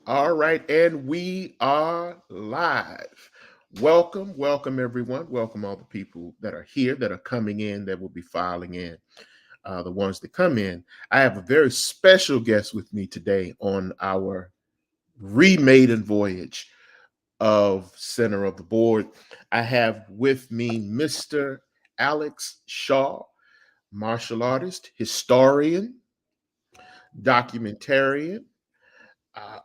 All right, and we are live. Welcome everyone. Welcome all the people that are here, that are coming in, that will be filing in. The ones that come in. I have a very special guest with me today on our remaiden voyage of Center of the Board. I have with me Mr. Alex Shah, martial artist, historian, documentarian,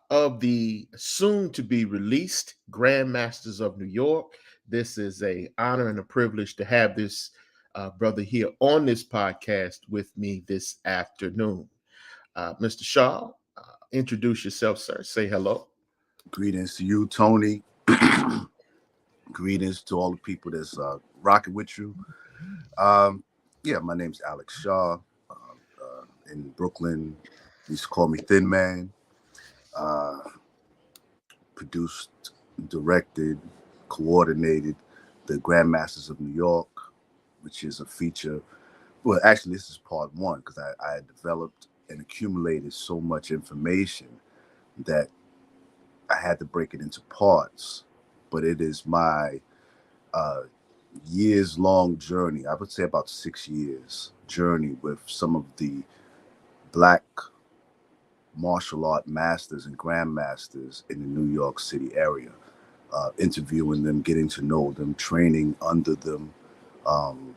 of the soon to be released Grandmasters of New York. This is a honor and a privilege to have this brother here on this podcast with me this afternoon. Mr. Shaw, introduce yourself, sir. Say hello. Greetings to you, Tony. Greetings to all the people that's rocking with you. Um, yeah, my name's Alex Shah. In Brooklyn, they used to call me Thin Man. Uh, Produced, directed, coordinated the Grandmasters of New York, which is a feature. Well, actually, this is part one because I had developed and accumulated so much information that I had to break it into parts. But it is my uh, years long journey. I would say about 6 years journey with some of the black martial art masters and grandmasters in the New York City area, interviewing them, getting to know them, training under them, um,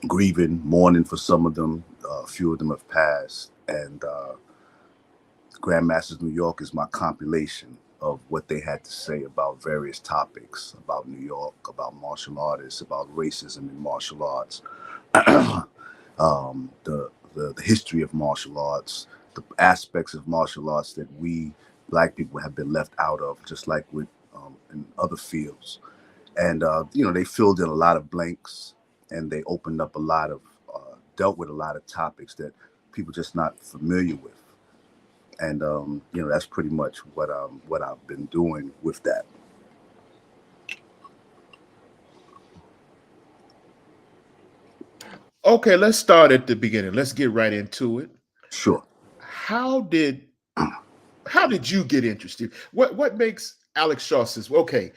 grieving, mourning for some of them. A few of them have passed, and Grandmasters New York is my compilation of what they had to say about various topics, about New York, about martial artists, about racism in martial arts, the history of martial arts, the aspects of martial arts that we black people have been left out of, just like with in other fields. And they filled in a lot of blanks, and they opened up a lot of, dealt with a lot of topics that people just not familiar with. And that's pretty much what I've been doing with that. Okay, let's start at the beginning. Let's get right into it. Sure. How did how did you get interested? What makes Alex Shaw says, well, okay,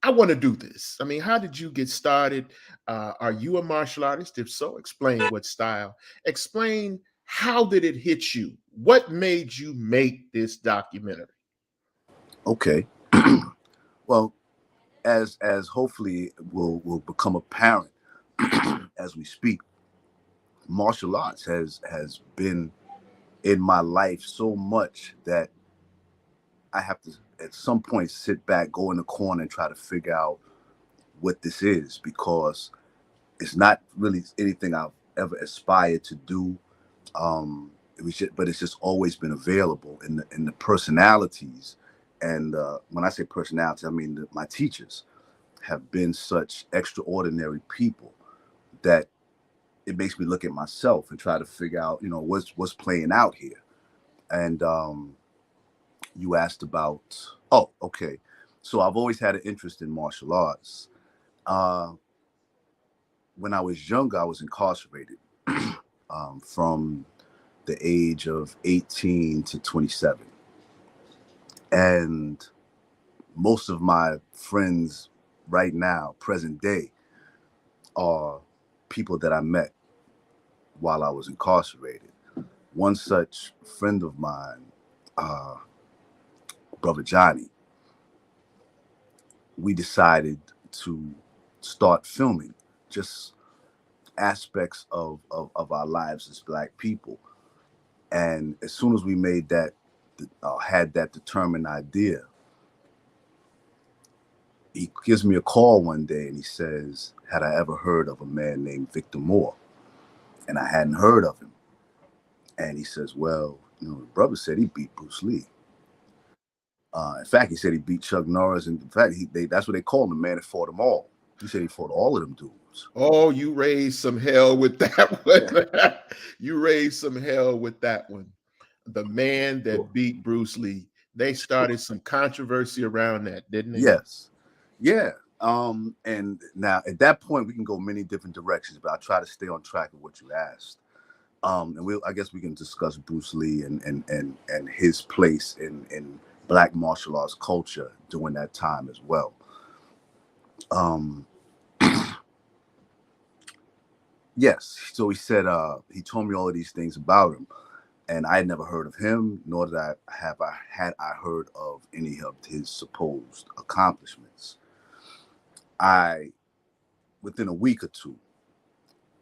I want to do this. I mean, how did you get started? Are you a martial artist? If so, explain what style. Explain how did it hit you? What made you make this documentary? Okay. Well, as hopefully will become apparent as we speak, martial arts has been in my life so much that I have to at some point sit back, go in the corner, and try to figure out what this is, because it's not really anything I've ever aspired to do. But it's just always been available in the personalities, and when I say personality, I mean my teachers have been such extraordinary people that it makes me look at myself and try to figure out, what's playing out here. And you asked about, oh, okay. So I've always had an interest in martial arts. Uh, when I was younger, I was incarcerated from the age of 18 to 27. And most of my friends right now, present day, are people that I met while I was incarcerated. One such friend of mine, uh, Brother Johnny, we decided to start filming just aspects of our lives as black people. And as soon as we made that, had that determined idea, he gives me a call one day and he says, had I ever heard of a man named Victor Moore? And I hadn't heard of him. And he says, well, the brother said he beat Bruce Lee. In fact, he said he beat Chuck Norris. And in fact, that's what they called him, the man that fought them all. He said he fought all of them dudes. Oh, you raised some hell with that one. You raised some hell with that one. The man Sure. that beat Bruce Lee. They Sure. started some controversy around that, didn't they? Yes. Yeah. And now at that point, we can go many different directions, but I'll try to stay on track of what you asked. And I guess we can discuss Bruce Lee and his place in Black martial arts culture during that time as well. Um, yes, so he said he told me all of these things about him, and I had never heard of him, nor did I heard of any of his supposed accomplishments. I Within a week or two,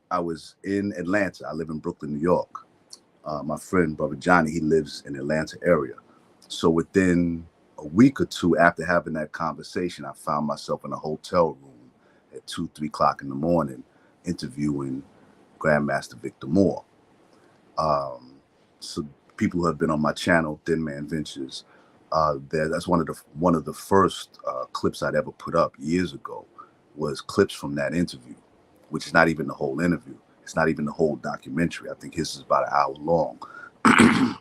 I was in Atlanta. I live in Brooklyn, New York. My friend, brother Johnny, he lives in the Atlanta area. So within a week or two after having that conversation, I found myself in a hotel room at 2, 3 o'clock in the morning, interviewing Grandmaster Victor Moore. So people who have been on my channel, Thin Man Ventures, that's one of the first clips I'd ever put up years ago, was clips from that interview, which is not even the whole interview. It's not even the whole documentary. I think his is about an hour long. I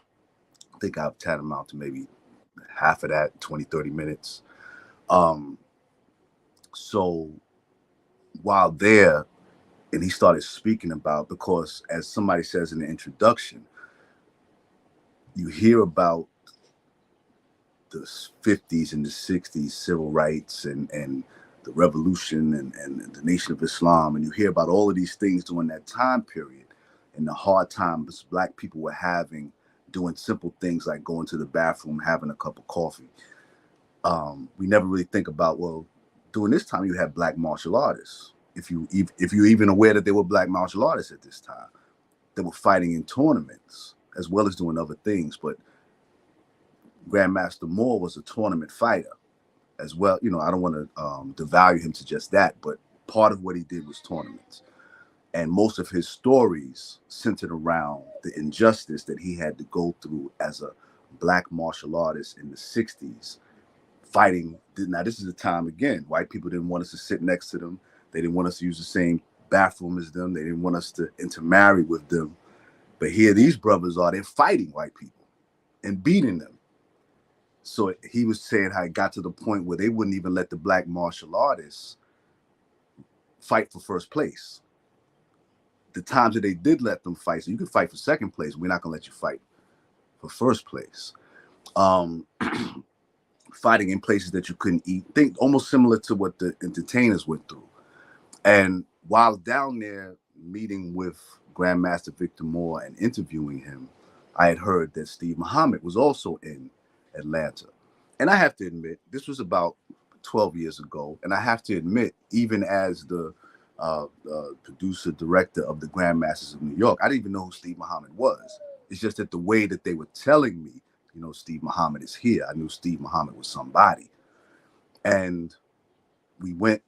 think I've tantamount to maybe half of that, 20, 30 minutes. So while there, and he started speaking about, because as somebody says in the introduction, you hear about the 50s and the 60s civil rights and the revolution and the Nation of Islam, and you hear about all of these things during that time period and the hard times Black people were having doing simple things like going to the bathroom, having a cup of coffee. We never really think about, well, during this time you had Black martial artists. If you're even aware that there were Black martial artists at this time, that were fighting in tournaments as well as doing other things. But Grandmaster Moore was a tournament fighter as well. You know, I don't want to devalue him to just that, but part of what he did was tournaments. And most of his stories centered around the injustice that he had to go through as a Black martial artist in the 60s, fighting. Now, this is a time, again, white people didn't want us to sit next to them. They didn't want us to use the same bathroom as them. They didn't want us to intermarry with them. But here these brothers are, they're fighting white people and beating them. So he was saying how it got to the point where they wouldn't even let the Black martial artists fight for first place. The times that they did let them fight, so you can fight for second place, we're not going to let you fight for first place. Fighting in places that you couldn't eat, think almost similar to what the entertainers went through. And while down there meeting with Grandmaster Victor Moore and interviewing him, I had heard that Steve Muhammad was also in Atlanta. And I have to admit, this was about 12 years ago. And I have to admit, even as the producer, director of the Grandmasters of New York, I didn't even know who Steve Muhammad was. It's just that the way that they were telling me, you know, Steve Muhammad is here, I knew Steve Muhammad was somebody. And we went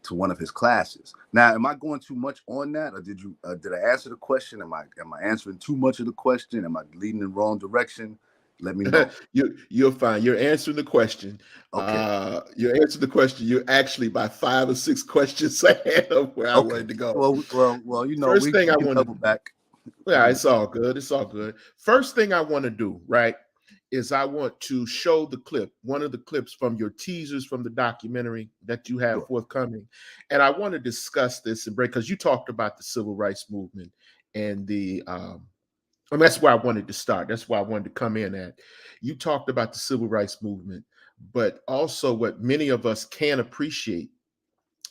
to one of his classes. Now, am I going too much on that, or did I answer the question? Am I answering too much of the question? Am I leading in the wrong direction? Let me know. You're fine. You're answering the question. Okay. You're answering the question. You're actually by 5 or 6 questions ahead of where I Okay. wanted to go. Well. You know, First we thing I can want double to, back. yeah, it's all good. It's all good. First thing I want to do, right, is I want to show the clip, one of the clips from your teasers from the documentary that you have Sure. forthcoming. And I want to discuss this and break, because you talked about the civil rights movement and and that's where I wanted to start. That's why I wanted to come in at. You talked about the civil rights movement, but also what many of us can appreciate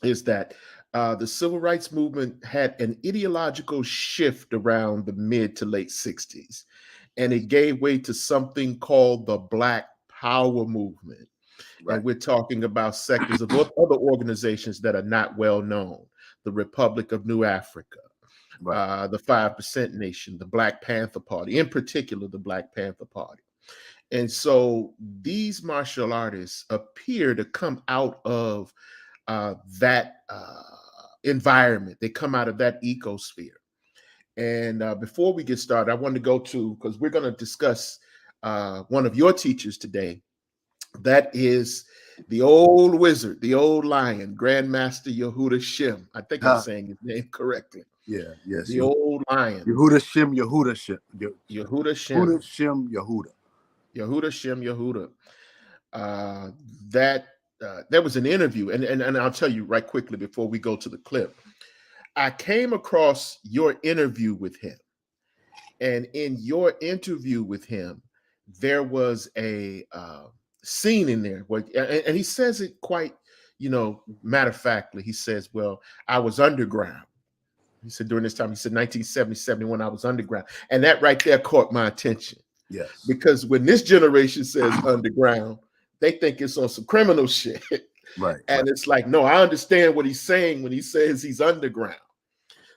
is that the civil rights movement had an ideological shift around the mid to late 60s, and it gave way to something called the Black Power movement. Right. And we're talking about sectors of other organizations that are not well known: the Republic of New Africa, Right. the 5% Nation, the Black Panther Party, in particular, the Black Panther Party. And so these martial artists appear to come out of that environment. They come out of that ecosphere. And before we get started, I want to go to, because we're going to discuss one of your teachers today. That is the old wizard, the old lion, Grandmaster Yehuda Shem. I think I'm saying his name correctly. Yeah. Yes. The old lion, Yehuda Shem. Yehuda Shem. Yehuda Shem. Yehuda Shem. Yehuda. Yehuda Shem Yehuda. Uh, that there was an interview, and I'll tell you right quickly before we go to the clip. I came across your interview with him, And in your interview with him, there was a scene in there where, and he says it quite, matter of factly. He says, "Well, I was underground." He said during this time, he said 1970, 71, I was underground. And that right there caught my attention. Yes. Because when this generation says underground, they think it's on some criminal shit. Right. And it's like, no, I understand what he's saying when he says he's underground.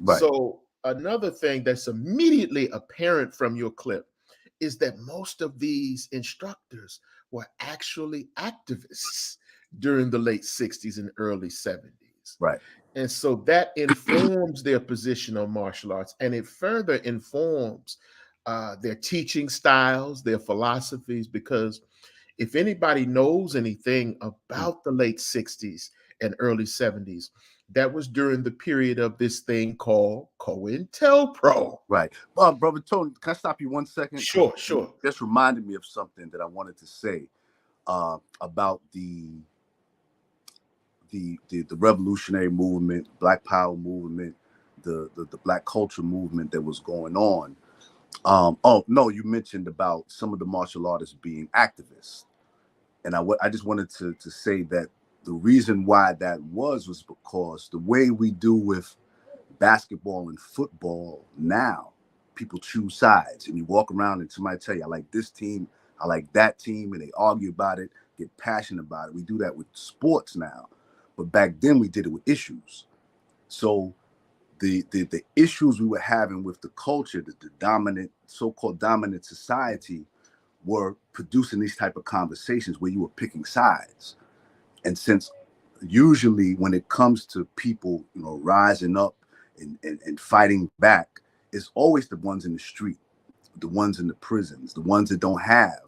Right. So another thing that's immediately apparent from your clip is that most of these instructors were actually activists during the late 60s and early 70s. Right. And so that informs their position on martial arts, and it further informs their teaching styles, their philosophies, because if anybody knows anything about the late 60s and early 70s, that was during the period of this thing called COINTELPRO. Right. Brother Tony, can I stop you 1 second? Sure. Just reminded me of something that I wanted to say about the revolutionary movement, Black Power movement, the Black culture movement that was going on. Oh no, you mentioned about some of the martial artists being activists, and I just wanted to say that the reason why that was because the way we do with basketball and football now, people choose sides, and you walk around and somebody tell you, I like this team, I like that team, and they argue about it, get passionate about it. We do that with sports now. But back then we did it with issues. So the issues we were having with the culture, the dominant, so-called dominant society, were producing these type of conversations where you were picking sides. And since usually when it comes to people, rising up and fighting back, it's always the ones in the street, the ones in the prisons, the ones that don't have,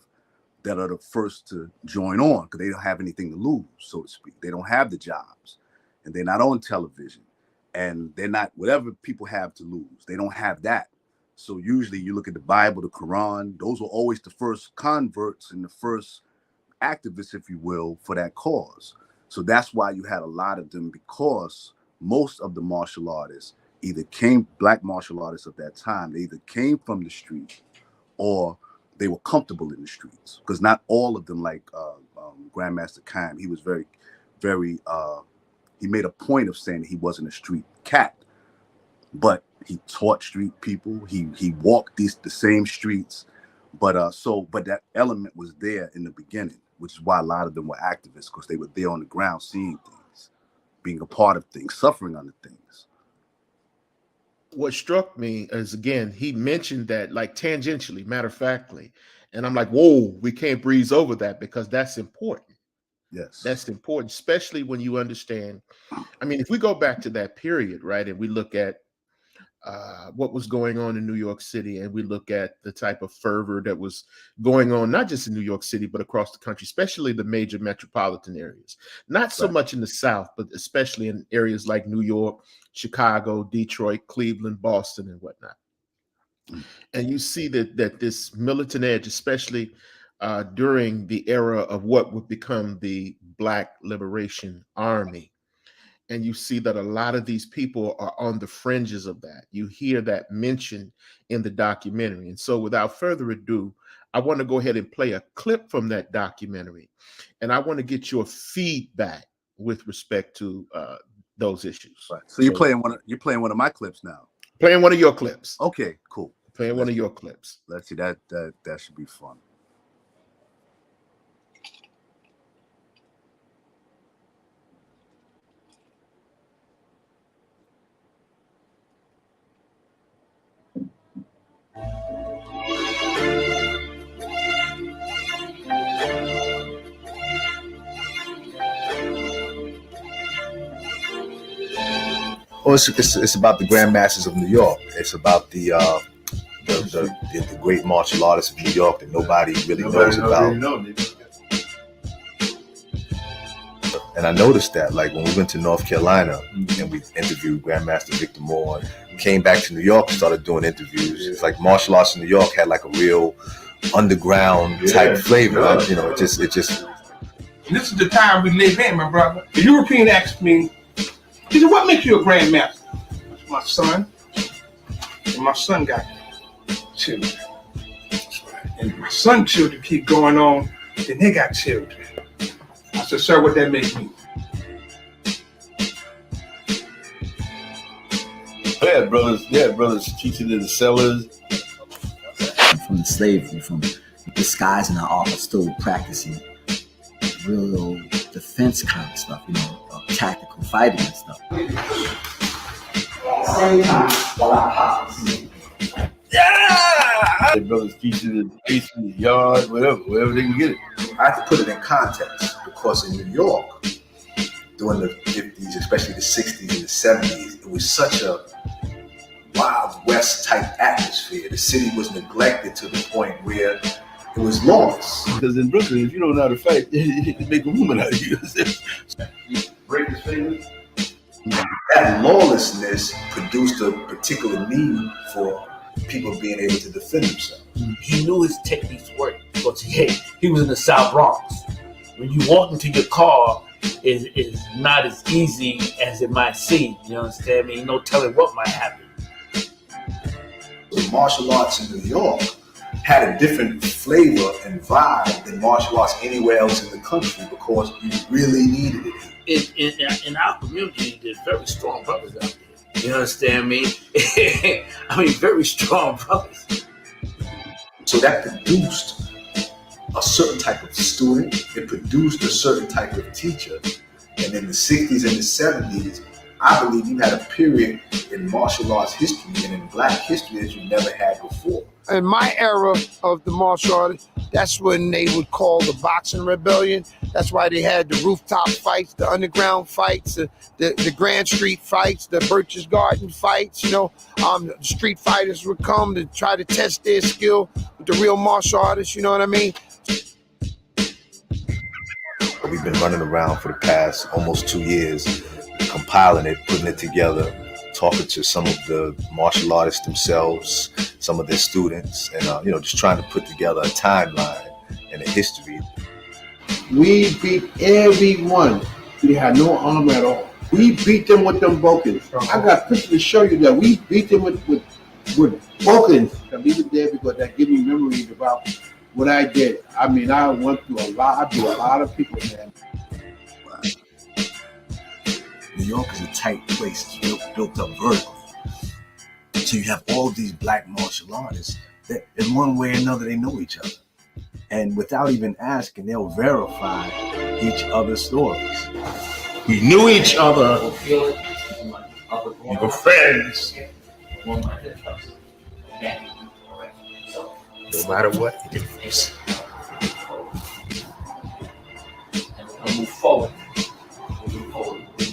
that are the first to join on because they don't have anything to lose, so to speak. They don't have the jobs, and they're not on television, and they're not whatever people have to lose. They don't have that. So usually you look at the Bible, the Quran, those were always the first converts and the first activists, if you will, for that cause. So that's why you had a lot of them, because most of the martial artists Black martial artists of that time, they either came from the street or they were comfortable in the streets, because not all of them, like Grandmaster Kime, he was very, very, he made a point of saying that he wasn't a street cat, but he taught street people. He walked the same streets, but that element was there in the beginning, which is why a lot of them were activists, because they were there on the ground, seeing things, being a part of things, suffering under things. What struck me is, again, he mentioned that like tangentially, matter of factly, and I'm like, whoa, we can't breeze over that, because that's important. Yes, that's important, especially when you understand. I mean, if we go back to that period, right, and we look at what was going on in New York City, and we look at the type of fervor that was going on, not just in New York City, but across the country, especially the major metropolitan areas, not so much in the South, but especially in areas like New York, Chicago, Detroit, Cleveland, Boston, and whatnot. And you see that this militant edge, especially during the era of what would become the Black Liberation Army, and you see that a lot of these people are on the fringes of that. You hear that mentioned in the documentary. And so without further ado, I want to go ahead and play a clip from that documentary. And I want to get your feedback with respect to those issues. Right. So you're playing one of my clips now. Playing one of your clips. Okay, cool. Playing one of your clips. Let's see, that should be fun. Well, it's about the Grandmasters of New York. It's about the great martial artists of New York that nobody really knows about. And I noticed that, like, when we went to North Carolina and we interviewed Grandmaster Victor Moore, and came back to New York and started doing interviews. It's like martial arts in New York had like a real underground type flavor. It just. And this is the time we live in, my brother. The European asked me, he said, what makes you a grandmaster? My son. And my son got children. And my son's children keep going on, then they got children. I said, sir, what that make me? They had brothers teaching in the cellars. From the slavery, from disguising our art, but still practicing real defense kind of stuff, tactical fighting and stuff. Yeah! Brothers teaching in the basement, the yard, wherever they can get it. I have to put it in context because in New York, during the 50s, especially the 60s and the 70s, it was such a Wild West type atmosphere. The city was neglected to the point where it was lawless. Because in Brooklyn, if you don't know how to fight, they make a woman out of you. Break his fingers. That lawlessness produced a particular need for people being able to defend themselves. He knew his techniques worked because he was in the South Bronx. When you walk into your car, is not as easy as it might seem. You understand me? No telling what might happen. The martial arts in New York had a different flavor and vibe than martial arts anywhere else in the country because you really needed it. In our community, there's very strong brothers out there. You understand me? I mean, very strong brothers. So that produced a certain type of student. It produced a certain type of teacher. And in the 60s and the 70s, I believe you had a period in martial arts history and in black history that you never had before. In my era of the martial arts, that's when they would call the boxing rebellion. That's why they had the rooftop fights, the underground fights, the Grand Street fights, the Birch's Garden fights. The street fighters would come to try to test their skill with the real martial artists. You know what I mean? We've been running around for the past almost 2 years, compiling it, putting it together, talking to some of the martial artists themselves, some of their students, and just trying to put together a timeline and a history. We beat everyone. We had no armor at all. We beat them with them Bokens. I got pictures to show you that we beat them with Bokens. I leave it there because that gives me memories about what I did. I mean, I went through a lot. I beat a lot of people, man. New York is a tight place. It's built up vertically. So you have all these black martial artists that in one way or another they know each other. And without even asking, they'll verify each other's stories. We knew each other. We were friends. No matter what it is. And move forward.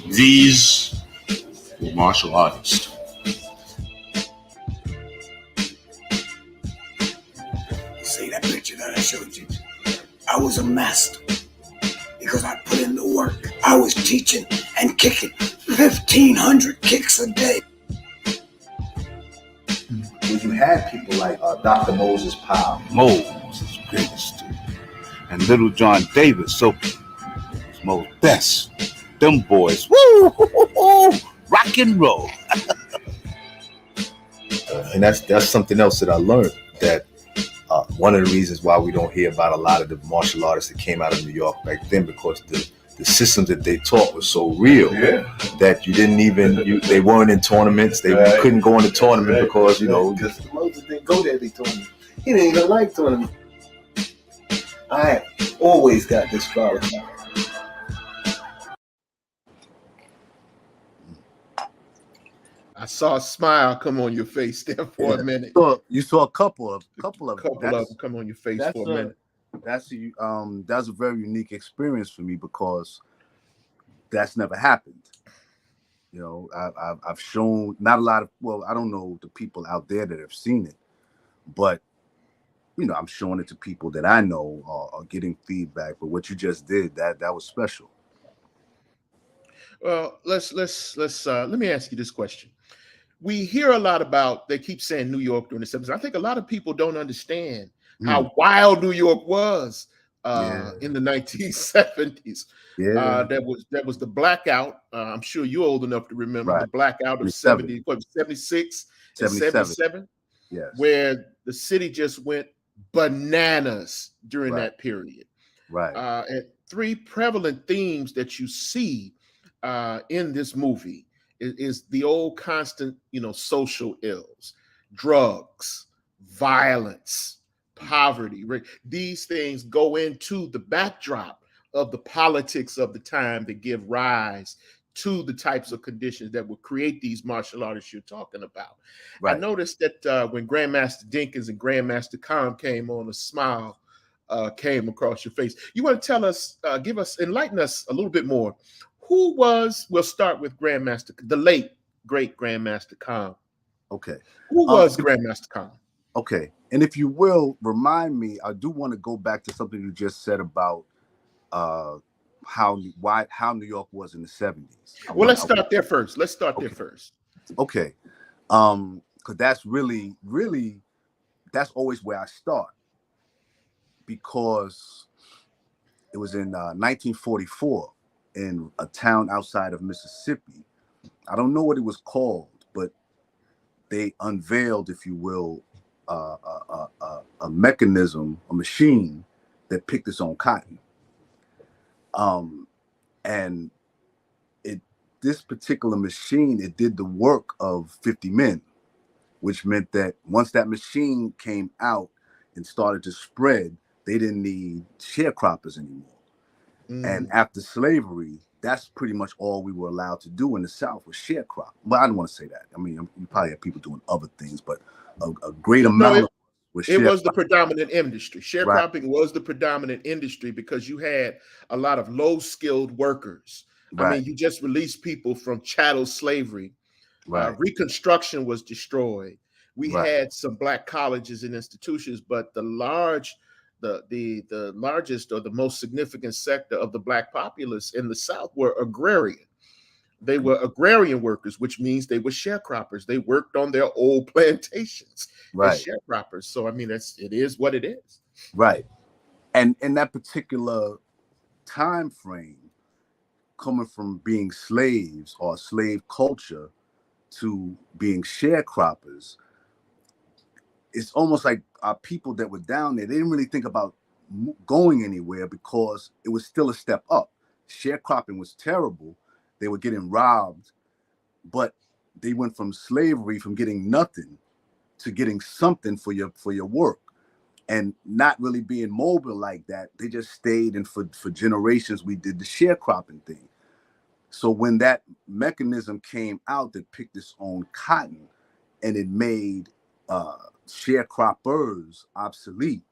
These were martial artists. See that picture that I showed you? I was a master because I put in the work. I was teaching and kicking 1,500 kicks a day. When you had people like Dr. Moses Powell. Moses, greatest student. And little John Davis, so was Mo's best. Them boys, woo, rock and roll. And that's something else that I learned, that one of the reasons why we don't hear about a lot of the martial artists that came out of New York back then, because the systems that they taught were so real that you didn't even, they weren't in tournaments. They couldn't go in the tournament because, because Moses didn't go there, they tournament. He didn't even like tournament. I always got disqualified. I saw a smile come on your face there for a minute. You saw a couple of them come on your face for a minute. That's a very unique experience for me because that's never happened. I've shown not a lot of, I don't know the people out there that have seen it, but I'm showing it to people that I know are getting feedback. But what you just did, that was special. Well, let me ask you this question. We hear a lot about, they keep saying New York during the 70s. I think a lot of people don't understand how wild New York was in the 1970s. That was the blackout. I'm sure you're old enough to remember the blackout of 76 and 77. Yes. Where the city just went bananas during Right. that period. Right. And three prevalent themes that you see in this movie is the old constant, social ills, drugs, violence, poverty. These things go into the backdrop of the politics of the time that give rise to the types of conditions that will create these martial artists you're talking about. I Right. noticed that when Grandmaster Dinkins and Grandmaster Khan came on, a smile came across your face. You want to tell us, enlighten us a little bit more. We'll start with Grandmaster, the late, great Grandmaster Khan. Okay. Who was Grandmaster Khan? Okay. And if you will, remind me, I do want to go back to something you just said about how New York was in the 70s. Well, let's start there first. Okay. Because that's really, that's always where I start. Because it was in 1944 in a town outside of Mississippi. I don't know what it was called, but they unveiled, if you will, a mechanism, a machine that picked its own cotton. And this particular machine, it did the work of 50 men, which meant that once that machine came out and started to spread, they didn't need sharecroppers anymore. And after slavery, that's pretty much all we were allowed to do in the South was sharecrop. But I don't want to say that. I mean, you probably have people doing other things, but a great amount it was the predominant industry. Sharecropping was the predominant industry because you had a lot of low-skilled workers. Right. I mean, you just released people from chattel slavery. Right. Reconstruction was destroyed. We had some Black colleges and institutions, but the largest or the most significant sector of the Black populace in the South were agrarian. They were agrarian workers, which means they were sharecroppers. They worked on their old plantations as sharecroppers. So, I mean, it is what it is. Right. And in that particular time frame, coming from being slaves or slave culture to being sharecroppers, it's almost like our people that were down there, they didn't really think about going anywhere because it was still a step up. Sharecropping was terrible. They were getting robbed, but they went from slavery, from getting nothing to getting something for your work, and not really being mobile like that. They just stayed, and for generations we did the sharecropping thing. So when that mechanism came out that picked its own cotton, and it made sharecroppers obsolete,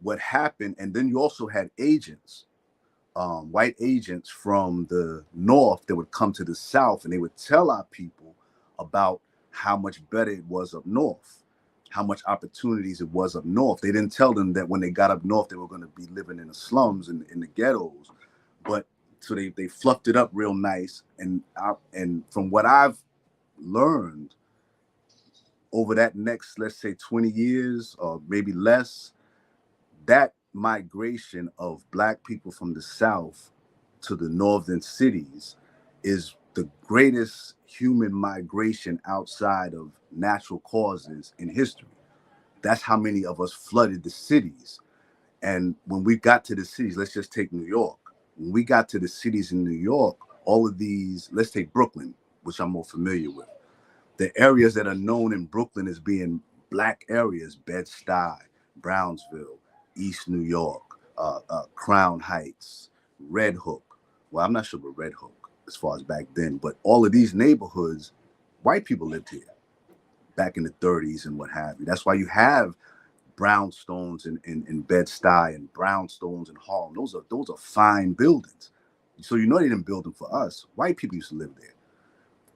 what happened, and then you also had agents, white agents from the North that would come to the South, and they would tell our people about how much better it was up North, how much opportunities it was up North. They didn't tell them that when they got up North, they were going to be living in the slums and in the ghettos. But so they fluffed it up real nice. And from what I've learned over that next, let's say 20 years or maybe less, that migration of Black people from the South to the northern cities is the greatest human migration outside of natural causes in history. That's how many of us flooded the cities. And when we got to the cities, let's just take New York. When we got to the cities in New York, all of these, let's take Brooklyn, which I'm more familiar with. The areas that are known in Brooklyn as being Black areas, Bed-Stuy, Brownsville, East New York, Crown Heights, Red Hook. Well, I'm not sure about Red Hook as far as back then, but all of these neighborhoods, white people lived here back in the 30s and what have you. That's why you have brownstones in Bed-Stuy and brownstones in Harlem. Those are fine buildings. So you know they didn't build them for us. White people used to live there.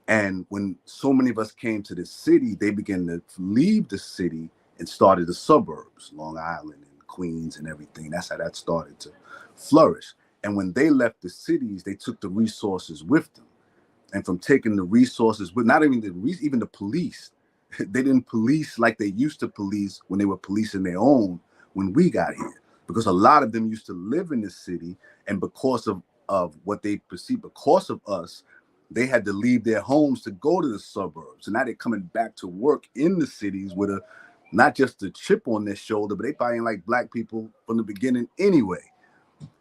And when so many of us came to the city, they began to leave the city and started the suburbs, Long Island and Queens and everything. That's how that started to flourish. And when they left the cities, they took the resources with them. And from taking the resources with, not even the police, they didn't police like they used to police when they were policing their own when we got here. Because a lot of them used to live in the city, and because of what they perceived, because of us, they had to leave their homes to go to the suburbs. And now they're coming back to work in the cities with a not just the chip on their shoulder, but they probably ain't like black people from the beginning anyway.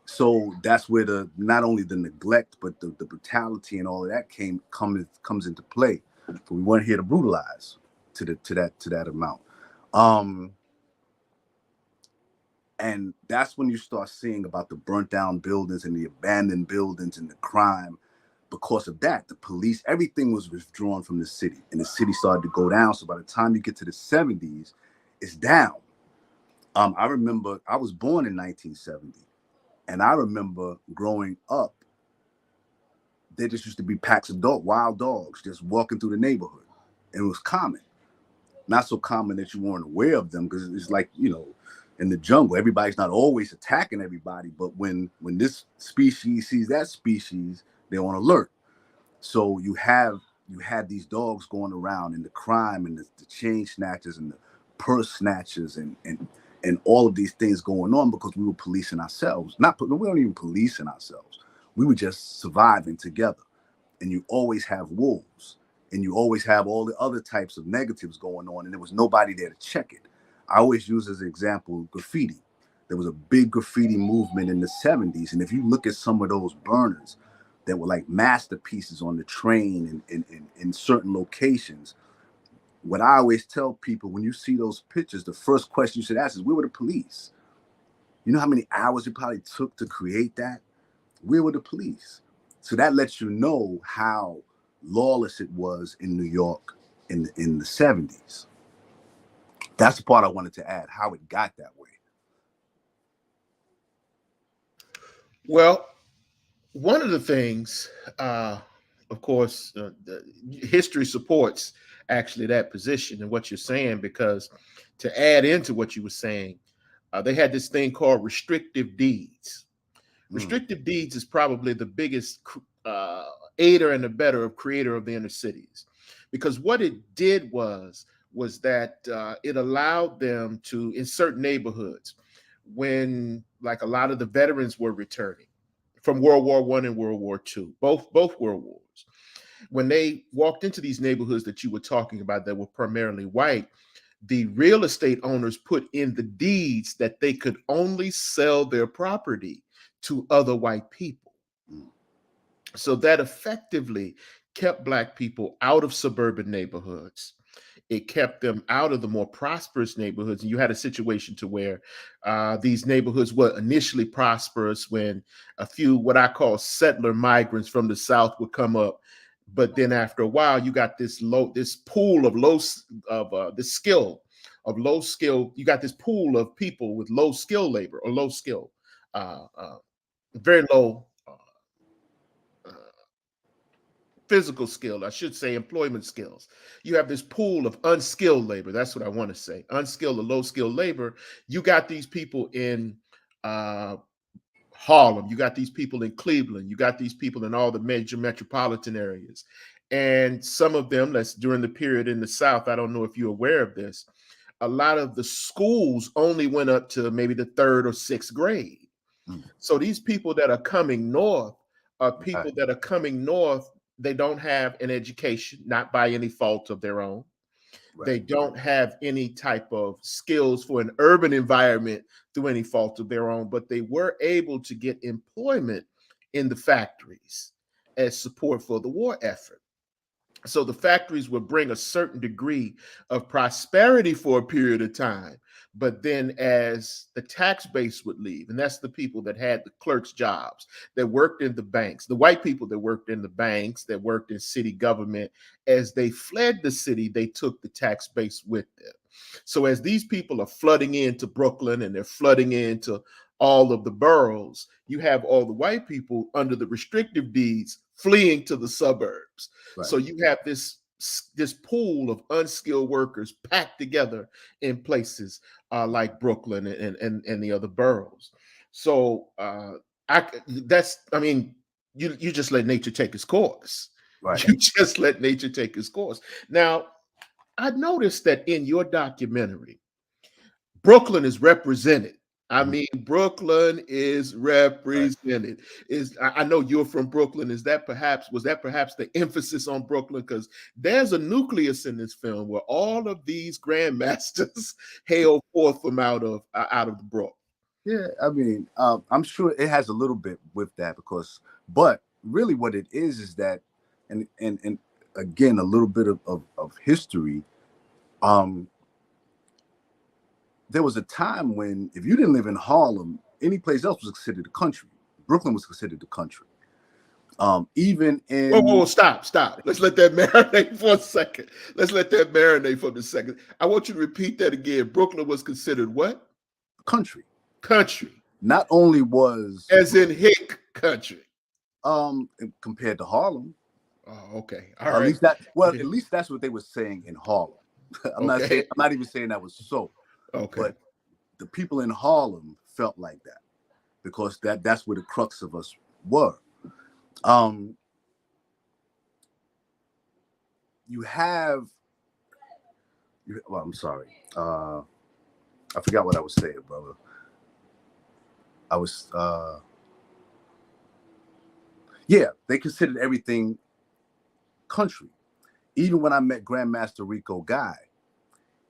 So that's where the not only the neglect, but the brutality and all of that comes into play. But we weren't here to brutalize to that amount. And that's when you start seeing about the burnt down buildings and the abandoned buildings and the crime. Because of that, the police, everything was withdrawn from the city, and the city started to go down. So by the time you get to the 70s, it's down. I remember I was born in 1970, and I remember growing up, there just used to be packs of wild dogs just walking through the neighborhood, and it was common. Not so common that you weren't aware of them, because it's like, you know, in the jungle, everybody's not always attacking everybody, but when this species sees that species, they're on alert. So you had these dogs going around, and the crime and the chain snatchers and the purse snatchers and all of these things going on because we were policing ourselves. We weren't even policing ourselves. We were just surviving together. And you always have wolves, and you always have all the other types of negatives going on, and there was nobody there to check it. I always use as an example graffiti. There was a big graffiti movement in the 70s, and if you look at some of those burners that were like masterpieces on the train and in certain locations, what I always tell people, when you see those pictures, the first question you should ask is, where were the police? You know how many hours it probably took to create that? Where were the police? So that lets you know how lawless it was in New York in the 70s. That's the part I wanted to add, how it got that way. Well, one of the things, of course, history supports actually that position and what you're saying, because to add into what you were saying, they had this thing called restrictive deeds. Restrictive deeds is probably the biggest aider and abetter of creator of the inner cities, because what it did was that it allowed them to, in certain neighborhoods, when like a lot of the veterans were returning from World War I and World War II, both World Wars, when they walked into these neighborhoods that you were talking about that were primarily white, the real estate owners put in the deeds that they could only sell their property to other white people. So that effectively kept Black people out of suburban neighborhoods. It kept them out of the more prosperous neighborhoods. And you had a situation to where these neighborhoods were initially prosperous when a few, what I call settler migrants from the South would come up. But then after a while, you got this pool of low skill. You got this pool of people with low skill labor or low skill, very low physical skill, I should say employment skills. You have this pool of unskilled labor. That's what I want to say. Unskilled or low skilled labor. You got these people in Harlem. You got these people in Cleveland. You got these people in all the major metropolitan areas. And some of them, that's during the period in the South, I don't know if you're aware of this, a lot of the schools only went up to maybe the 3rd or 6th grade. So these people that are coming north are people that are coming north. They don't have an education, not by any fault of their own. Right. They don't have any type of skills for an urban environment through any fault of their own, but they were able to get employment in the factories as support for the war effort. So the factories would bring a certain degree of prosperity for a period of time, but then as the tax base would leave, and that's the people that had the clerks' jobs, that worked in the banks, the white people that worked in the banks, that worked in city government, as they fled the city, they took the tax base with them. So as these people are flooding into Brooklyn and they're flooding into all of the boroughs, you have all the white people under the restrictive deeds fleeing to the suburbs. Right. So you have this pool of unskilled workers packed together in places like Brooklyn and the other boroughs. So you just let nature take its course. Right. You just let nature take its course. Now, I noticed that in your documentary, Brooklyn is represented I mean, Brooklyn is represented. I know you're from Brooklyn. Was that perhaps the emphasis on Brooklyn? Because there's a nucleus in this film where all of these grandmasters hail forth from out of the Brook. Yeah, I mean, I'm sure it has a little bit with that but really what it is that, and again, a little bit of history. There was a time when if you didn't live in Harlem, any place else was considered the country. Brooklyn was considered the country. Even in Whoa, stop. Let's let that marinate for a second. I want you to repeat that again. Brooklyn was considered what? Country. Country. Not only was as in hick country. Compared to Harlem. Oh, okay. All right. At least that's what they were saying in Harlem. I'm not even saying that was so. Okay. But the people in Harlem felt like that because that's where the crux of us were. I'm sorry. I forgot what I was saying, brother. They considered everything country. Even when I met Grandmaster Rico Guy,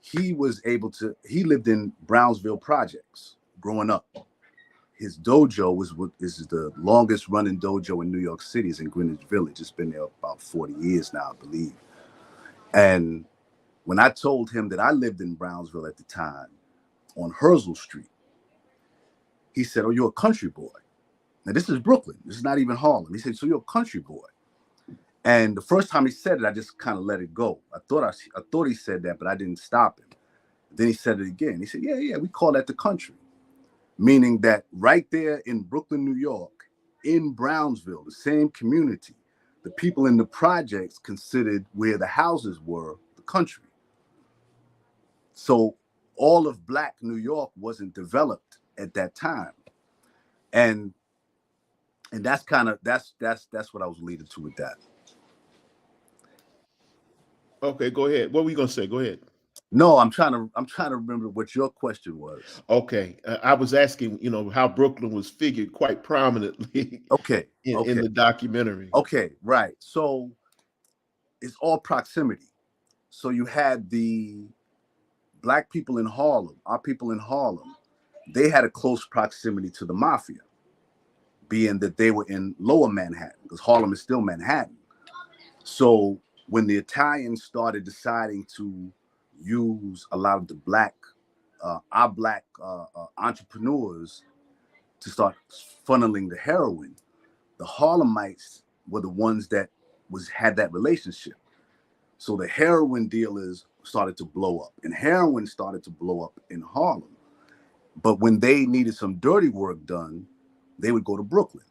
he lived in Brownsville Projects growing up. His dojo is the longest running dojo in New York City, is in Greenwich Village. It's been there about 40 years now, I believe. And when I told him that I lived in Brownsville at the time on Herzl Street, he said, "Oh, you're a country boy." Now, this is Brooklyn. This is not even Harlem. He said, "So you're a country boy." And the first time he said it, I just kind of let it go. I thought he said that, but I didn't stop him. Then he said it again. He said, yeah, we call that the country. Meaning that right there in Brooklyn, New York, in Brownsville, the same community, the people in the projects considered where the houses were the country. So all of Black New York wasn't developed at that time. And that's what I was leading to with that. Okay, go ahead. What were you gonna say? Go ahead. No, I'm trying to remember what your question was. Okay, I was asking, how Brooklyn was figured quite prominently. Okay, in the documentary. Okay, right. So it's all proximity. So you had the Black people in Harlem, our people in Harlem, they had a close proximity to the mafia, being that they were in lower Manhattan, because Harlem is still Manhattan. So when the Italians started deciding to use a lot of the our black entrepreneurs to start funneling the heroin, the Harlemites were the ones that had that relationship. So the heroin dealers started to blow up, and heroin started to blow up in Harlem. But when they needed some dirty work done, they would go to Brooklyn,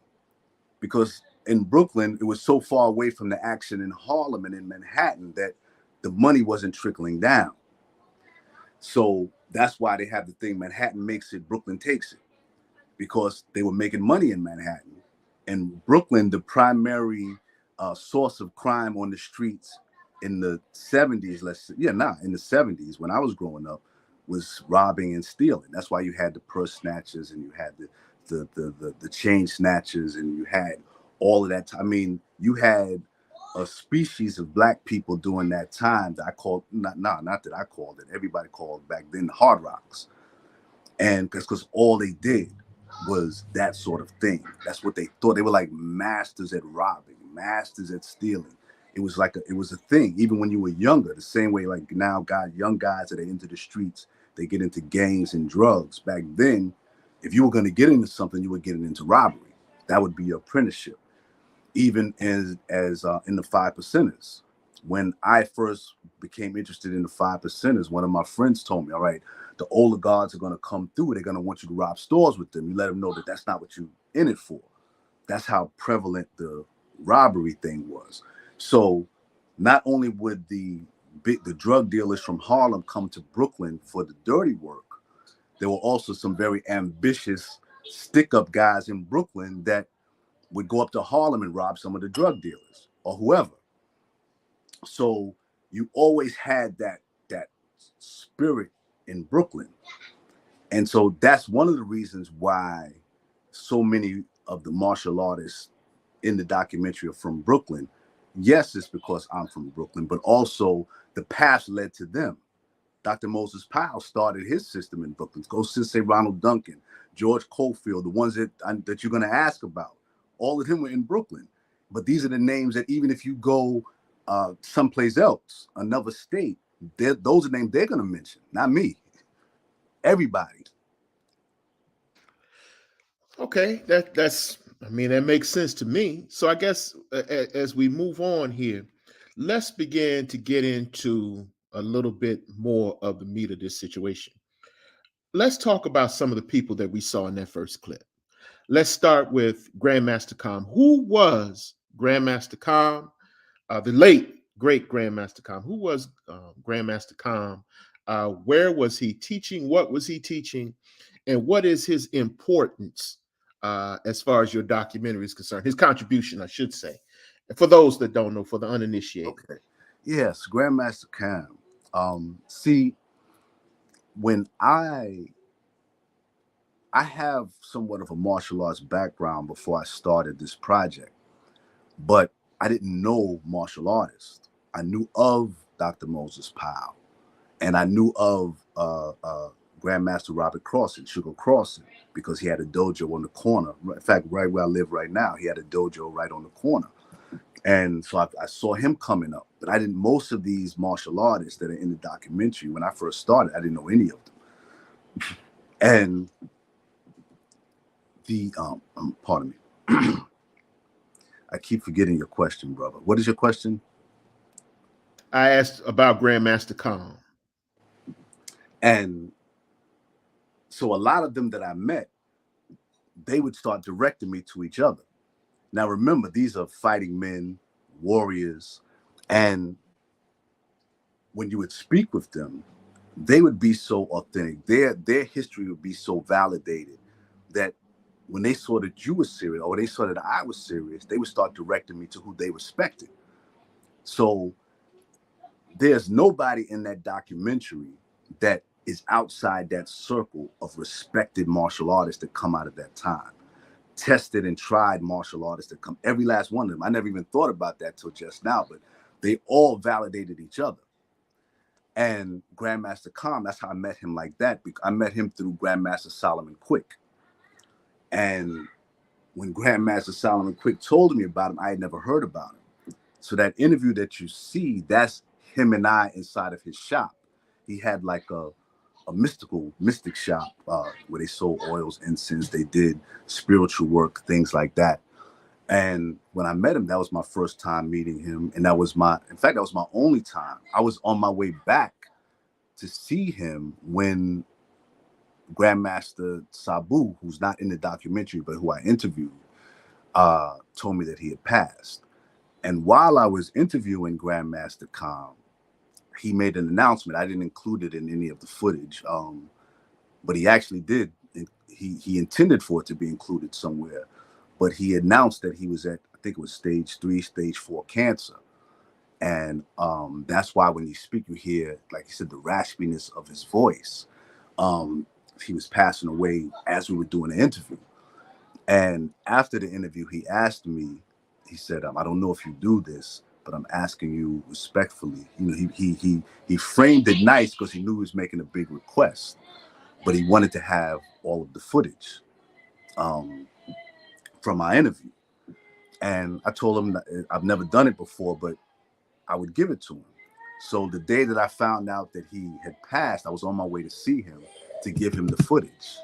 because in Brooklyn, it was so far away from the action in Harlem and in Manhattan that the money wasn't trickling down. So that's why they have the thing, Manhattan makes it, Brooklyn takes it, because they were making money in Manhattan. And Brooklyn, the primary source of crime on the streets in the 70s, in the 70s, when I was growing up, was robbing and stealing. That's why you had the purse snatchers, and you had the chain snatchers, and you had all of that. I mean, you had a species of Black people during that time that I called, not that I called it, everybody called back then hard rocks. And because all they did was that sort of thing. That's what they thought. They were like masters at robbing, masters at stealing. It was a thing, even when you were younger, the same way like now young guys that are into the streets, they get into gangs and drugs. Back then, if you were going to get into something, you were getting into robbery. That would be your apprenticeship. Even as in the Five Percenters. When I first became interested in the Five Percenters, one of my friends told me, all right, the older guards are going to come through. They're going to want you to rob stores with them. You let them know that that's not what you're in it for. That's how prevalent the robbery thing was. So not only would the drug dealers from Harlem come to Brooklyn for the dirty work, there were also some very ambitious stick-up guys in Brooklyn that would go up to Harlem and rob some of the drug dealers or whoever. So you always had that spirit in Brooklyn. And so that's one of the reasons why so many of the martial artists in the documentary are from Brooklyn. Yes, it's because I'm from Brooklyn, but also the path led to them. Dr. Moses Powell started his system in Brooklyn. Go Sensei Ronald Duncan, George Cofield, the ones that you're going to ask about. All of them were in Brooklyn. But these are the names that even if you go someplace else, another state, those are names they're going to mention, not me. Everybody. Okay, that's I mean, that makes sense to me. So I guess as we move on here, let's begin to get into a little bit more of the meat of this situation. Let's talk about some of the people that we saw in that first clip. Let's start with Grandmaster Calm. Who was Grandmaster Calm? The late great Grandmaster Calm. Who was Grandmaster Calm? Where was he teaching? What was he teaching? And what is his importance as far as your documentary is concerned? His contribution, I should say, for those that don't know, for the uninitiated. Okay. Yes, Grandmaster Cam. See, when I have somewhat of a martial arts background before I started this project, but I didn't know martial artists. I knew of Dr. Moses Powell, and I knew of Grandmaster Robert Crossing, Sugar Crossing, because he had a dojo on the corner. In fact, right where I live right now, he had a dojo right on the corner. And so I saw him coming up, but I didn't. Most of these martial artists that are in the documentary, when I first started, I didn't know any of them. And the pardon me, I keep forgetting your question, brother. What is your question? I asked about Grandmaster Calm. And so a lot of them that I met, they would start directing me to each other. Now, remember, these are fighting men, warriors, and when you would speak with them, they would be so authentic. Their history would be so validated that when they saw that you were serious or they saw that I was serious, they would start directing me to who they respected. So there's nobody in that documentary that is outside that circle of respected martial artists that come out of that time. Tested and tried martial artists that come, every last one of them. I never even thought about that till just now, but they all validated each other. And Grandmaster Calm, that's how I met him like that. I met him through Grandmaster Solomon Quick. And when Grandmaster Solomon Quick told me about him, I had never heard about him. So that interview that you see, that's him and I inside of his shop. He had like a mystic shop where they sold oils, incense, they did spiritual work, things like that. And when I met him, that was my first time meeting him. And that was my only time. I was on my way back to see him when Grandmaster Sabu, who's not in the documentary, but who I interviewed, told me that he had passed. And while I was interviewing Grandmaster Calm, he made an announcement. I didn't include it in any of the footage, but he actually did. He intended for it to be included somewhere, but he announced that he was at, I think it was stage 3, stage 4 cancer. And that's why when you speak, you hear, like you said, the raspiness of his voice. He was passing away as we were doing the interview. And after the interview, he asked me, he said, I don't know if you do this, but I'm asking you respectfully. You know, he framed it nice because he knew he was making a big request, but he wanted to have all of the footage from our interview. And I told him that I've never done it before, but I would give it to him. So the day that I found out that he had passed, I was on my way to see him to give him the footage.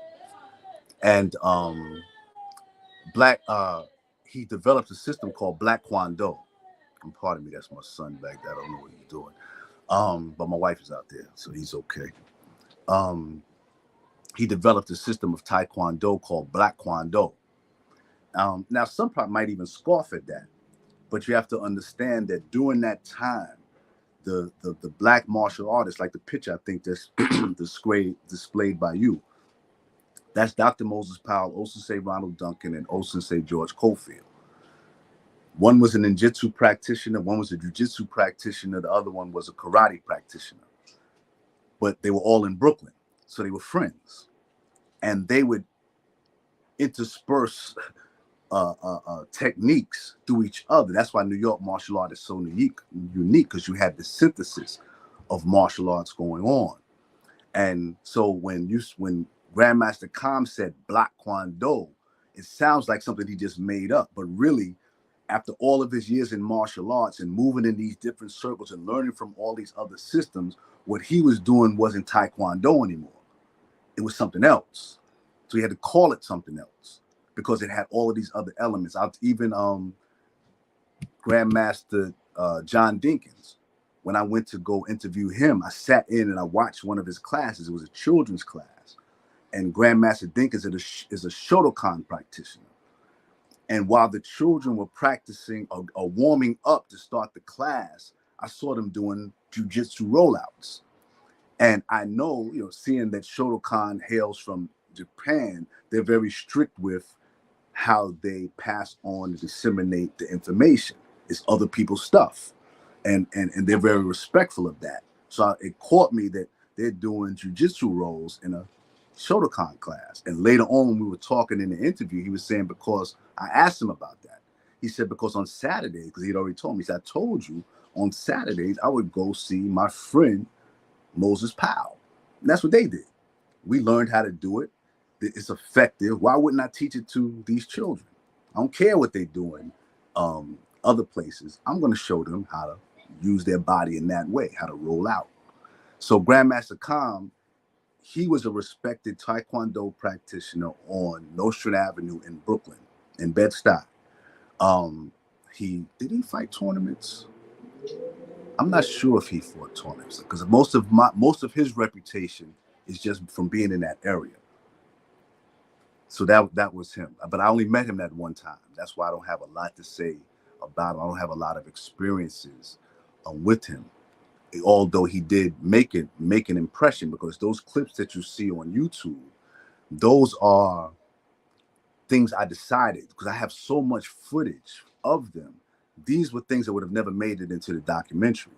And he developed a system called Black Kwando. And pardon me, that's my son back there. I don't know what he's doing. But my wife is out there, so he's okay. He developed a system of Taekwondo called Black Kwando. Now, some probably might even scoff at that, but you have to understand that during that time, the black martial artists, like the picture I think that's displayed by you, that's Dr. Moses Powell, O-Sensei Ronald Duncan, and O-Sensei George Cofield. One was a ninjutsu practitioner, one was a jiu-jitsu practitioner, the other one was a karate practitioner. But they were all in Brooklyn, so they were friends. and they would intersperse techniques through each other. That's why New York martial art is so unique because you have the synthesis of martial arts going on. And so when Grandmaster Kham said Black Kwando, it sounds like something he just made up, but really, after all of his years in martial arts and moving in these different circles and learning from all these other systems, what he was doing wasn't Taekwondo anymore. It was something else. So he had to call it something else because it had all of these other elements. Even Grandmaster John Dinkins, when I went to go interview him, I sat in and I watched one of his classes. It was a children's class. And Grandmaster Dinkins is a Shotokan practitioner. And while the children were practicing or warming up to start the class, I saw them doing jujitsu rollouts. And I know, seeing that Shotokan hails from Japan, they're very strict with how they pass on and disseminate the information. It's other people's stuff. And they're very respectful of that. So it caught me that they're doing jujitsu rolls in a Shotokan class. And later on, when we were talking in the interview, he was saying, because I asked him about that. He said, because on Saturdays, because he'd already told me, he said, I told you on Saturdays, I would go see my friend, Moses Powell. And that's what they did. We learned how to do it. It's effective. Why wouldn't I teach it to these children? I don't care what they're doing other places. I'm going to show them how to use their body in that way, how to roll out. So Grandmaster Kham, he was a respected Taekwondo practitioner on Nostrand Avenue in Brooklyn, in Bed-Stuy. Did he fight tournaments? I'm not sure if he fought tournaments because most of his reputation is just from being in that area. So that was him. But I only met him that one time. That's why I don't have a lot to say about him. I don't have a lot of experiences with him, although he did make an impression, because those clips that you see on YouTube, those are things I decided, because I have so much footage of them. These were things that would have never made it into the documentary.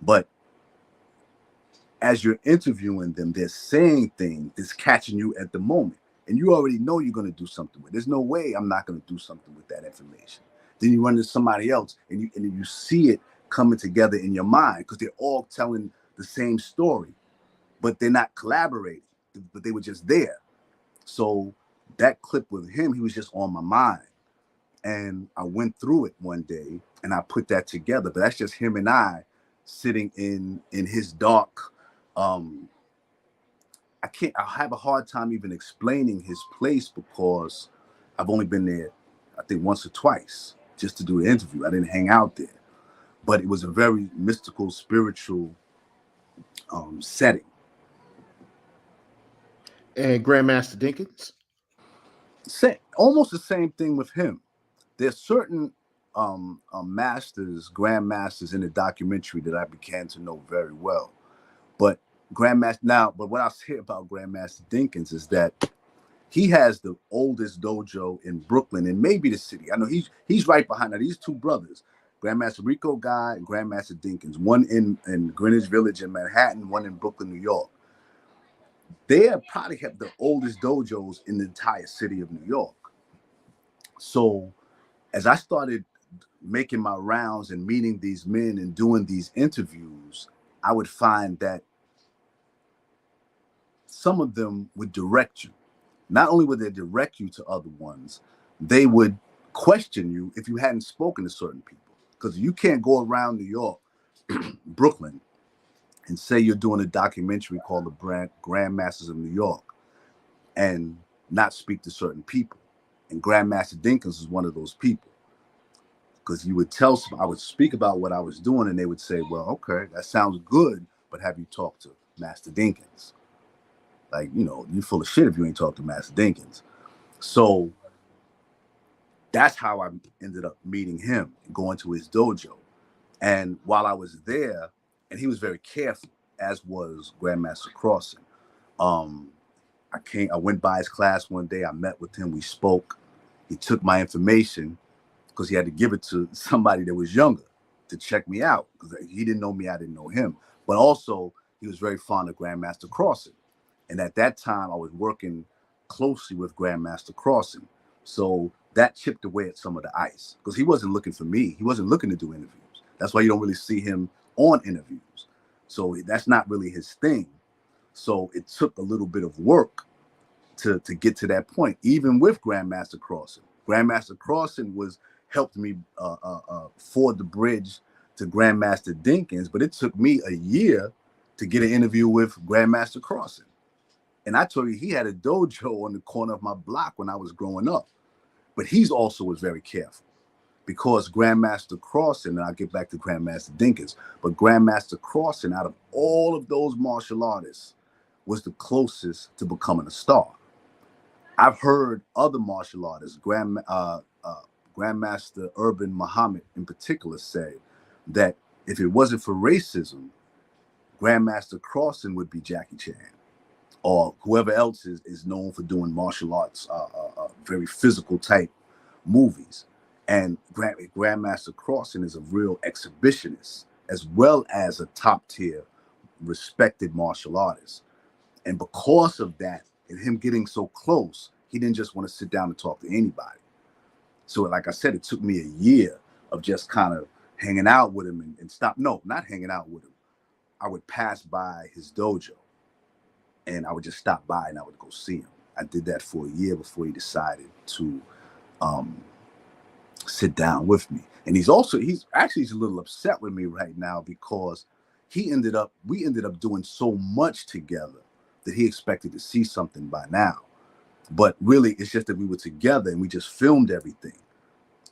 But as you're interviewing them, they're saying things that's catching you at the moment. And you already know you're going to do something with it. There's no way I'm not going to do something with that information. Then you run into somebody else and you see it coming together in your mind, because they're all telling the same story, but they're not collaborating, but they were just there. So that clip with him, he was just on my mind. And I went through it one day and I put that together. But that's just him and I sitting in his dark, I have a hard time even explaining his place, because I've only been there, I think, once or twice just to do an interview. I didn't hang out there. But it was a very mystical, spiritual setting. And Grandmaster Dinkins? Almost the same thing with him. There's certain grandmasters in the documentary that I began to know very well. But what I'll say about Grandmaster Dinkins is that he has the oldest dojo in Brooklyn and maybe the city. I know he's right behind that. These two brothers, Grandmaster Rico Guy and Grandmaster Dinkins, one in Greenwich Village in Manhattan, one in Brooklyn, New York. They probably have the oldest dojos in the entire city of New York. So as I started making my rounds and meeting these men and doing these interviews, I would find that some of them would direct you. Not only would they direct you to other ones, they would question you if you hadn't spoken to certain people. Because you can't go around New York, Brooklyn, and say you're doing a documentary called The Grandmasters of New York and not speak to certain people. And Grandmaster Dinkins is one of those people. Because I would speak about what I was doing, and they would say, well, okay, that sounds good, but have you talked to Master Dinkins? Like, you're full of shit if you ain't talked to Master Dinkins. So that's how I ended up meeting him and going to his dojo. And while I was there, and he was very careful, as was Grandmaster Crossing. I went by his class one day. I met with him. We spoke. He took my information because he had to give it to somebody that was younger to check me out, because he didn't know me. I didn't know him. But also, he was very fond of Grandmaster Crossing. And at that time, I was working closely with Grandmaster Crossing. So that chipped away at some of the ice, because he wasn't looking for me. He wasn't looking to do interviews. That's why you don't really see him on interviews. So that's not really his thing. So it took a little bit of work to get to that point, even with Grandmaster Crossing. Grandmaster Crossing helped me ford the bridge to Grandmaster Dinkins, but it took me a year to get an interview with Grandmaster Crossing. And I told you, he had a dojo on the corner of my block when I was growing up. But he's also was very careful, because Grandmaster Crossing, and I'll get back to Grandmaster Dinkins, but Grandmaster Crossing, out of all of those martial artists, was the closest to becoming a star. I've heard other martial artists, Grandmaster Urban Muhammad in particular, say that if it wasn't for racism, Grandmaster Crossing would be Jackie Chan, or whoever else is known for doing martial arts, very physical type movies. And Grandmaster Crossing is a real exhibitionist, as well as a top tier respected martial artist. And because of that, and him getting so close, he didn't just want to sit down and talk to anybody. So like I said, it took me a year of just kind of hanging out with him and stop. No, not hanging out with him. I would pass by his dojo and I would just stop by and I would go see him. I did that for a year before he decided to sit down with me. And he's actually a little upset with me right now, because we ended up doing so much together that he expected to see something by now. But really, it's just that we were together and we just filmed everything.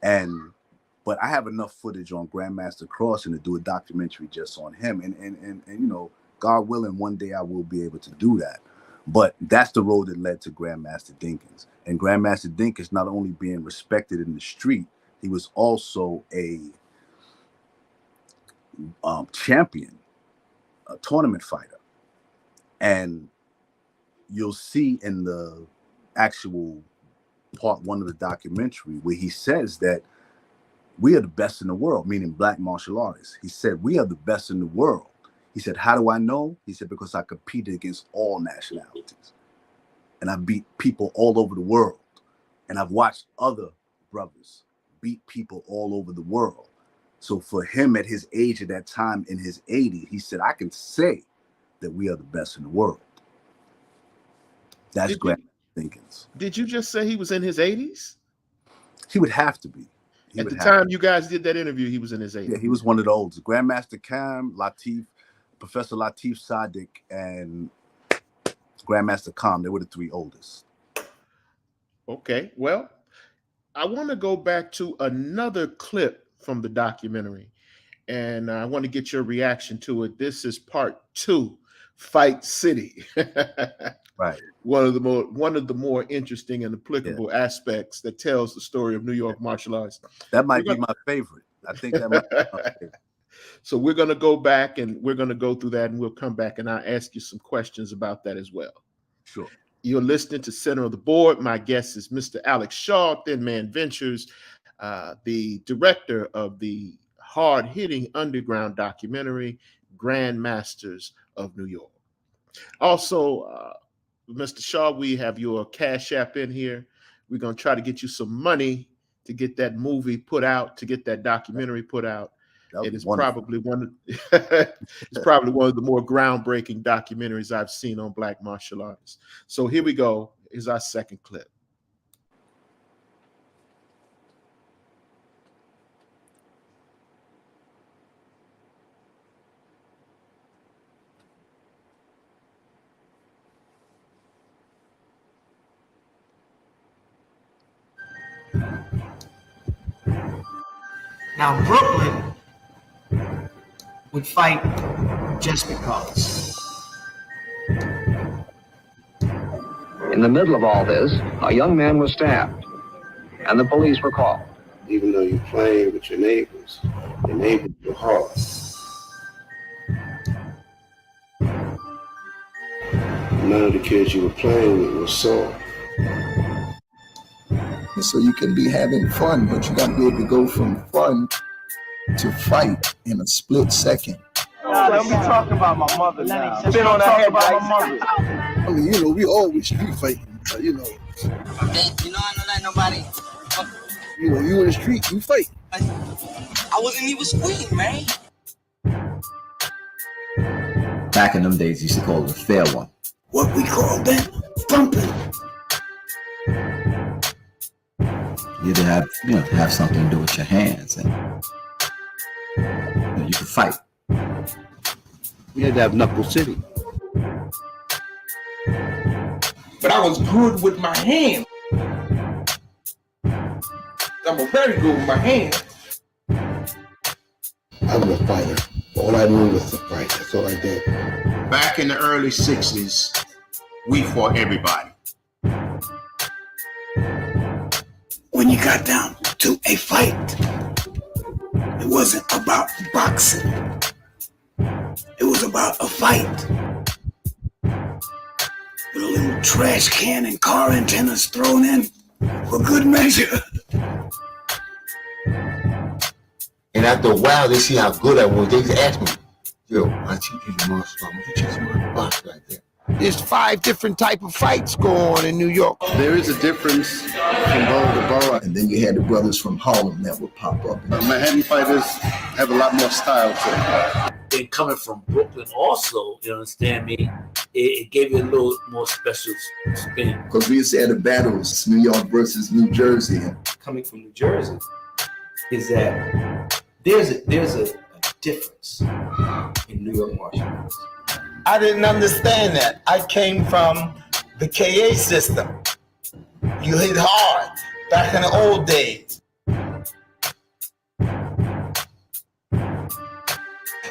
But I have enough footage on Grandmaster Crossing to do a documentary just on him. And you know, God willing, one day I will be able to do that. But that's the road that led to Grandmaster Dinkins. And Grandmaster Dinkins, not only being respected in the street, he was also a champion, a tournament fighter. And you'll see in the actual part 1 of the documentary where he says that we are the best in the world, meaning black martial artists. He said, we are the best in the world. He said, how do I know? He said, because I competed against all nationalities. And I beat people all over the world. And I've watched other brothers beat people all over the world. So for him at his age at that time, in his 80s, he said, I can say that we are the best in the world. That's Grandmaster Dinkins. Did you just say he was in his 80s? He would have to be. At the time you guys did that interview, he was in his 80s. Yeah, he was one of the oldest. Grandmaster Cam, Latif, Professor Latif Sadiq, and Grandmaster Khan, they were the 3 oldest. Okay, well, I want to go back to another clip from the documentary, and I want to get your reaction to it. This is part 2, Fight City. Right. One of the more interesting and applicable aspects that tells the story of New York martial arts. That might be my favorite. I think that might be my favorite. So we're going to go back and we're going to go through that, and we'll come back and I'll ask you some questions about that as well. Sure. You're listening to Center of the Board. My guest is Mr. Alex Shah, Thin Man Ventures, the director of the hard-hitting underground documentary, Grandmasters of New York. Also, Mr. Shah, we have your Cash App in here. We're going to try to get you some money to get that movie put out, to get that documentary put out. It is probably it's probably one of the more groundbreaking documentaries I've seen on Black martial arts. So here we go. Here's our second clip. Now, Brooklyn would fight just because. In the middle of all this, a young man was stabbed, and the police were called. Even though you're playing with your neighbors are hard. None of the kids you were playing with were soft. So you can be having fun, but you got to be able to go from fun to fight in a split second. Let me talk about my mother now. Been on that head by my mother. I mean, you know, we always street fighting You know. You know, I don't let nobody. You know, you in the street, you fight. I wasn't even squealing, man. Back in them days, you used to call it a fair one. What we call them bumping. You had to have, have something to do with your hands, and you could fight. We had to have Knuckle City. But I was good with my hands. I'm very good with my hands. I was a fighter. All I knew was to fight. That's all I did. Back in the early 60s, we fought everybody. When you got down to a fight, it wasn't about boxing. It was about a fight. With a little trash can and car antennas thrown in for good measure. And after a while, they see how good I was. They asked me, yo, I teach you the martial art. You teach me how to box right there. There's 5 different type of fights going on in New York. There is a difference from borough to borough. And then you had the brothers from Harlem that would pop up. Manhattan fighters have a lot more style to them. And coming from Brooklyn also, you understand me, it gave you a little more special spin. Because we used to have the battles, New York versus New Jersey. Coming from New Jersey, is that there's a difference in New York martial arts. I didn't understand that. I came from the KA system. You hit hard back in the old days.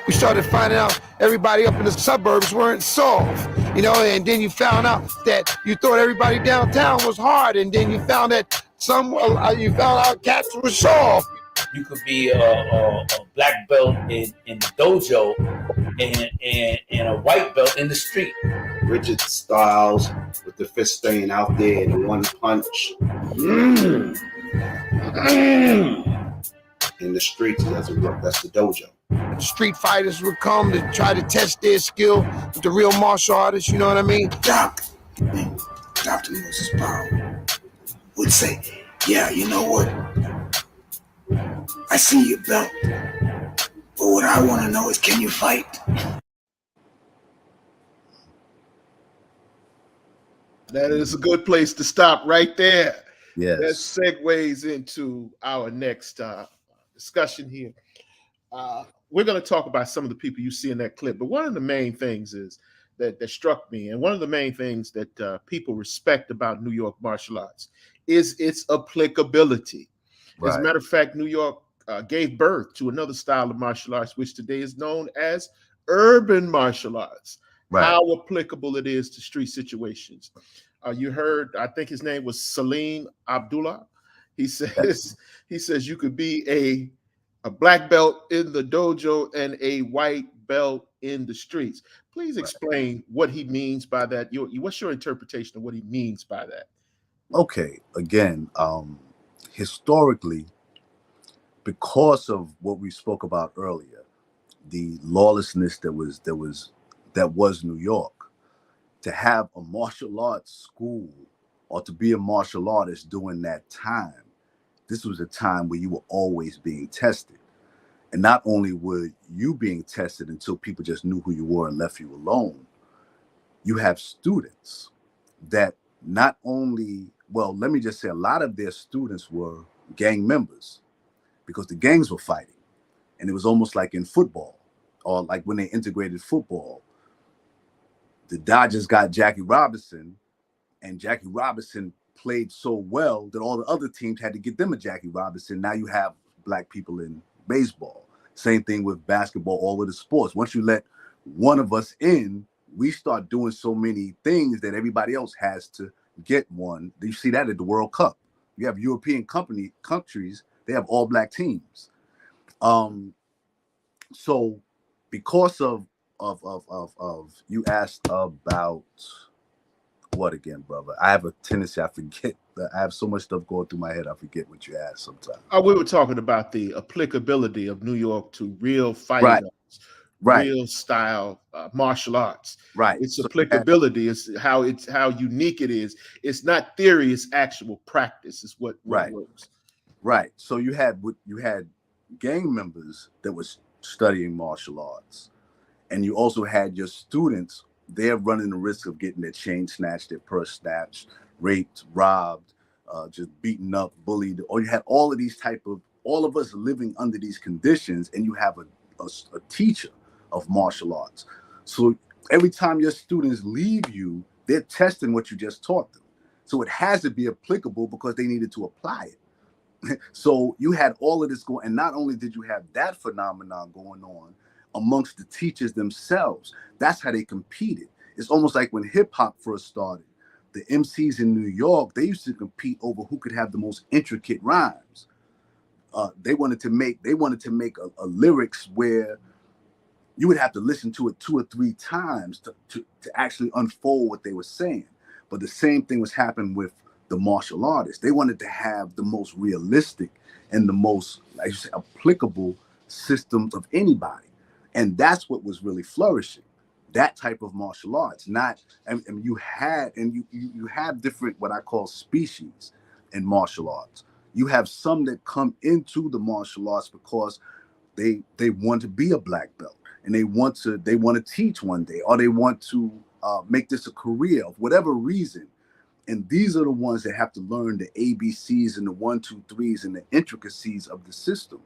We started finding out everybody up in the suburbs weren't soft, and then you found out that you thought everybody downtown was hard, and then you found that cats were soft. You could be a black belt in the dojo and a white belt in the street. Rigid styles with the fist staying out there and the one punch. In the streets, that's the dojo. The street fighters would come to try to test their skill with the real martial artists, you know what I mean? Dr. Moses Powell would say, yeah, you know what? I see your belt. But what I want to know is, can you fight? That is a good place to stop right there. Yes. That segues into our next discussion here. We're going to talk about some of the people you see in that clip, but one of the main things is that struck me, and one of the main things that people respect about New York martial arts is its applicability. Right. As a matter of fact, New York gave birth to another style of martial arts, which today is known as urban martial arts. Right. How applicable it is to street situations. You heard, I think his name was Salim Abdullah. He says you could be a black belt in the dojo and a white belt in the streets. Please explain what he means by that. What's your interpretation of what he means by that? Okay, again, historically, because of what we spoke about earlier, the lawlessness that was New York, to have a martial arts school or to be a martial artist during that time, this was a time where you were always being tested. And not only were you being tested until people just knew who you were and left you alone, you have students that not only, well, let me just say, a lot of their students were gang members because the gangs were fighting. And it was almost like in football, or like when they integrated football. The Dodgers got Jackie Robinson, and Jackie Robinson played so well that all the other teams had to get them a Jackie Robinson. Now you have black people in baseball. Same thing with basketball, all of the sports. Once you let one of us in, we start doing so many things that everybody else has to get one. You see that at the World Cup. You have European countries, they have all black teams. So because of you asked about what again, brother? I have a tendency, I forget. I have so much stuff going through my head, I forget what you asked sometimes. We were talking about the applicability of New York to real fighting arts, Right. real style martial arts. Right. Its So applicability is how unique it is. It's not theory, it's actual practice is what right. works. Right. So you had gang members that was studying martial arts, and you also had your students. They're running the risk of getting their chain snatched, their purse snatched, raped, robbed, just beaten up, bullied. Or you had all of these all of us living under these conditions, and you have a teacher of martial arts. So every time your students leave you, they're testing what you just taught them. So it has to be applicable because they needed to apply it. So you had all of this going, and not only did you have that phenomenon going on amongst the teachers themselves, that's how they competed. It's almost like when hip hop first started, the MCs in New York, they used to compete over who could have the most intricate rhymes. They wanted to make a lyrics where you would have to listen to it 2 or 3 times to actually unfold what they were saying. But the same thing was happening with the martial artists. They wanted to have the most realistic and the most, like you say, applicable systems of anybody. And that's what was really flourishing. That type of martial arts. And you have different, what I call species in martial arts. You have some that come into the martial arts because they want to be a black belt, and they want to teach one day, or they want to make this a career of whatever reason. And these are the ones that have to learn the ABCs and the 1, 2, 3s and the intricacies of the system.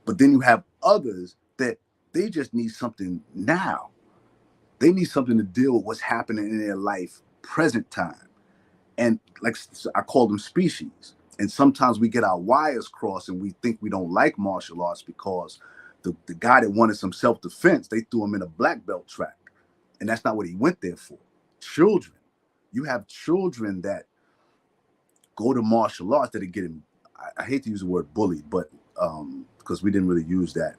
But then you have others that they just need something now. They need something to deal with what's happening in their life, present time. And like I call them species. And sometimes we get our wires crossed and we think we don't like martial arts because the guy that wanted some self-defense, they threw him in a black belt track. And that's not what he went there for. Children. You have children that go to martial arts that are getting, I hate to use the word bullied, but because we didn't really use that.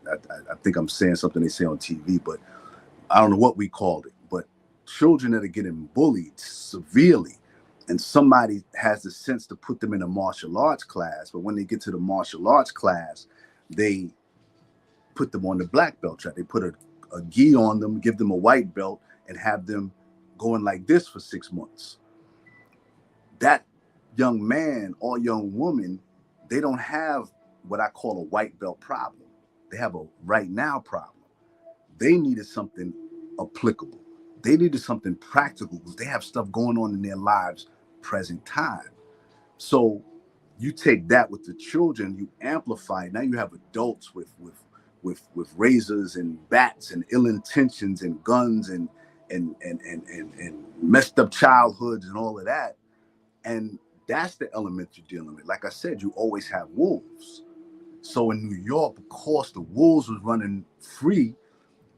I think I'm saying something they say on TV, but I don't know what we called it. But children that are getting bullied severely, and somebody has the sense to put them in a martial arts class, but when they get to the martial arts class, they put them on the black belt track. They put a gi on them, give them a white belt, and have them going like this for 6 months. That young man or young woman, they don't have what I call a white belt problem. They have a right now problem. They needed something applicable. They needed something practical because they have stuff going on in their lives present time. So you take that with the children, you amplify. Now you have adults with razors and bats and ill intentions and guns and messed up childhoods and all of that. And that's the element you're dealing with. Like I said, you always have wolves. So in New York, of course, the wolves was running free.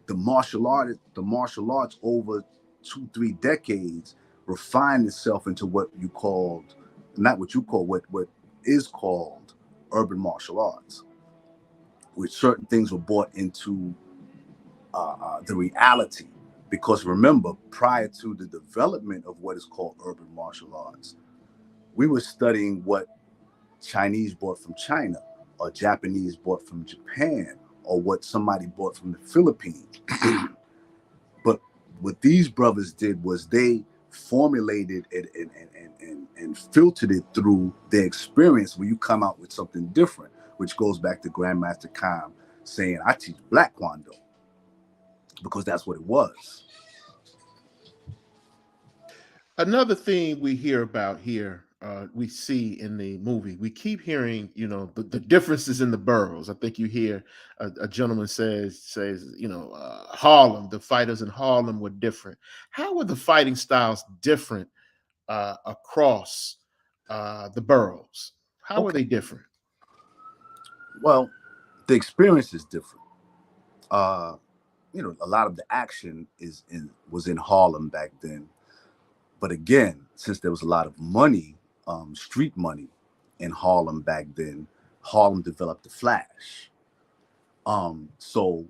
The martial arts over 2-3 decades refined itself into what is called urban martial arts, which certain things were brought into the reality. Because remember, prior to the development of what is called urban martial arts, we were studying what Chinese bought from China, or Japanese bought from Japan, or what somebody bought from the Philippines. But what these brothers did was they formulated it and filtered it through their experience, where you come out with something different, which goes back to Grandmaster Khan saying, I teach Black Kwando, because that's what it was. Another thing we hear about here, we see in the movie, we keep hearing, the differences in the boroughs. I think you hear a gentleman says, Harlem, the fighters in Harlem were different. How were the fighting styles different across the boroughs? How were they different? Well, the experience is different. A lot of the action was in Harlem back then. But again, since there was a lot of money, street money in Harlem back then, Harlem developed the Flash. So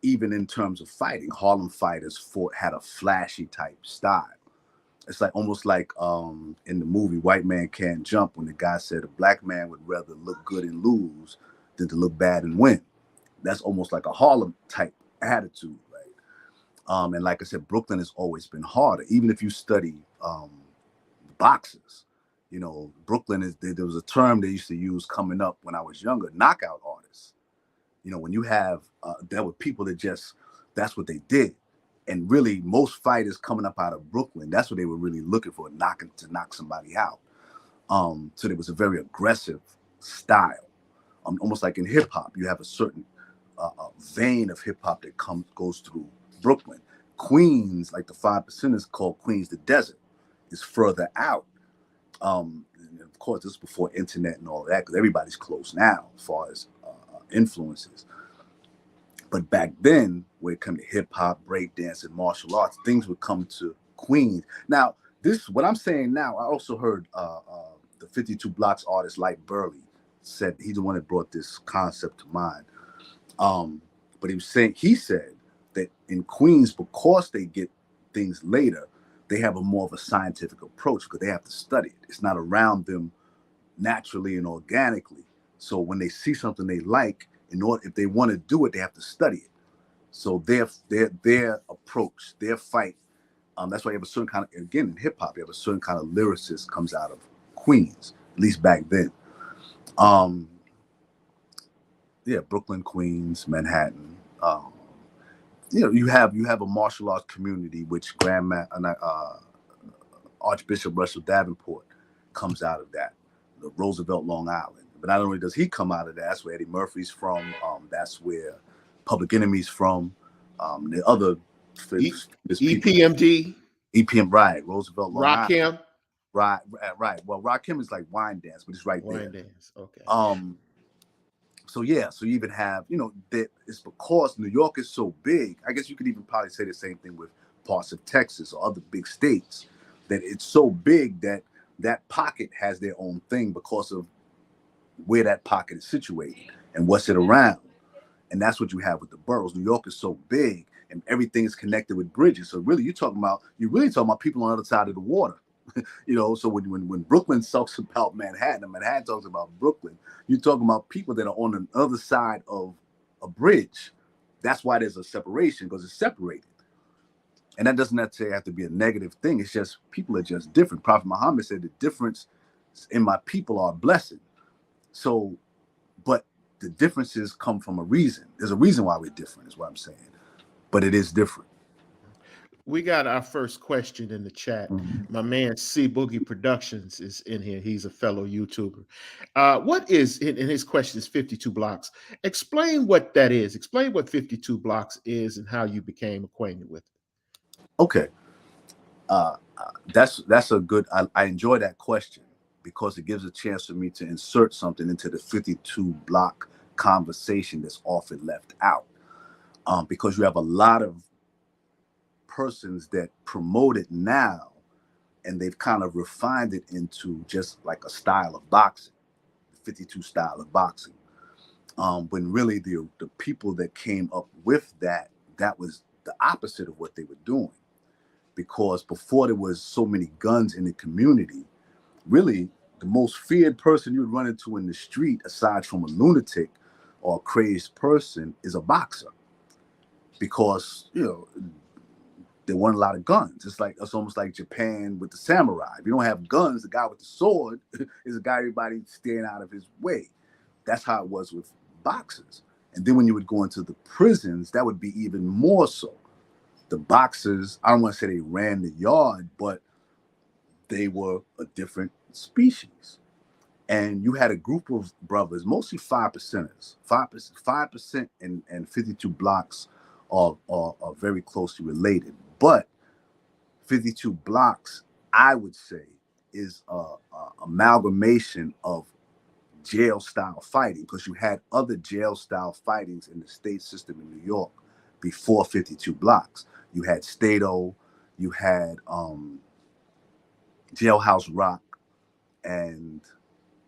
even in terms of fighting, Harlem fighters had a flashy type style. It's like almost like in the movie White Man Can't Jump, when the guy said a black man would rather look good and lose than to look bad and win. That's almost like a Harlem type attitude, right? And like I said, Brooklyn has always been harder. Even if you study boxers, you know, Brooklyn is, there was a term they used to use coming up when I was younger, knockout artists. You know, when you have, there were people that just, that's what they did. And really, most fighters coming up out of Brooklyn, that's what they were really looking for, to knock somebody out. So there was a very aggressive style. Almost like in hip hop, you have a certain vein of hip hop that goes through Brooklyn. Queens, like the 5% is called Queens the Desert, is further out. And of course, this is before internet and all that, because everybody's close now as far as influences. But back then, when it came to hip hop, breakdance, and martial arts, things would come to Queens. Now, this, what I'm saying now, I also heard the 52 Blocks artist Light Burley said, he's the one that brought this concept to mind. But he said that in Queens, because they get things later, they have a more of a scientific approach because they have to study it. It's not around them naturally and organically. So when they see something they like, if they want to do it, they have to study it. So their approach, their fight, that's why you have a certain kind of, again, in hip hop, you have a certain kind of lyricist comes out of Queens, at least back then. Brooklyn, Queens, Manhattan. You know, you have a martial arts community, which Archbishop Russell Davenport comes out of that, the Roosevelt, Long Island. But not only does he come out of that, that's where Eddie Murphy's from. That's where Public Enemy's from. The other EPMD, right? Roosevelt, Long Island. Right. Well, Rakim is like wine dance, but it's right there. Wine dance, okay. So you even have, you know, that it's because New York is so big. I guess you could even probably say the same thing with parts of Texas or other big states, that it's so big that that pocket has their own thing because of where that pocket is situated and what's it around. And that's what you have with the boroughs. New York is so big and everything is connected with bridges. So really you're really talking about people on the other side of the water. You know, so when Brooklyn talks about Manhattan and Manhattan talks about Brooklyn, you're talking about people that are on the other side of a bridge. That's why there's a separation, because it's separated. And that doesn't necessarily have to be a negative thing. It's just people are just different. Prophet Muhammad said the difference in my people are a blessing. So, but the differences come from a reason. There's a reason why we're different, is what I'm saying. But it is different. We got our first question in the chat. My man C Boogie Productions is in here. He's a fellow YouTuber. What is, and his question is 52 Blocks. Explain what that is. Explain what 52 Blocks is and how you became acquainted with it. Okay. That's a good, I enjoy that question because it gives a chance for me to insert something into the 52 block conversation that's often left out. Because you have a lot of persons that promote it now, and they've kind of refined it into just like a style of boxing, the 52 style of boxing. When really the people that came up with that was the opposite of what they were doing. Because before there was so many guns in the community, really the most feared person you would run into in the street, aside from a lunatic or a crazed person, is a boxer. Because, you know, there weren't a lot of guns. It's almost like Japan with the samurai. If you don't have guns, the guy with the sword is a guy everybody staying out of his way. That's how it was with boxers. And then when you would go into the prisons, that would be even more so. The boxers, I don't want to say they ran the yard, but they were a different species. And you had a group of brothers, mostly 5%ers. 5% and 52 blocks are very closely related. But 52 blocks, I would say, is a amalgamation of jail-style fighting, because you had other jail-style fightings in the state system in New York before 52 blocks. You had Stato, you had Jailhouse Rock, and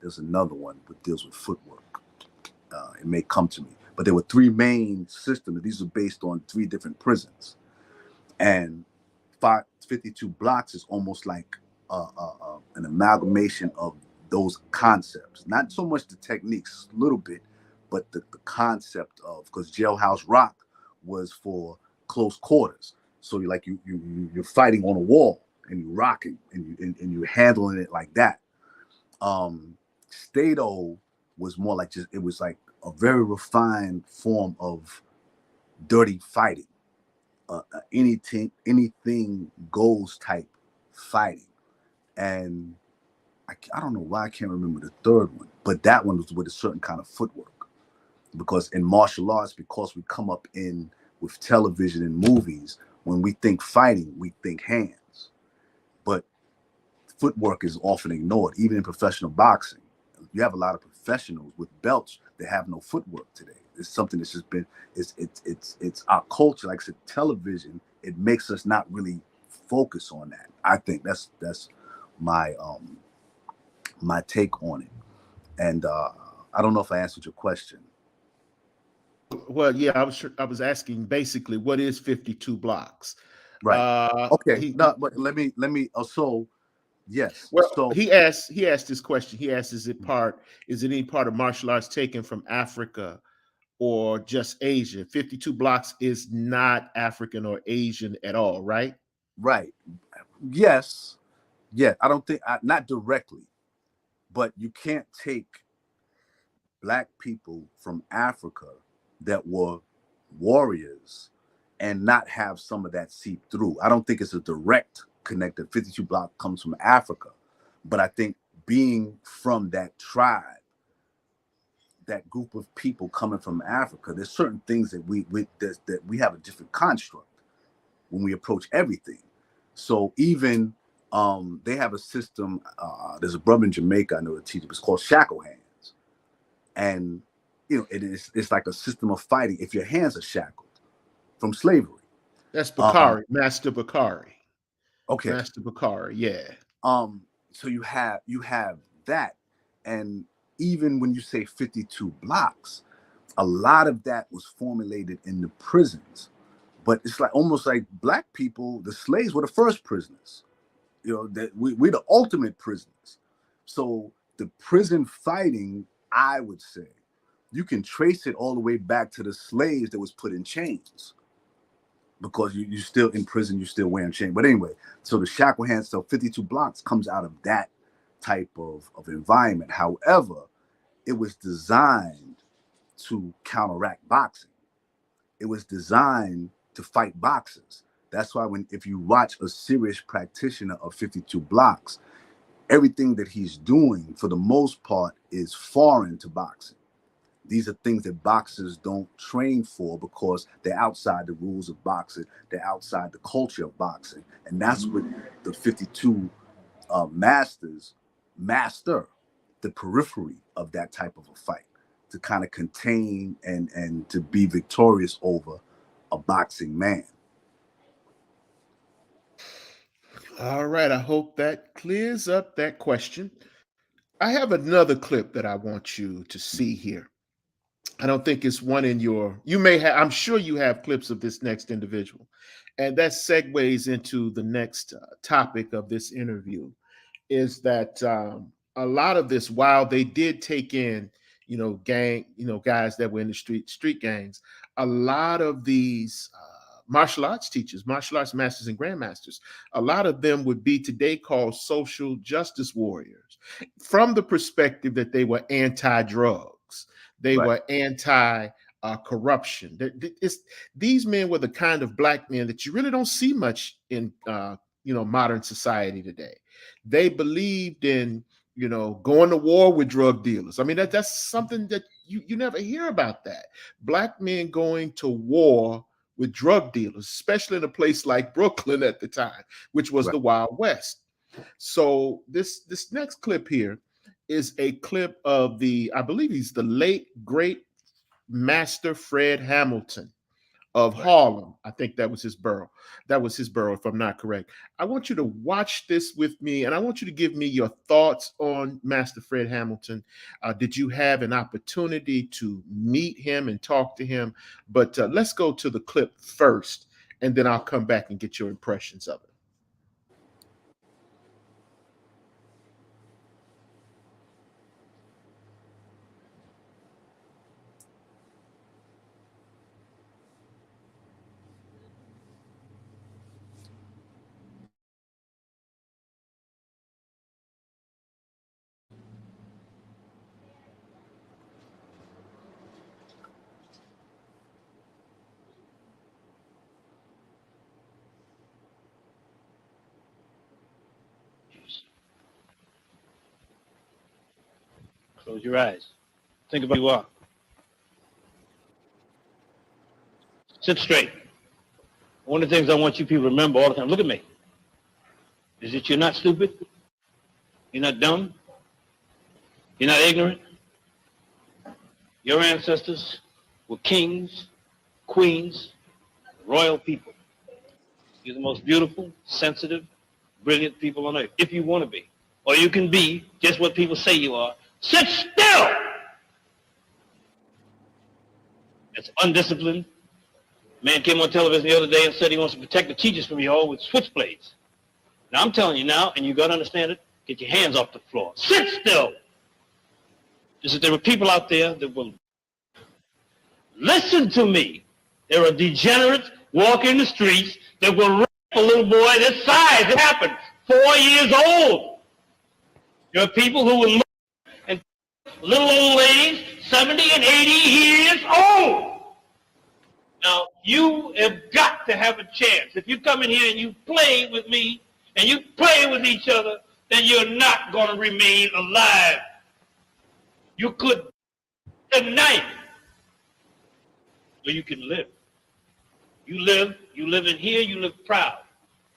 there's another one that deals with footwork. It may come to me. But there were three main systems. These are based on three different prisons. And 52 blocks is almost like an amalgamation of those concepts. Not so much the techniques, a little bit, but the concept of, because Jailhouse Rock was for close quarters. So you're fighting on a wall and you're rocking and you're handling it like that. Stato was more like it was like a very refined form of dirty fighting, anything goes type fighting. And I don't know why I can't remember the third one, but that one was with a certain kind of footwork. Because in martial arts, because we come up in with television and movies, when we think fighting, we think hands. But footwork is often ignored, even in professional boxing. You have a lot of professionals with belts that have no footwork today. It's something that's just been it's our culture. Like I said, television, it makes us not really focus on that. I think that's my my take on it. And I don't know if I answered your question. Well, yeah, I was asking basically what is 52 blocks. Right. Okay. No, but let me. So, yes. Well, So he asked this question. He asked, is it any part of martial arts taken from Africa or just Asia? 52 blocks is not African or Asian at all, right? Right. Yes. Yeah. I don't think not directly, but you can't take Black people from Africa that were warriors and not have some of that seep through. I don't think it's a direct connect that 52 block comes from Africa, but I think being from that tribe, that group of people coming from Africa, there's certain things that we have a different construct when we approach everything. So even they have a system. There's a brother in Jamaica I know a teacher. It's called shackle hands, and it's like a system of fighting if your hands are shackled from slavery. That's Bakari, Master Bakari. Okay. Master Bakari, yeah. So you have that, and even when you say 52 blocks, a lot of that was formulated in the prisons. But it's like almost like Black people, the slaves were the first prisoners. That we're the ultimate prisoners. So the prison fighting, I would say, you can trace it all the way back to the slaves that was put in chains. Because you're still in prison, you're still wearing chains. But anyway, so the shackle hands, so 52 blocks comes out of that type of environment. However, it was designed to counteract boxing. It was designed to fight boxers. That's why if you watch a serious practitioner of 52 blocks, everything that he's doing for the most part is foreign to boxing. These are things that boxers don't train for because they're outside the rules of boxing. They're outside the culture of boxing. And that's what the 52 masters master the periphery of that type of a fight, to kind of contain and to be victorious over a boxing man. All right. I hope that clears up that question. I have another clip that I want you to see here. I don't think it's one in you may have, I'm sure you have clips of this next individual. And that segues into the next topic of this interview, is that a lot of this, while they did take in, guys that were in the street gangs, a lot of these martial arts teachers, martial arts masters and grandmasters, a lot of them would be today called social justice warriors from the perspective that they were anti-drugs. They were anti-corruption. These men were the kind of Black men that you really don't see much in modern society today. They believed in going to war with drug dealers. I mean, that's something that you never hear about. That Black men going to war with drug dealers, especially in a place like Brooklyn at the time, which was the Wild West. So this next clip here is a clip of I believe he's the late great Master Fred Hamilton of Harlem. I think that was his borough. That was his borough, if I'm not correct. I want you to watch this with me, and I want you to give me your thoughts on Master Fred Hamilton. Did you have an opportunity to meet him and talk to him? But let's go to the clip first, and then I'll come back and get your impressions of it. Close your eyes. Think about who you are. Sit straight. One of the things I want you people to remember all the time, look at me, is that you're not stupid, you're not dumb, you're not ignorant. Your ancestors were kings, queens, royal people. You're the most beautiful, sensitive, brilliant people on earth, if you want to be. Or you can be just what people say you are. Sit still! That's undisciplined. Man came on television the other day and said he wants to protect the teachers from you all with switchblades. Now I'm telling you now, and you got to understand it, get your hands off the floor. Sit still! Just that there are people out there that will listen to me. There are degenerates walking the streets that will rape a little boy this size. It happened. 4 years old. There are people who will look and little old ladies, 70 and 80 years old. Now, you have got to have a chance. If you come in here and you play with me and you play with each other, then you're not going to remain alive. You could tonight, or you can live. You live in here, you live proud.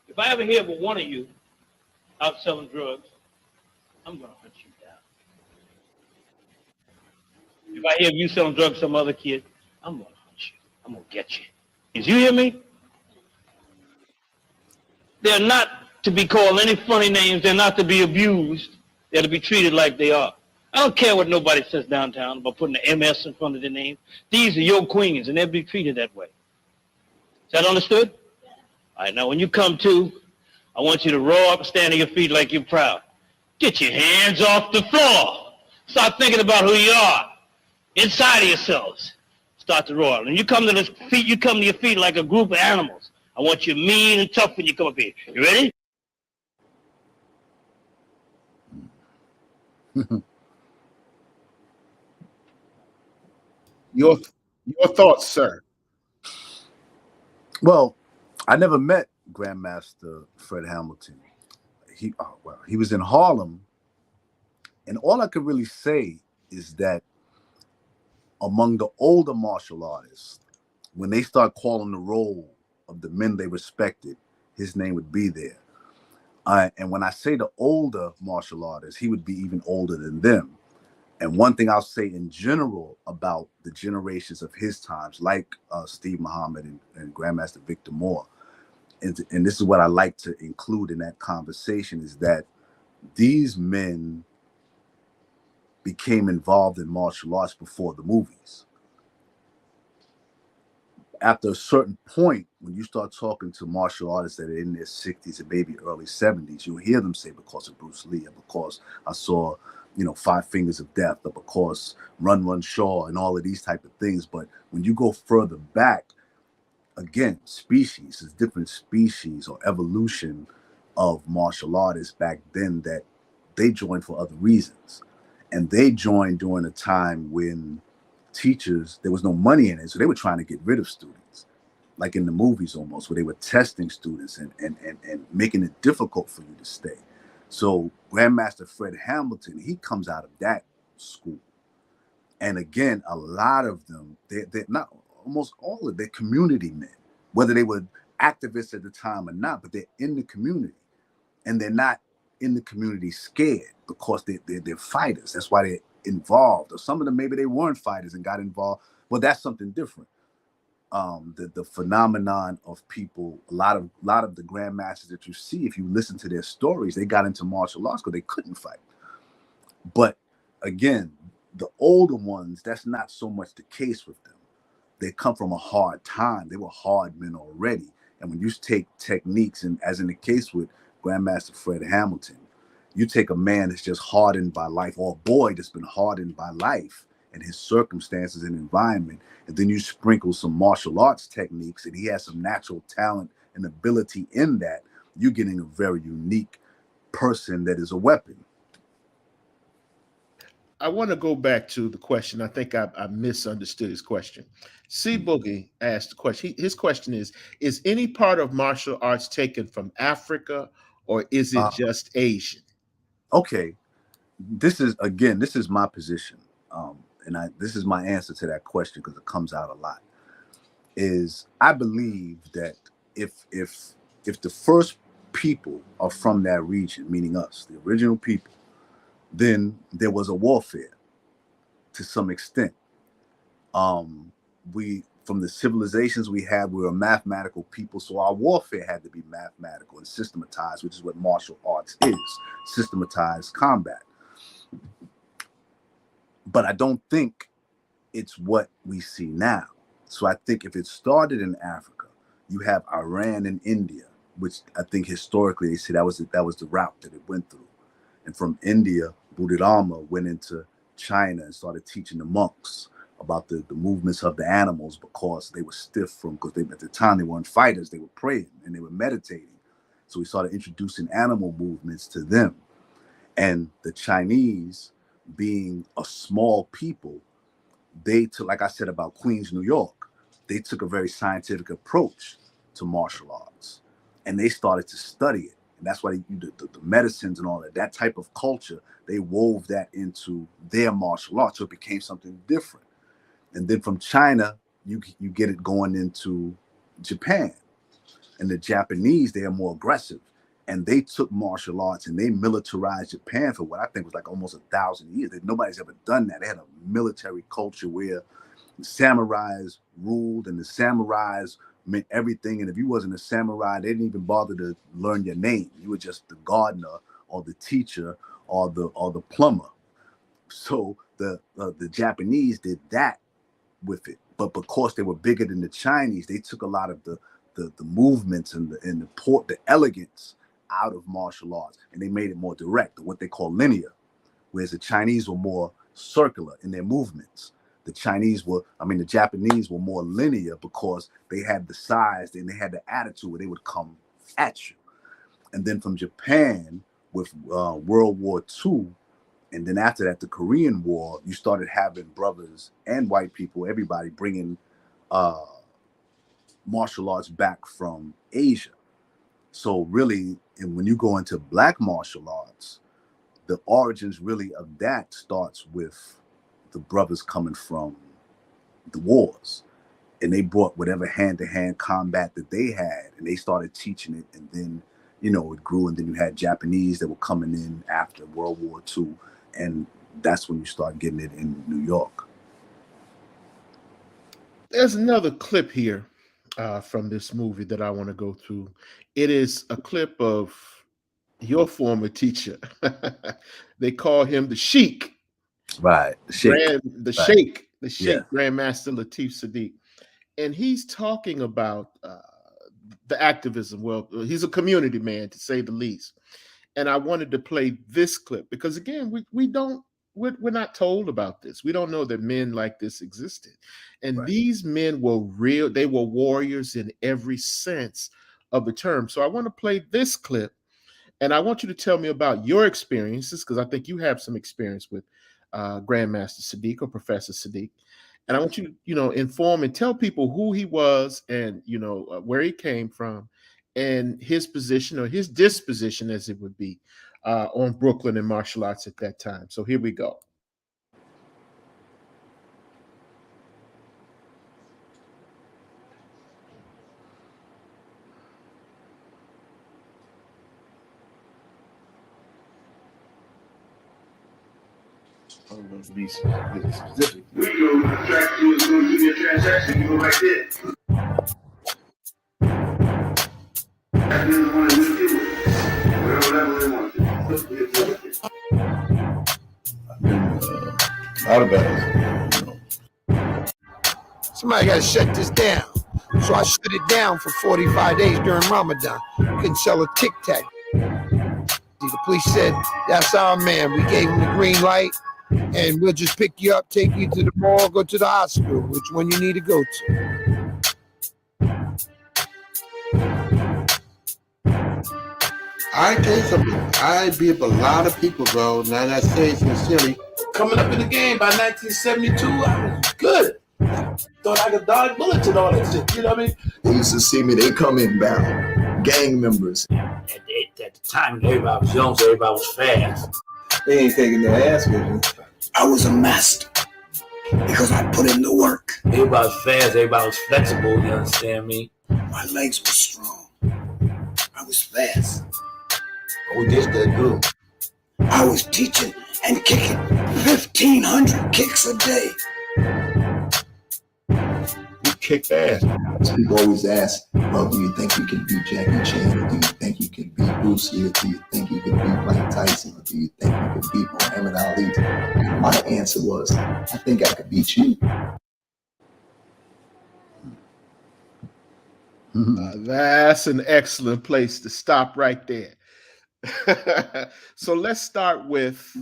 If I ever hear of one of you out selling drugs, I'm going to hunt you down. If I hear of you selling drugs to some other kid, I'm going to hunt you. I'm going to get you. Did you hear me? They're not to be called any funny names. They're not to be abused. They're to be treated like they are. I don't care what nobody says downtown about putting the MS in front of their name. These are your queens, and they'll be treated that way. Is that understood? All right, now when you come to, I want you to roll up and stand on your feet like you're proud. Get your hands off the floor. Start thinking about who you are. Inside of yourselves. Start to roar. When you come to this feet, you come to your feet like a group of animals. I want you mean and tough when you come up here. You ready? Your thoughts, sir. Well, I never met Grandmaster Fred Hamilton. He was in Harlem, and all I could really say is that among the older martial artists, when they start calling the roll of the men they respected, his name would be there. And when I say the older martial artists, he would be even older than them. And one thing I'll say in general about the generations of his times, like Steve Muhammad and Grandmaster Victor Moore, and this is what I like to include in that conversation, is that these men became involved in martial arts before the movies. After a certain point, when you start talking to martial artists that are in their 60s and maybe early 70s, you'll hear them say, because of Bruce Lee, or because I saw, Five Fingers of Death, or because Run Run Shaw, and all of these type of things. But when you go further back, again, species is different species or evolution of martial artists back then that they joined for other reasons. And they joined during a time when teachers, there was no money in it, so they were trying to get rid of students, like in the movies almost, where they were testing students and making it difficult for you to stay. So Grandmaster Fred Hamilton, he comes out of that school. And again, a lot of them, they're not, almost all of, they're community men, whether they were activists at the time or not, but they're in the community. And they're not in the community scared, because they're fighters. That's why they're involved. Or some of them, maybe they weren't fighters and got involved. Well, that's something different. The phenomenon of people, a lot of the grandmasters that you see, if you listen to their stories, they got into martial arts because they couldn't fight. But again, the older ones, that's not so much the case with them. They come from a hard time. They were hard men already. And when you take techniques, and as in the case with Grandmaster Fred Hamilton, you take a man that's just hardened by life, or a boy that's been hardened by life and his circumstances and environment, and then you sprinkle some martial arts techniques, and he has some natural talent and ability in that, you're getting a very unique person that is a weapon. I want to go back to the question. I think I misunderstood his question. C Boogie asked the question. His question is any part of martial arts taken from Africa, or is it just Asian? Okay. this is my position, and this is my answer to that question because it comes out a lot. Is I believe that if the first people are from that region, meaning us, the original people, then there was a warfare to some extent. We, from the civilizations we had, we were a mathematical people, so our warfare had to be mathematical and systematized, which is what martial arts is, systematized combat. But I don't think it's what we see now. So I think if it started in Africa, you have Iran and India, which I think historically they say that was the route that it went through. And from India, Bodhidharma went into China and started teaching the monks about the movements of the animals, because they were stiff because at the time they weren't fighters, they were praying and they were meditating. So we started introducing animal movements to them. And the Chinese, being a small people, they took, like I said about Queens, New York, they took a very scientific approach to martial arts, and they started to study it. And that's why the medicines and all that type of culture, they wove that into their martial arts. So it became something different. And then from China, you get it going into Japan. And the Japanese, they are more aggressive. And they took martial arts and they militarized Japan for what I think was like almost 1,000 years. Nobody's ever done that. They had a military culture where the samurais ruled, and the samurais meant everything. And if you wasn't a samurai, they didn't even bother to learn your name. You were just the gardener or the teacher or the plumber. So the Japanese did that with it. But because they were bigger than the Chinese, they took a lot of the movements and the elegance out of martial arts, and they made it more direct, or what they call linear, whereas the Chinese were more circular in their movements. The Japanese were more linear because they had the size and they had the attitude where they would come at you. And then from Japan, with World War II, and then after that, the Korean War, you started having brothers and white people, everybody bringing martial arts back from Asia. So really, and when you go into black martial arts, the origins really of that starts with the brothers coming from the wars. And they brought whatever hand-to-hand combat that they had, and they started teaching it. And then, it grew. And then you had Japanese that were coming in after World War II. And that's when you start getting it in New York. There's another clip here from this movie that I want to go through. It is a clip of your former teacher. They call him the Sheikh. Right. The Sheikh. Sheikh, Grandmaster Latif Sadiq. And he's talking about the activism. Well, he's a community man, to say the least. And I wanted to play this clip because, again, we're not told about this. We don't know that men like this existed. And these men were real. They were warriors in every sense of the term. So I want to play this clip, and I want you to tell me about your experiences, because I think you have some experience with Grandmaster Sadiq or Professor Sadiq. And I want you to, inform and tell people who he was and, where he came from and his position, or his disposition, as it would be, on Brooklyn and martial arts at that time. So here we go. I'm going to be specific. We go track to it's going to be a transaction. You go right there. That's the one we deal with. Whatever they want to. I've been out of battles. Somebody got to shut this down. So I shut it down for 45 days during Ramadan. Couldn't sell a Tic Tac. The police said, that's our man. We gave him the green light, and we'll just pick you up, take you to the mall, go to the hospital, which one you need to go to. I tell you something. I beat up a lot of people, bro. Now I say it sincerely. Coming up in the game by 1972, I was good. Thought I could dodge bullets and all that shit. You know what I mean? They used to see me. They come in bound. Gang members. At the time, everybody was young, so everybody was fast. They ain't taking no ass with you. I was a master because I put in the work. Everybody was fast, everybody was flexible, you understand me? My legs were strong. I was fast. We did that good. I was teaching and kicking 1,500 kicks a day. You kicked ass. People always ask, well, do you think you can beat Jackie Chan? Or do you think you can beat Bruce Lee? Or do you think you can beat Mike Tyson? Or do you think you can beat Muhammad Ali? My answer was, I think I could beat you. That's an excellent place to stop right there. So let's start with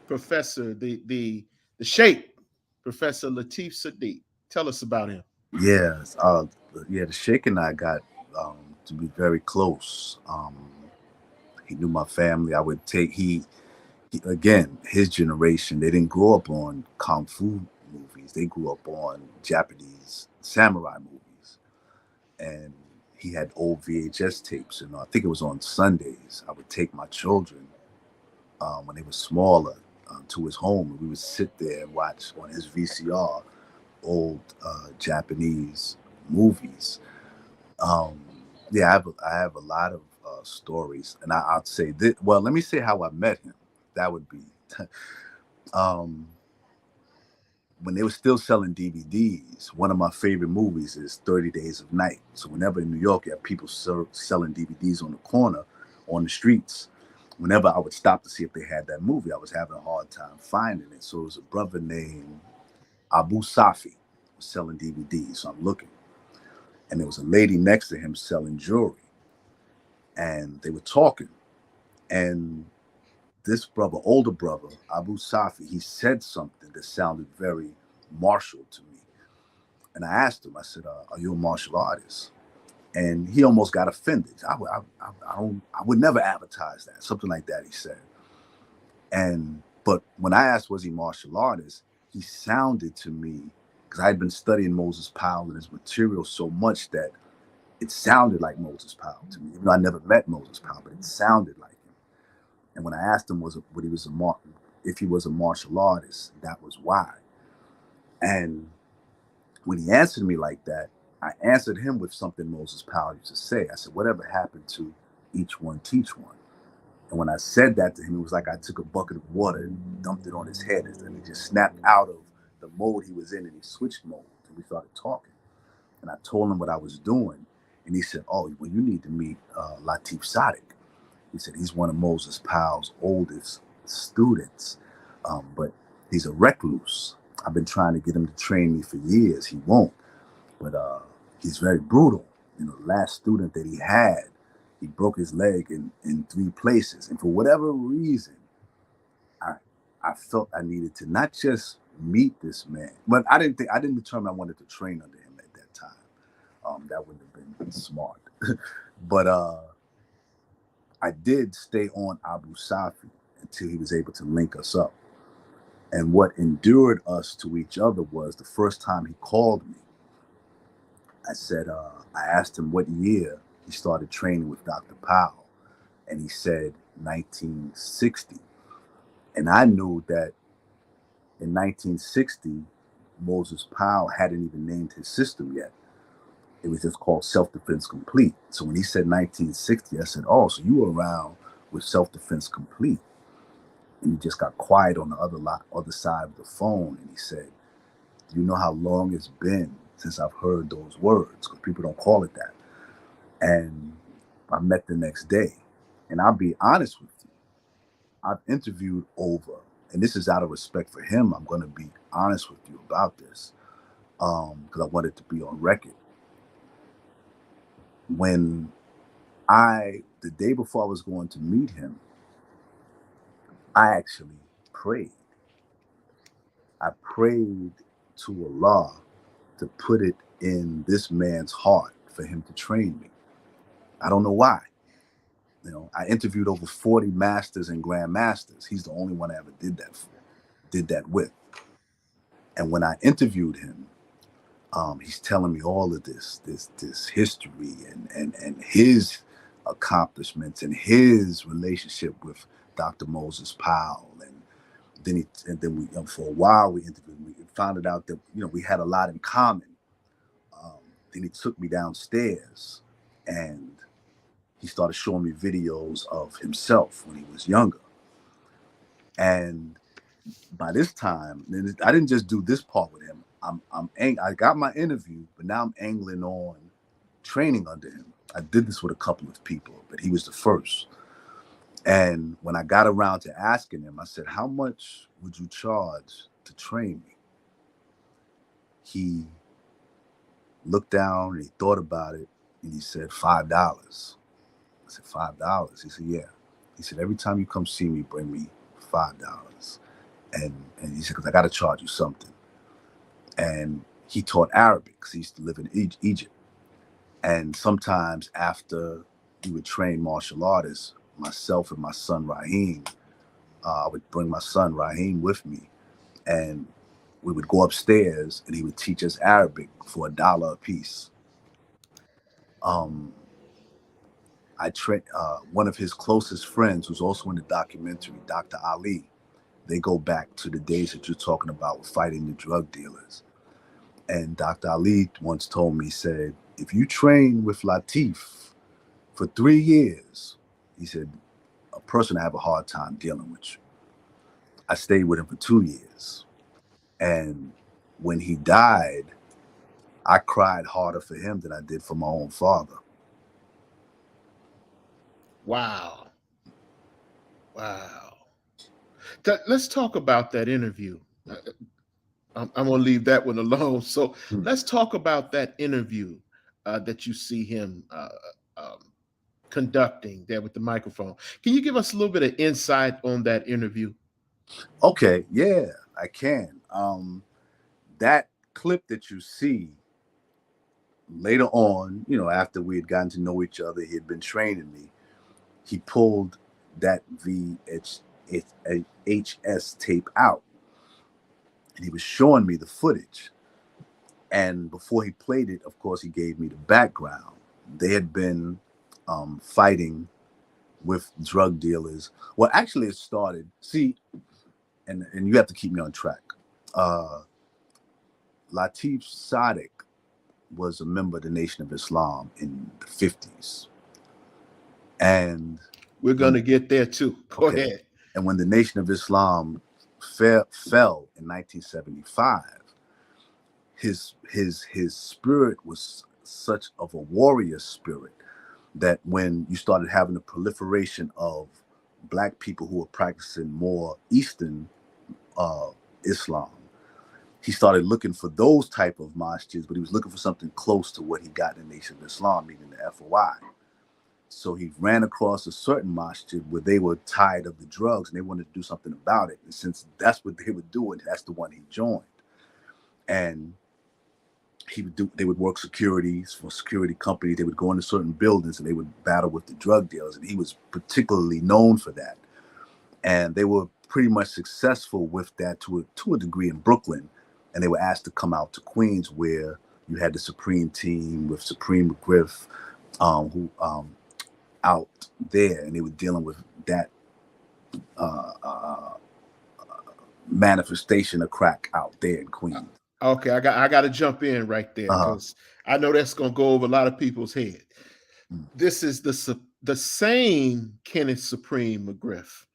Professor, the Sheikh, Professor Latif Sadiq. Tell us about him. Yes, the Sheikh and I got to be very close. He knew my family. I would take again, his generation. They didn't grow up on kung fu movies. They grew up on Japanese samurai movies, and he had old VHS tapes. And I think it was on Sundays. I would take my children when they were smaller to his home, and we would sit there and watch on his VCR old Japanese movies. Yeah, I have a lot of stories, and I'd say this. Well, let me say how I met him. That would be when they were still selling DVDs. One of my favorite movies is 30 Days of Night. So whenever in New York you have people selling DVDs on the corner, on the streets, whenever I would stop to see if they had that movie, I was having a hard time finding it. So it was a brother named Abu Safi was selling DVDs. So I'm looking, and there was a lady next to him selling jewelry, and they were talking. And this brother, older brother, Abu Safi, he said something that sounded very martial to me. And I asked him, I said, are you a martial artist? And he almost got offended. I would never advertise that, something like that, he said. But when I asked, was he martial artist, he sounded to me, because I had been studying Moses Powell and his material so much that it sounded like Moses Powell to me. Even though I never met Moses Powell, but it sounded like him. And when I asked him if he was a martial artist, that was why. And when he answered me like that, I answered him with something Moses Powell used to say. I said, whatever happened to each one teach one? And when I said that to him, it was like I took a bucket of water and dumped it on his head, and he just snapped out of the mode he was in, and he switched mode, and we started talking. And I told him what I was doing, and he said, oh, well, you need to meet Latif Sadiq. He said he's one of Moses Powell's oldest students, but he's a recluse. I've been trying to get him to train me for years. He won't, but he's very brutal. You know, the last student that he had, he broke his leg in 3 places. And for whatever reason, I felt I needed to not just meet this man, but I didn't determine I wanted to train under him at that time. That wouldn't have been smart. But I did stay on Abu Safi until he was able to link us up. And what endured us to each other was the first time he called me. I asked him what year he started training with Dr. Powell. And he said 1960. And I knew that in 1960, Moses Powell hadn't even named his system yet. It was just called Self-Defense Complete. So when he said 1960, I said, oh, so you were around with Self-Defense Complete. And he just got quiet on the other side of the phone. And he said, do you know how long it's been since I've heard those words? Because people don't call it that. And I met the next day. And I'll be honest with you, I've interviewed over, and this is out of respect for him, I'm going to be honest with you about this, because I want it to be on record. When the day before I was going to meet him, I actually prayed. I prayed to Allah to put it in this man's heart for him to train me. I don't know why. You know, I interviewed over 40 masters and grandmasters. He's the only one I ever did that with. And when I interviewed him, he's telling me all of this history and his accomplishments and his relationship with Dr. Moses Powell, and then we for a while we interviewed. We found out that we had a lot in common. Then he took me downstairs, and he started showing me videos of himself when he was younger. And by this time, I didn't just do this part with him. I got my interview, but now I'm angling on training under him. I did this with a couple of people, but he was the first. And when I got around to asking him, I said, "How much would you charge to train me?" He looked down and he thought about it, and he said, $5. I said, $5? He said, "Yeah." He said, "Every time you come see me, bring me $5. And he said, "Because I got to charge you something." And he taught Arabic because he used to live in Egypt. And sometimes after we would train martial artists, myself and my son Raheem, I would bring my son Raheem with me, and we would go upstairs and he would teach us Arabic for $1 a piece. I trained one of his closest friends, who's also in the documentary, Dr. Ali. They go back to the days that you're talking about with fighting the drug dealers. And Dr. Ali once told me, he said, "If you train with Latif for 3 years," he said, "a person I have a hard time dealing with you." I stayed with him for 2 years. And when he died, I cried harder for him than I did for my own father. Wow. Wow. Let's talk about that interview. I'm going to leave that one alone. So let's talk about that interview that you see him conducting there with the microphone. Can you give us a little bit of insight on that interview? Okay, yeah, I can. That clip that you see later on, after we had gotten to know each other, he had been training me. He pulled that VHS tape out, and he was showing me the footage. And before he played it, of course, he gave me the background. They had been fighting with drug dealers. Well, actually, it started. See, and you have to keep me on track. Latif Sadiq was a member of the Nation of Islam in the 50s. And we're going to get there too. Go ahead. And when the Nation of Islam fell in 1975, his spirit was such of a warrior spirit that when you started having a proliferation of Black people who were practicing more Eastern Islam, he started looking for those type of masjids, but he was looking for something close to what he got in the Nation of Islam, meaning the FOI. So he ran across a certain masjid where they were tired of the drugs and they wanted to do something about it. And since that's what they were doing, that's the one he joined. And they would work securities for security companies. They would go into certain buildings and they would battle with the drug dealers. And he was particularly known for that. And they were pretty much successful with that to a degree in Brooklyn. And they were asked to come out to Queens, where you had the Supreme team with Supreme McGriff, who out there, and they were dealing with that manifestation of crack out there in Queens. Okay, I got to jump in right there because I know that's going to go over a lot of people's head. This is the same Kenneth Supreme McGriff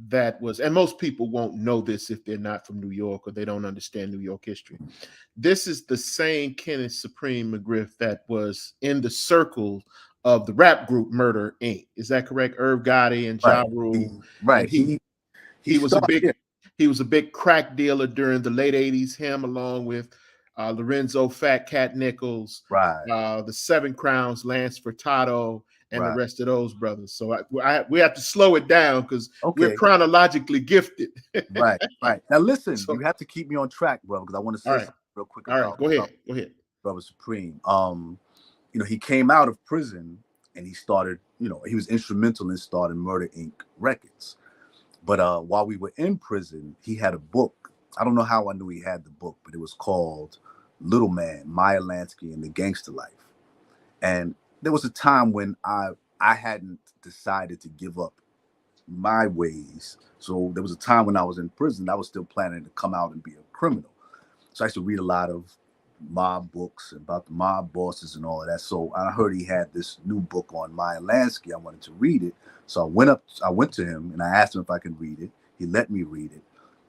that was, and most people won't know this if they're not from New York or they don't understand New York history. This is the same Kenneth Supreme McGriff that was in the circle of the rap group Murder Inc. Is that correct? Irv Gotti and Ja Rule. Right. He was a big crack dealer during the late 80s. Him along with Lorenzo Fat Cat Nichols, the Seven Crowns, Lance Furtado, and the rest of those brothers. So we have to slow it down because we're chronologically gifted. Right. Now listen, you have to keep me on track, brother, because I want to say something real quick. All right, go ahead. Brother Supreme. He came out of prison and he started, he was instrumental in starting Murder Inc. Records. But while we were in prison, he had a book. I don't know how I knew he had the book, but it was called Little Man, Meyer Lansky and the Gangster Life. And there was a time when I hadn't decided to give up my ways. So there was a time when I was in prison, I was still planning to come out and be a criminal. So I used to read a lot of mob books about the mob bosses and all of that. So I heard he had this new book on Meyer Lansky. I wanted to read it. So I went to him and I asked him if I could read it. He let me read it.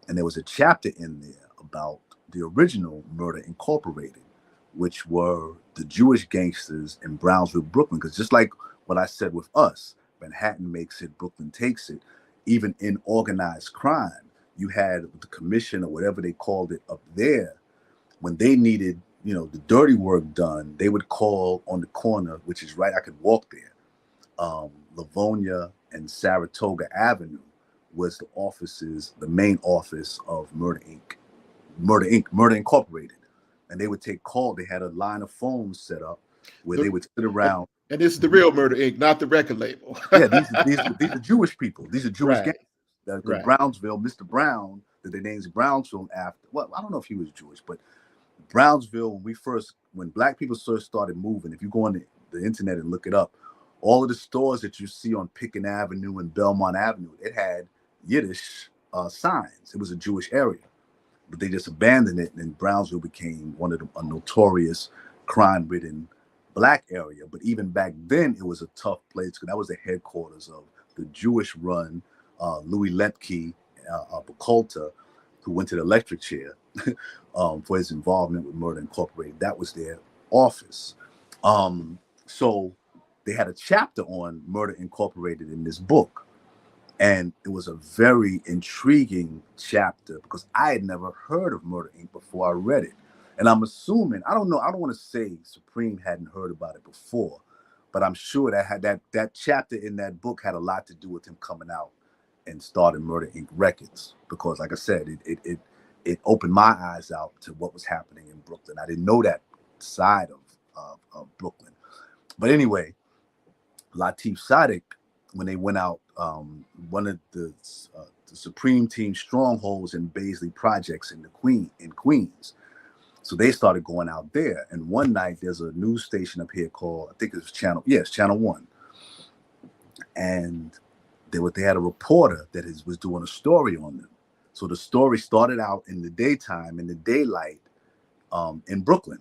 And there was a chapter in there about the original Murder Incorporated, which were the Jewish gangsters in Brownsville, Brooklyn. Because just like what I said with us, Manhattan makes it, Brooklyn takes it. Even in organized crime, you had the commission or whatever they called it up there. When they needed, the dirty work done, they would call on the corner, which is right, I could walk there. Livonia and Saratoga Avenue was the main office of Murder Incorporated. And they would take call. They had a line of phones set up where they would sit around. And this is the real Murder Inc., not the record label. Yeah, these are Jewish people. These are Jewish Right. gangsters. Right. Brownsville, Mr. Brown, that their name's Brownsville after. Well, I don't know if he was Jewish, but Brownsville, when black people first started moving, if you go on the internet and look it up, all of the stores that you see on Pickens Avenue and Belmont Avenue, it had Yiddish signs. It was a Jewish area, but they just abandoned it, and Brownsville became one of a notorious crime-ridden black area. But even back then, it was a tough place because that was the headquarters of the Jewish-run Louis Lepke Bukolta, who went to the electric chair for his involvement with Murder Incorporated. That was their office. So they had a chapter on Murder Incorporated in this book. And it was a very intriguing chapter because I had never heard of Murder Inc. before I read it. And I'm assuming, I don't know, I don't want to say Supreme hadn't heard about it before, but I'm sure that chapter in that book had a lot to do with him coming out and starting Murder Inc. Records. Because like I said, it opened my eyes out to what was happening in Brooklyn. I didn't know that side of Brooklyn. But anyway, Latif Sadek, when they went out, one of the Supreme Team strongholds in Baisley Projects in Queens. So they started going out there. And one night there's a news station up here called, I think it was Channel 1. And they had a reporter that was doing a story on them. So the story started out in the daytime, in the daylight, in Brooklyn.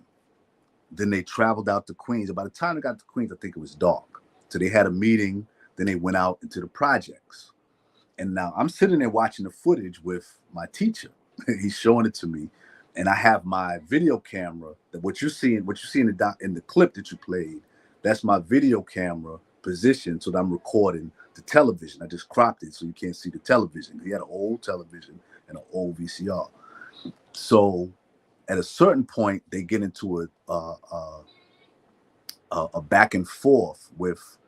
Then they traveled out to Queens. By the time they got to Queens, I think it was dark. So they had a meeting. Then they went out into the projects. And now I'm sitting there watching the footage with my teacher. He's showing it to me. And I have my video camera, that what you see in the clip that you played, that's my video camera position so that I'm recording the television. I just cropped it so you can't see the television. He had an old television and an old VCR. So at a certain point, they get into a back and forth with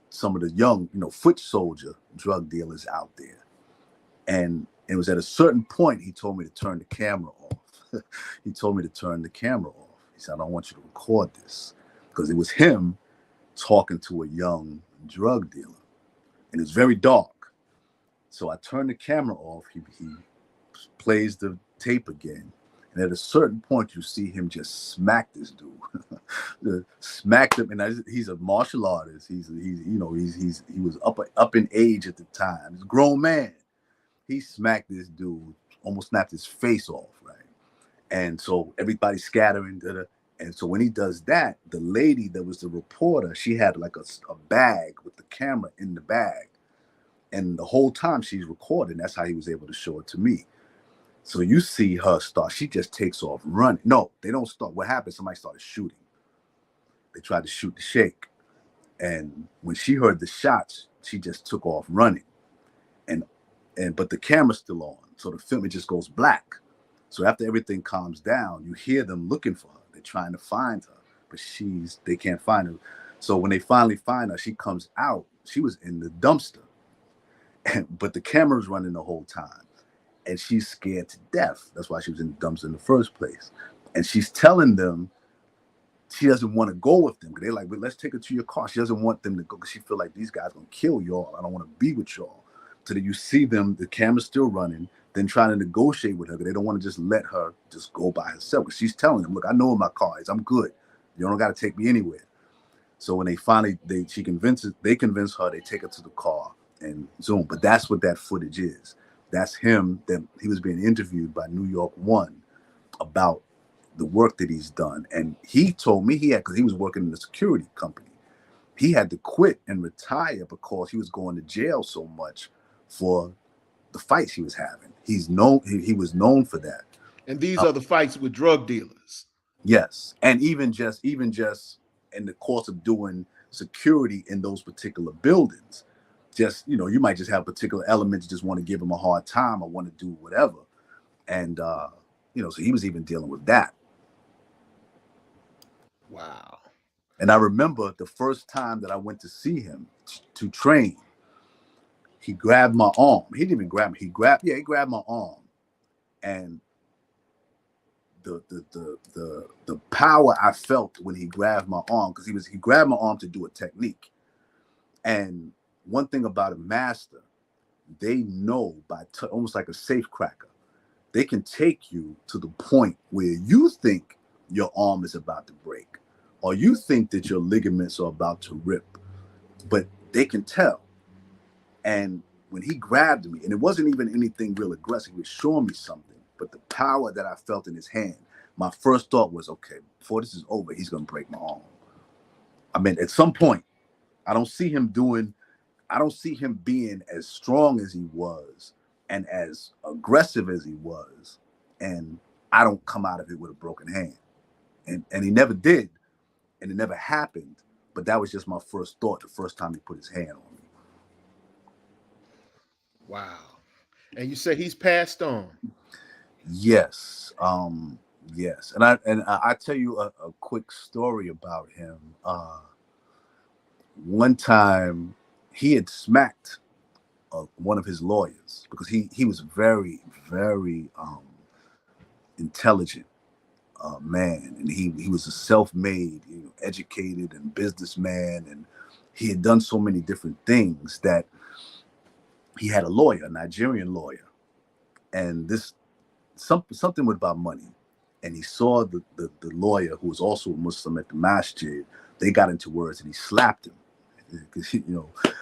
some of the young, foot soldier drug dealers out there. And it was at a certain point he told me to turn the camera off. He told me to turn the camera off. He said, I don't want you to record this. Because it was him talking to a young drug dealer. And it's very dark. So I turned the camera off. He plays the tape again. And at a certain point, you see him just smack this dude. Smacked him, and he's a martial artist. He was up in age at the time. He's a grown man. He smacked this dude, almost snapped his face off, right? And so everybody's scattering. And so when he does that, the lady that was the reporter, she had like a bag with the camera in the bag. And the whole time she's recording, that's how he was able to show it to me. So you see her start, she just takes off running. No, they don't start. What happened? Somebody started shooting. They tried to shoot the Sheikh. And when she heard the shots, she just took off running. But the camera's still on. So the film, it just goes black. So after everything calms down, you hear them looking for her. They're trying to find her, but they can't find her. So when they finally find her, she comes out. She was in the dumpster. But the camera's running the whole time. And she's scared to death. That's why she was in the dumpster in the first place. And she's telling them she doesn't want to go with them. They're like, well, let's take her to your car. She doesn't want them to go because she feel like these guys going to kill y'all. I don't want to be with y'all. So that you see them, the camera's still running, then trying to negotiate with her because they don't want to just let her just go by herself. Because she's telling them, look, I know where my car is. I'm good. You don't got to take me anywhere. So when they convince her, they take her to the car. and Zoom. But that's what that footage is. That's him. That he was being interviewed by New York One about the work that he's done, and he told me because he was working in a security company, he had to quit and retire because he was going to jail so much for the fights he was having. He was known for that. And these are the fights with drug dealers. Yes, and even just in the course of doing security in those particular buildings, just you might just have particular elements, just want to give him a hard time or want to do whatever, and so he was even dealing with that. Wow. And I remember the first time that I went to see him to train, he grabbed my arm. He didn't even grab me. He grabbed my arm, and the power I felt when he grabbed my arm, because he grabbed my arm to do a technique. And one thing about a master, they know by almost like a safe cracker, they can take you to the point where you think your arm is about to break, or you think that your ligaments are about to rip, but they can tell. And when he grabbed me, and it wasn't even anything real aggressive, he was showing me something, but the power that I felt in his hand, my first thought was, okay, before this is over, he's going to break my arm. I mean, at some point, I don't see him being as strong as he was and as aggressive as he was, and I don't come out of it with a broken hand. And he never did, and it never happened, but that was just my first thought the first time he put his hand on me. Wow. And you say he's passed on? Yes. Yes. And I tell you a quick story about him. One time he had smacked one of his lawyers, because he was very, very intelligent man, and he was a self-made, educated and businessman, and he had done so many different things that he had a lawyer, a Nigerian lawyer, and something was about money, and he saw the lawyer, who was also a Muslim, at the masjid. They got into words, and he slapped him, because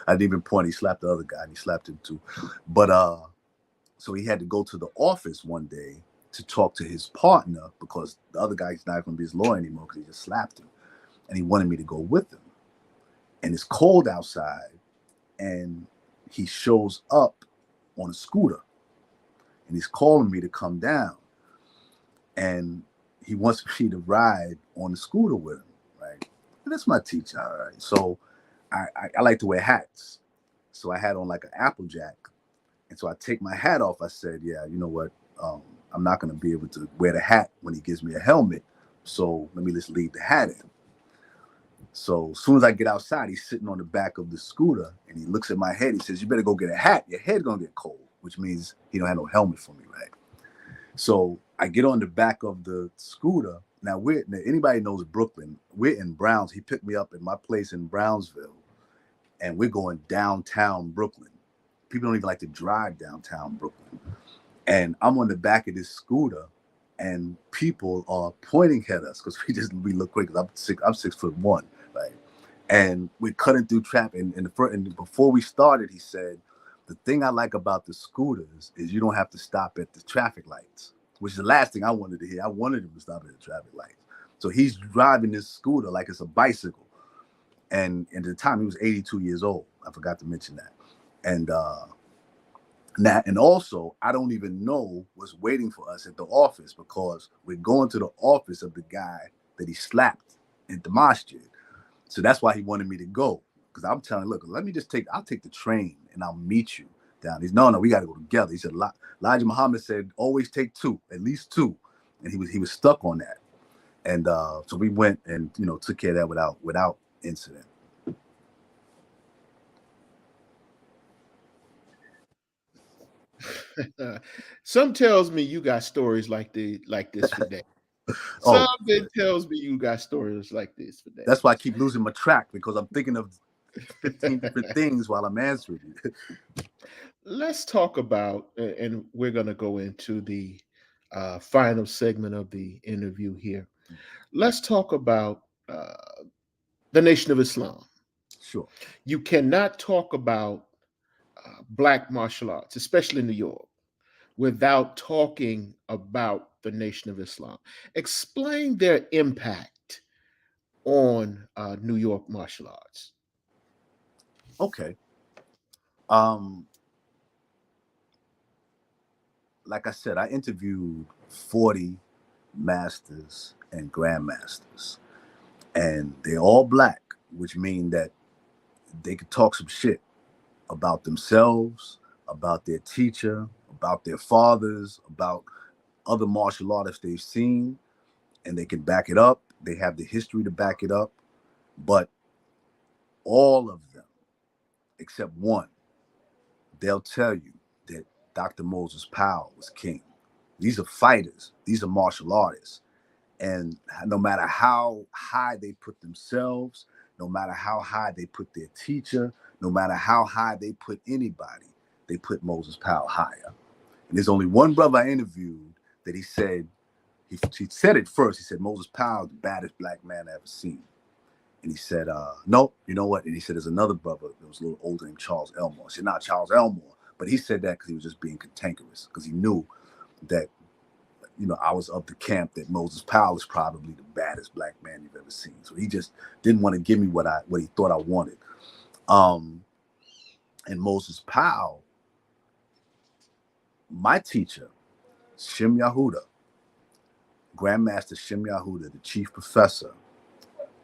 I didn't even point. He slapped the other guy, and he slapped him too. But so he had to go to the office one day to talk to his partner, because the other guy's not going to be his lawyer anymore, because he just slapped him, and he wanted me to go with him. And it's cold outside, and he shows up on a scooter, and he's calling me to come down, and he wants me to ride on the scooter with him, right? And that's my teacher, all right? So I like to wear hats, so I had on like an Applejack, and so I take my hat off. I said, yeah, you know what? I'm not going to be able to wear the hat when he gives me a helmet, so let me just leave the hat in. So as soon as I get outside, he's sitting on the back of the scooter, and he looks at my head. He says, you better go get a hat. Your head's going to get cold, which means he don't have no helmet for me, right? So I get on the back of the scooter. Now, anybody knows Brooklyn. We're in Browns. He picked me up at my place in Brownsville, and we're going downtown Brooklyn. People don't even like to drive downtown Brooklyn. And I'm on the back of this scooter, and people are pointing at us because we look quick. I'm 6'1", right? And we're cutting through traffic. And before we started, he said, the thing I like about the scooters is you don't have to stop at the traffic lights, which is the last thing I wanted to hear. I wanted him to stop at the traffic lights. So he's driving this scooter like it's a bicycle. And at the time, he was 82 years old. I forgot to mention that. And also, I don't even know what's waiting for us at the office, because we're going to the office of the guy that he slapped at the masjid. So that's why he wanted me to go, because I'm telling him, look, I'll take the train and I'll meet you down. He's no, we got to go together. He said, Elijah Muhammad said, always take two, at least two. And he was stuck on that. And so we went and, took care of that without incident. Some tells me you got stories like this for days. Some tells me you got stories like this for days. That's why I keep losing my track, because I'm thinking of 15 different things while I'm answering you. Let's talk about, and we're going to go into the final segment of the interview here. Let's talk about the Nation of Islam. Sure. You cannot talk about Black martial arts, especially in New York, without talking about the Nation of Islam. Explain their impact on New York martial arts. Okay. Like I said, I interviewed 40 masters and grandmasters, and they're all black, which means that they could talk some shit about themselves, about their teacher, about their fathers, about other martial artists they've seen, and they can back it up. They have the history to back it up. But all of them, except one, they'll tell you that Dr. Moses Powell was king. These are fighters. These are martial artists. And no matter how high they put themselves, no matter how high they put their teacher, no matter how high they put anybody, they put Moses Powell higher. And there's only one brother I interviewed that he said, he said it first. He said, Moses Powell, the baddest black man I ever seen. And he said, no, you know what? And he said, there's another brother that was a little older named Charles Elmore. I said, not Charles Elmore. But he said that because he was just being cantankerous, because he knew that, you know, I was of the camp that Moses Powell is probably the baddest black man you've ever seen. So he just didn't want to give me what he thought I wanted. And Moses Powell, my teacher, Shem Yahuda, Grandmaster Shem Yahuda, the chief professor,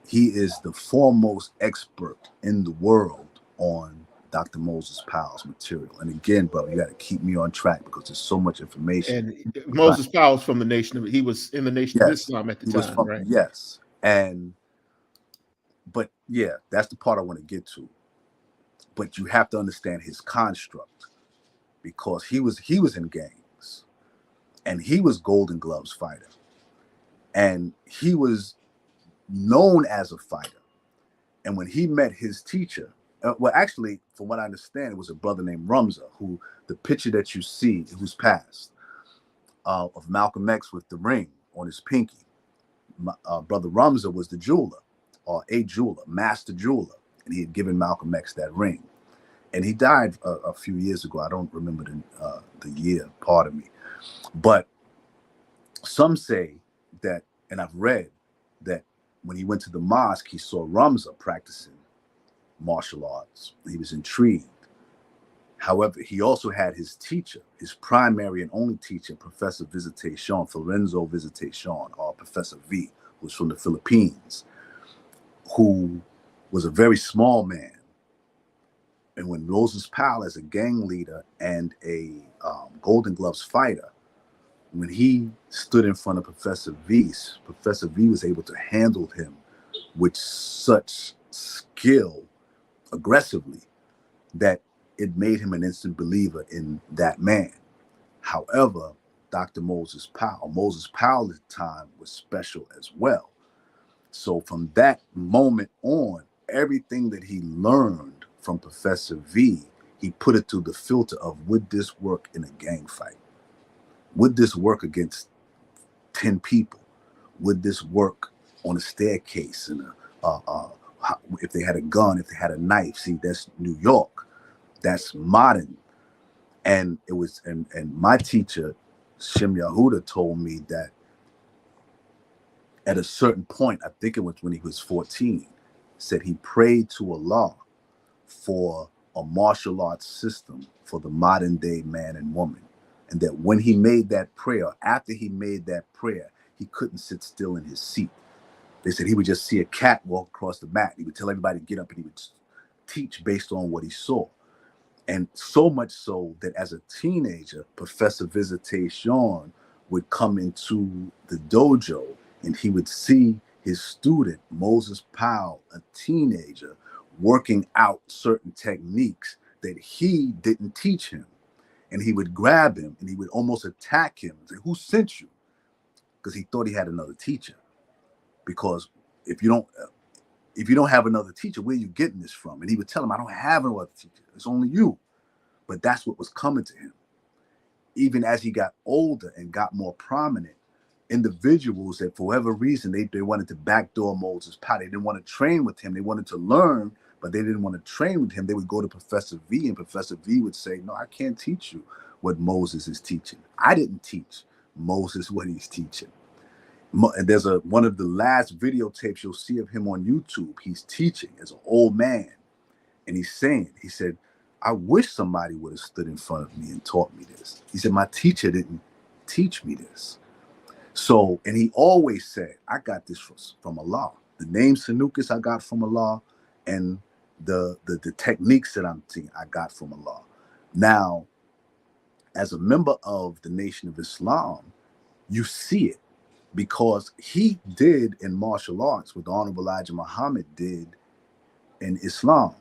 he is the foremost expert in the world on Dr. Moses Powell's material. And again, brother, you got to keep me on track because there's so much information. And Moses Powell's from the Nation of, he was in the Nation of Islam at the time, right? Yes. But yeah, that's the part I want to get to. But you have to understand his construct, because he was in gangs, and he was Golden Gloves fighter, and he was known as a fighter. And when he met his teacher, well, actually, from what I understand, it was a brother named Rumza, who the picture that you see, who's passed, of Malcolm X with the ring on his pinky. Brother Rumza was the jeweler, or a jeweler, master jeweler, and he had given Malcolm X that ring. And he died a few years ago. I don't remember the year, pardon me. But some say that, and I've read that when he went to the mosque, he saw Rumza practicing martial arts. He was intrigued. However, he also had his teacher, his primary and only teacher, Professor Visitation, Florenzo Visitation, or Professor V, who was from the Philippines, who was a very small man. And when Moses Powell, as a gang leader and a Golden Gloves fighter, when he stood in front of Professor V was able to handle him with such skill, aggressively, that it made him an instant believer in that man. However, Dr. Moses Powell at the time was special as well. So from that moment on, everything that he learned from Professor V, he put it through the filter of, would this work in a gang fight? Would this work against 10 people? Would this work on a staircase? And if they had a gun, if they had a knife? See, that's New York. That's modern. And it was, and my teacher, Shem Yahuda, told me that at a certain point, I think it was when he was 14, said he prayed to Allah for a martial arts system for the modern day man and woman. And that when he made that prayer, after he made that prayer, he couldn't sit still in his seat. They said he would just see a cat walk across the mat. He would tell everybody to get up, and he would teach based on what he saw. And so much so that as a teenager, Professor Visitation would come into the dojo, and he would see his student, Moses Powell, a teenager, working out certain techniques that he didn't teach him. And he would grab him and he would almost attack him and say, who sent you? Because he thought he had another teacher. Because if you don't have another teacher, where are you getting this from? And he would tell him, I don't have no other teacher. It's only you. But that's what was coming to him. Even as he got older and got more prominent, individuals that for whatever reason, they wanted to backdoor Moses Powell. They didn't want to train with him. They wanted to learn but they didn't want to train with him. They would go to Professor V, and Professor V would say, no, I can't teach you what Moses is teaching. I didn't teach Moses what he's teaching. And there's one of the last videotapes you'll see of him on YouTube. He's teaching as an old man, and he said, I wish somebody would have stood in front of me and taught me this. He said, my teacher didn't teach me this. So, and he always said, I got this from Allah. The name Sanukis I got from Allah, and the techniques that I'm teaching I got from Allah. Now, as a member of the Nation of Islam, you see it, because he did in martial arts what the Honorable Elijah Muhammad did in Islam.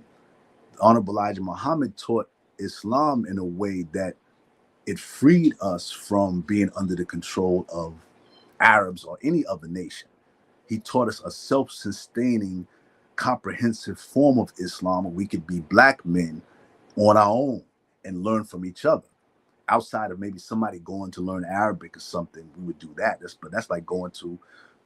The Honorable Elijah Muhammad taught Islam in a way that it freed us from being under the control of Arabs or any other nation. He taught us a self-sustaining, comprehensive form of Islam where we could be black men on our own and learn from each other. Outside of maybe somebody going to learn Arabic or something, we would do that. But that's like going to,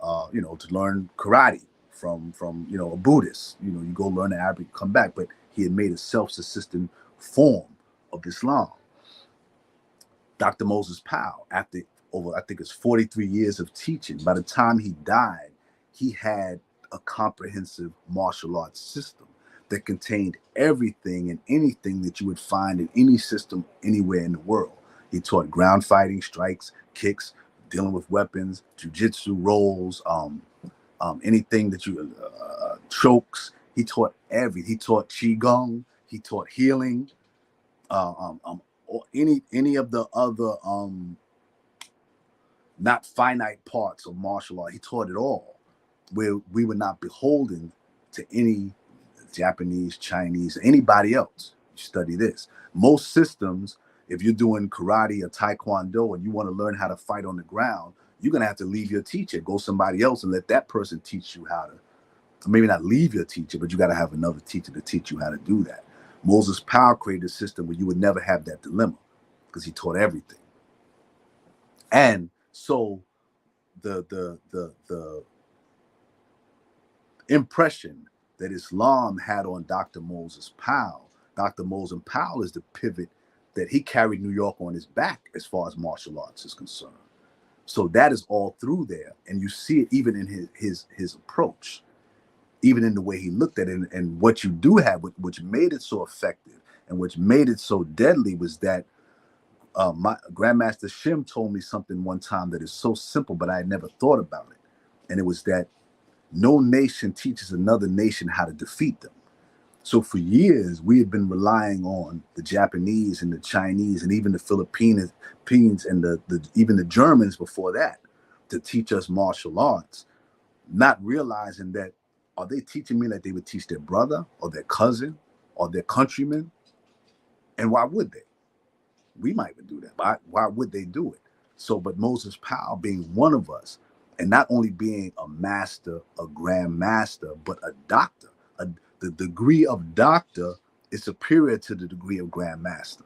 to learn karate from a Buddhist. You go learn Arabic, come back. But he had made a self-subsistent form of Islam. Dr. Moses Powell, after over, I think it's 43 years of teaching, by the time he died, he had a comprehensive martial arts system that contained everything and anything that you would find in any system anywhere in the world. He taught ground fighting, strikes, kicks, dealing with weapons, jujitsu, rolls, anything that you chokes. He taught everything. He taught qigong. He taught healing. Or any of the other not finite parts of martial art. He taught it all, where we were not beholden to any Japanese, Chinese, anybody else. You study this. Most systems, if you're doing karate or taekwondo and you want to learn how to fight on the ground, you're going to have to leave your teacher, go somebody else and let that person teach you how to, maybe not leave your teacher, but you got to have another teacher to teach you how to do that. Moses Powell created a system where you would never have that dilemma because he taught everything. And so the impression that Islam had on Dr. Moses Powell is the pivot that he carried New York on his back as far as martial arts is concerned. So that is all through there. And you see it even in his approach, even in the way he looked at it. And what you do have, which made it so effective and which made it so deadly, was that my Grandmaster Shim told me something one time that is so simple, but I had never thought about it. And it was that no nation teaches another nation how to defeat them. So for years, we had been relying on the Japanese and the Chinese and even the Philippines and even the Germans before that to teach us martial arts, not realizing that, are they teaching me like they would teach their brother or their cousin or their countryman? And why would they? We might even do that. Why would they do it? So, but Moses Powell being one of us, and not only being a master, a grandmaster, but a doctor. The degree of doctor is superior to the degree of grandmaster.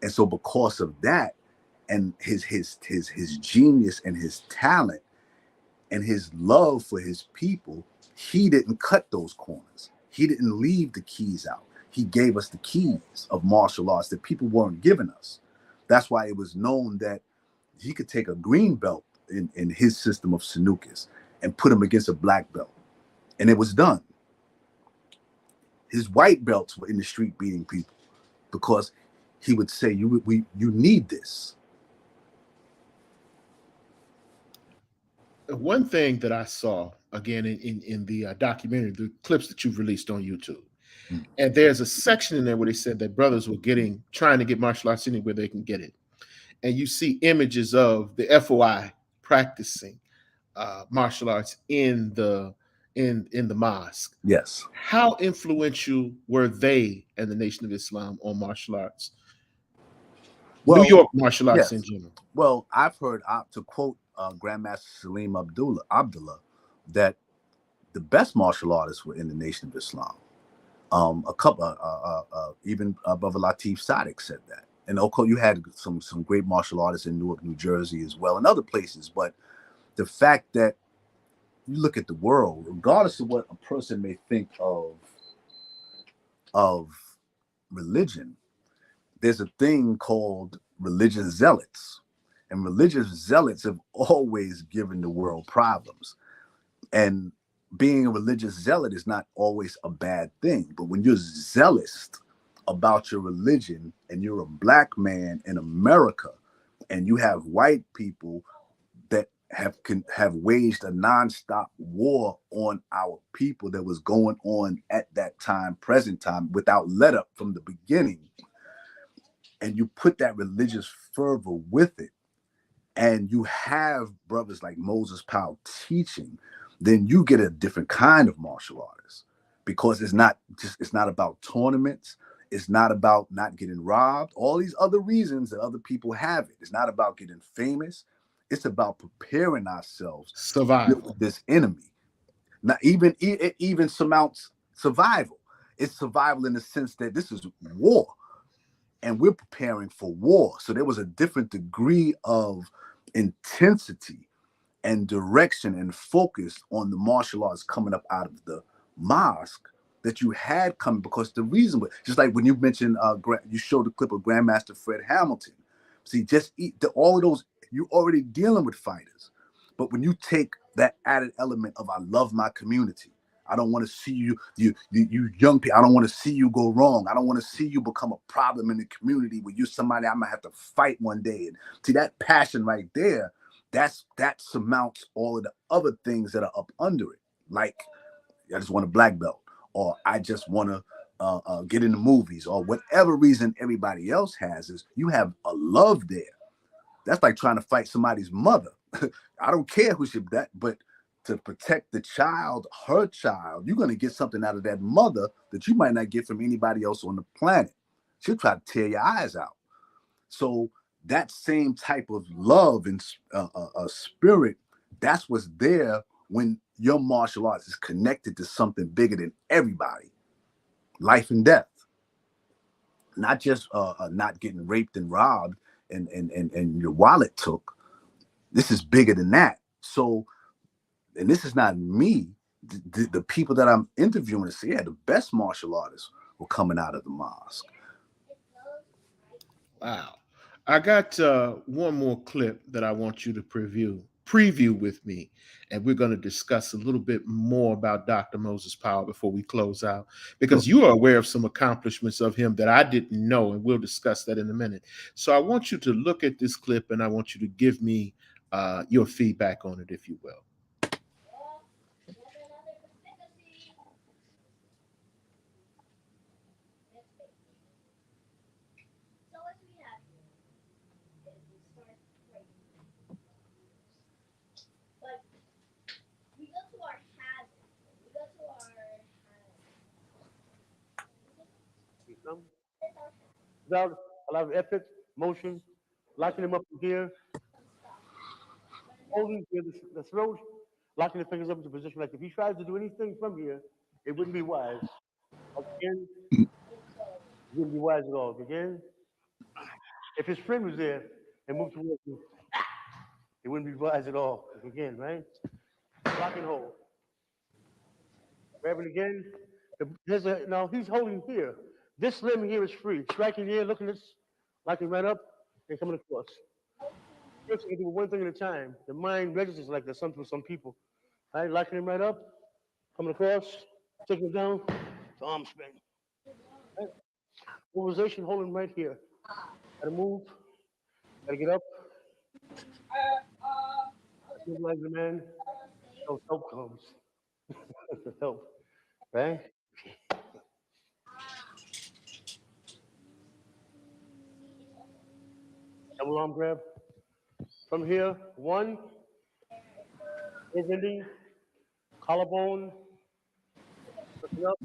And so because of that, and his genius and his talent and his love for his people, he didn't cut those corners. He didn't leave the keys out. He gave us the keys of martial arts that people weren't giving us. That's why it was known that he could take a green belt in his system of Sanukis and put him against a black belt. And it was done. His white belts were in the street beating people because he would say, you need this. One thing that I saw, again, in the documentary, the clips that you've released on YouTube, and there's a section in there where they said that brothers were trying to get martial arts anywhere they can get it. And you see images of the FOI practicing martial arts in the mosque. Yes. How influential were they and the Nation of Islam on martial arts? New York martial arts in general. Well, I've heard, to quote Grandmaster Salim Abdullah, that the best martial artists were in the Nation of Islam. A couple, even Brother Latif Sadiq said that. And you had some great martial artists in Newark, New Jersey as well, and other places. But the fact that you look at the world, regardless of what a person may think of of religion, there's a thing called religious zealots. And religious zealots have always given the world problems. And being a religious zealot is not always a bad thing. But when you're zealous about your religion and you're a black man in America and you have white people that have waged a nonstop war on our people that was going on at that time, present time, without let up from the beginning, and you put that religious fervor with it, and you have brothers like Moses Powell teaching, then you get a different kind of martial artist, because it's not about tournaments. It's not about not getting robbed. All these other reasons that other people have it. It's not about getting famous. It's about preparing ourselves survival with this enemy. Not even it even surmounts survival. It's survival in the sense that this is war, and we're preparing for war. So there was a different degree of intensity and direction and focus on the martial arts coming up out of the mosque that you had coming, because the reason was just like when you mentioned, you showed the clip of Grandmaster Fred Hamilton. See, all of those, you're already dealing with fighters. But when you take that added element of, I love my community, I don't want to see you young people, I don't want to see you go wrong. I don't want to see you become a problem in the community where you're somebody I'm gonna have to fight one day. And see, that passion right there, that surmounts all of the other things that are up under it. Like, I just want a black belt, or I just want to get in the movies, or whatever reason everybody else has, is you have a love there. That's like trying to fight somebody's mother. I don't care who should that, but to protect the child, her child, you're going to get something out of that mother that you might not get from anybody else on the planet. She'll try to tear your eyes out. So that same type of love and spirit, that's what's there when your martial arts is connected to something bigger than everybody, life and death. Not just not getting raped and robbed and your wallet took. This is bigger than that. So, and this is not me. The people that I'm interviewing to say, yeah, the best martial artists were coming out of the mosque. Wow. I got one more clip that I want you to preview with me, and we're going to discuss a little bit more about Dr. Moses Powell before we close out, because you are aware of some accomplishments of him that I didn't know, and we'll discuss that in a minute. So I want you to look at this clip, and I want you to give me your feedback on it, if you will. Without a lot of effort, motion, locking him up from here, holding here the throat, locking the fingers up into position. Like if he tries to do anything from here, it wouldn't be wise. Again, it wouldn't be wise at all. Again, if his friend was there and moved towards him, it wouldn't be wise at all. Again, right? Lock and hold. Grab it again. Now he's holding here. This limb here is free. Striking here, looking at this, locking right up, and coming across. First, you can do one thing at a time. The mind registers like there's something for some people. All right, locking him right up, coming across, taking him down, to arm spin. Right? Mobilization, holding right here. Gotta move, gotta get up. Mobilize the man, so help comes. Help, right? Double arm grab. From here, one, bending, collarbone, looking up,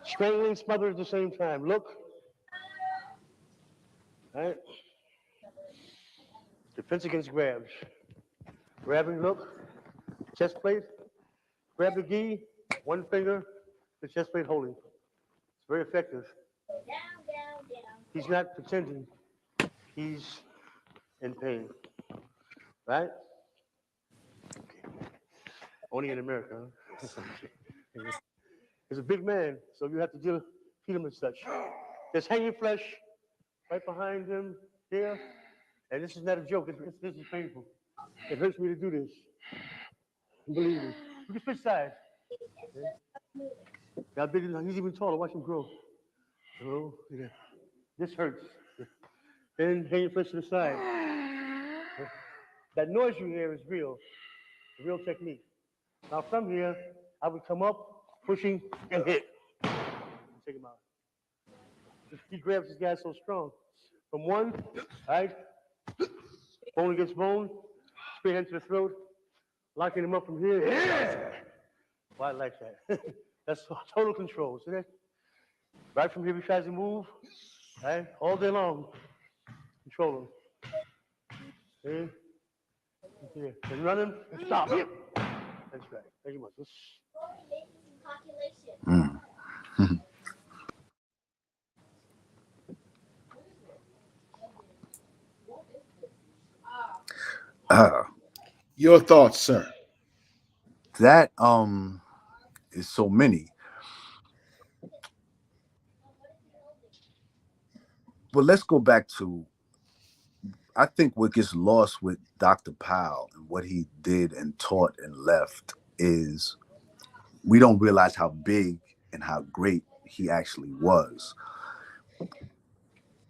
strangling, smother at the same time. Look, right? Defense against grabs. Grabbing, look, chest plate, grab the gi, one finger, the chest plate holding. It's very effective. He's not pretending. He's in pain, right? Okay. Only in America, huh? He's a big man, so you have to feed him and such. There's hanging flesh right behind him here. And this is not a joke. This is painful. It hurts me to do this. Believe me. You can switch sides. Okay? Got bigger than he's even taller. Watch him grow. Oh, yeah. This hurts. Then hanging flesh to the side. That noise you hear is real. The real technique. Now from here, I would come up, pushing, and hit. Take him out. He grabs this guy so strong. From one, right? Bone against bone, straight into the throat, locking him up from here. Yeah! Well, I like that. That's total control. See that? Right from here, he tries to move, right? All day long. Control him. See? Here. Then run him and stop him. That's right. Thank you much. Your thoughts, sir? That is so many. But let's go back to, I think what gets lost with Dr. Powell and what he did and taught and left is we don't realize how big and how great he actually was.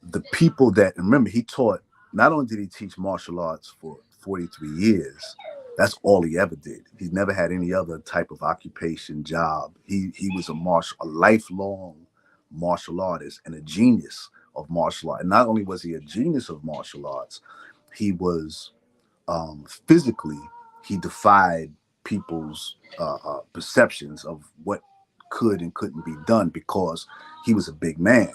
The people that, remember, he taught, not only did he teach martial arts for 43 years, that's all he ever did. He's never had any other type of occupation, job. He was a lifelong martial artist and a genius of martial art. And not only was he a genius of martial arts, he was physically, he defied people's perceptions of what could and couldn't be done because he was a big man.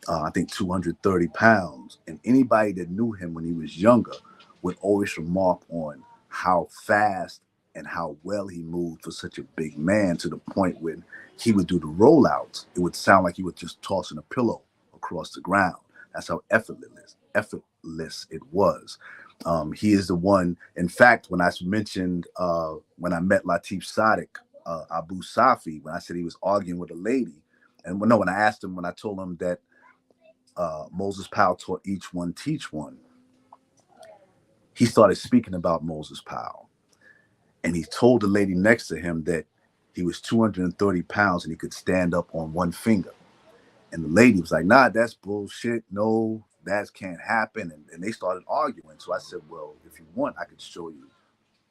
I think 230 pounds. And anybody that knew him when he was younger would always remark on how fast and how well he moved for such a big man, to the point when he would do the rollouts, it would sound like he was just tossing a pillow across the ground. That's how effortless it was. He is the one, in fact, when I mentioned, when I met Latif Sadiq, Abu Safi, when I said he was arguing with a lady, and when I asked him, when I told him that Moses Powell taught each one, teach one, he started speaking about Moses Powell. And he told the lady next to him that he was 230 pounds and he could stand up on one finger. And the lady was like, nah, that's bullshit. No, that can't happen. And they started arguing. So I said, well, if you want, I could show you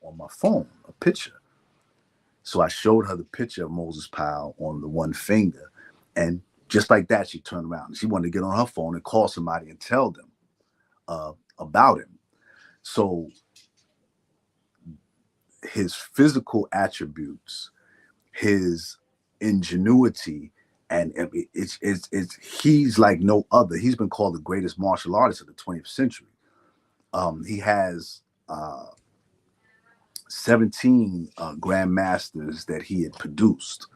on my phone a picture. So I showed her the picture of Moses Powell on the one finger. And just like that, she turned around. She wanted to get on her phone and call somebody and tell them about him. So his physical attributes, his ingenuity, and he's like no other. He's been called the greatest martial artist of the 20th century. He has 17 Grandmasters that he had produced.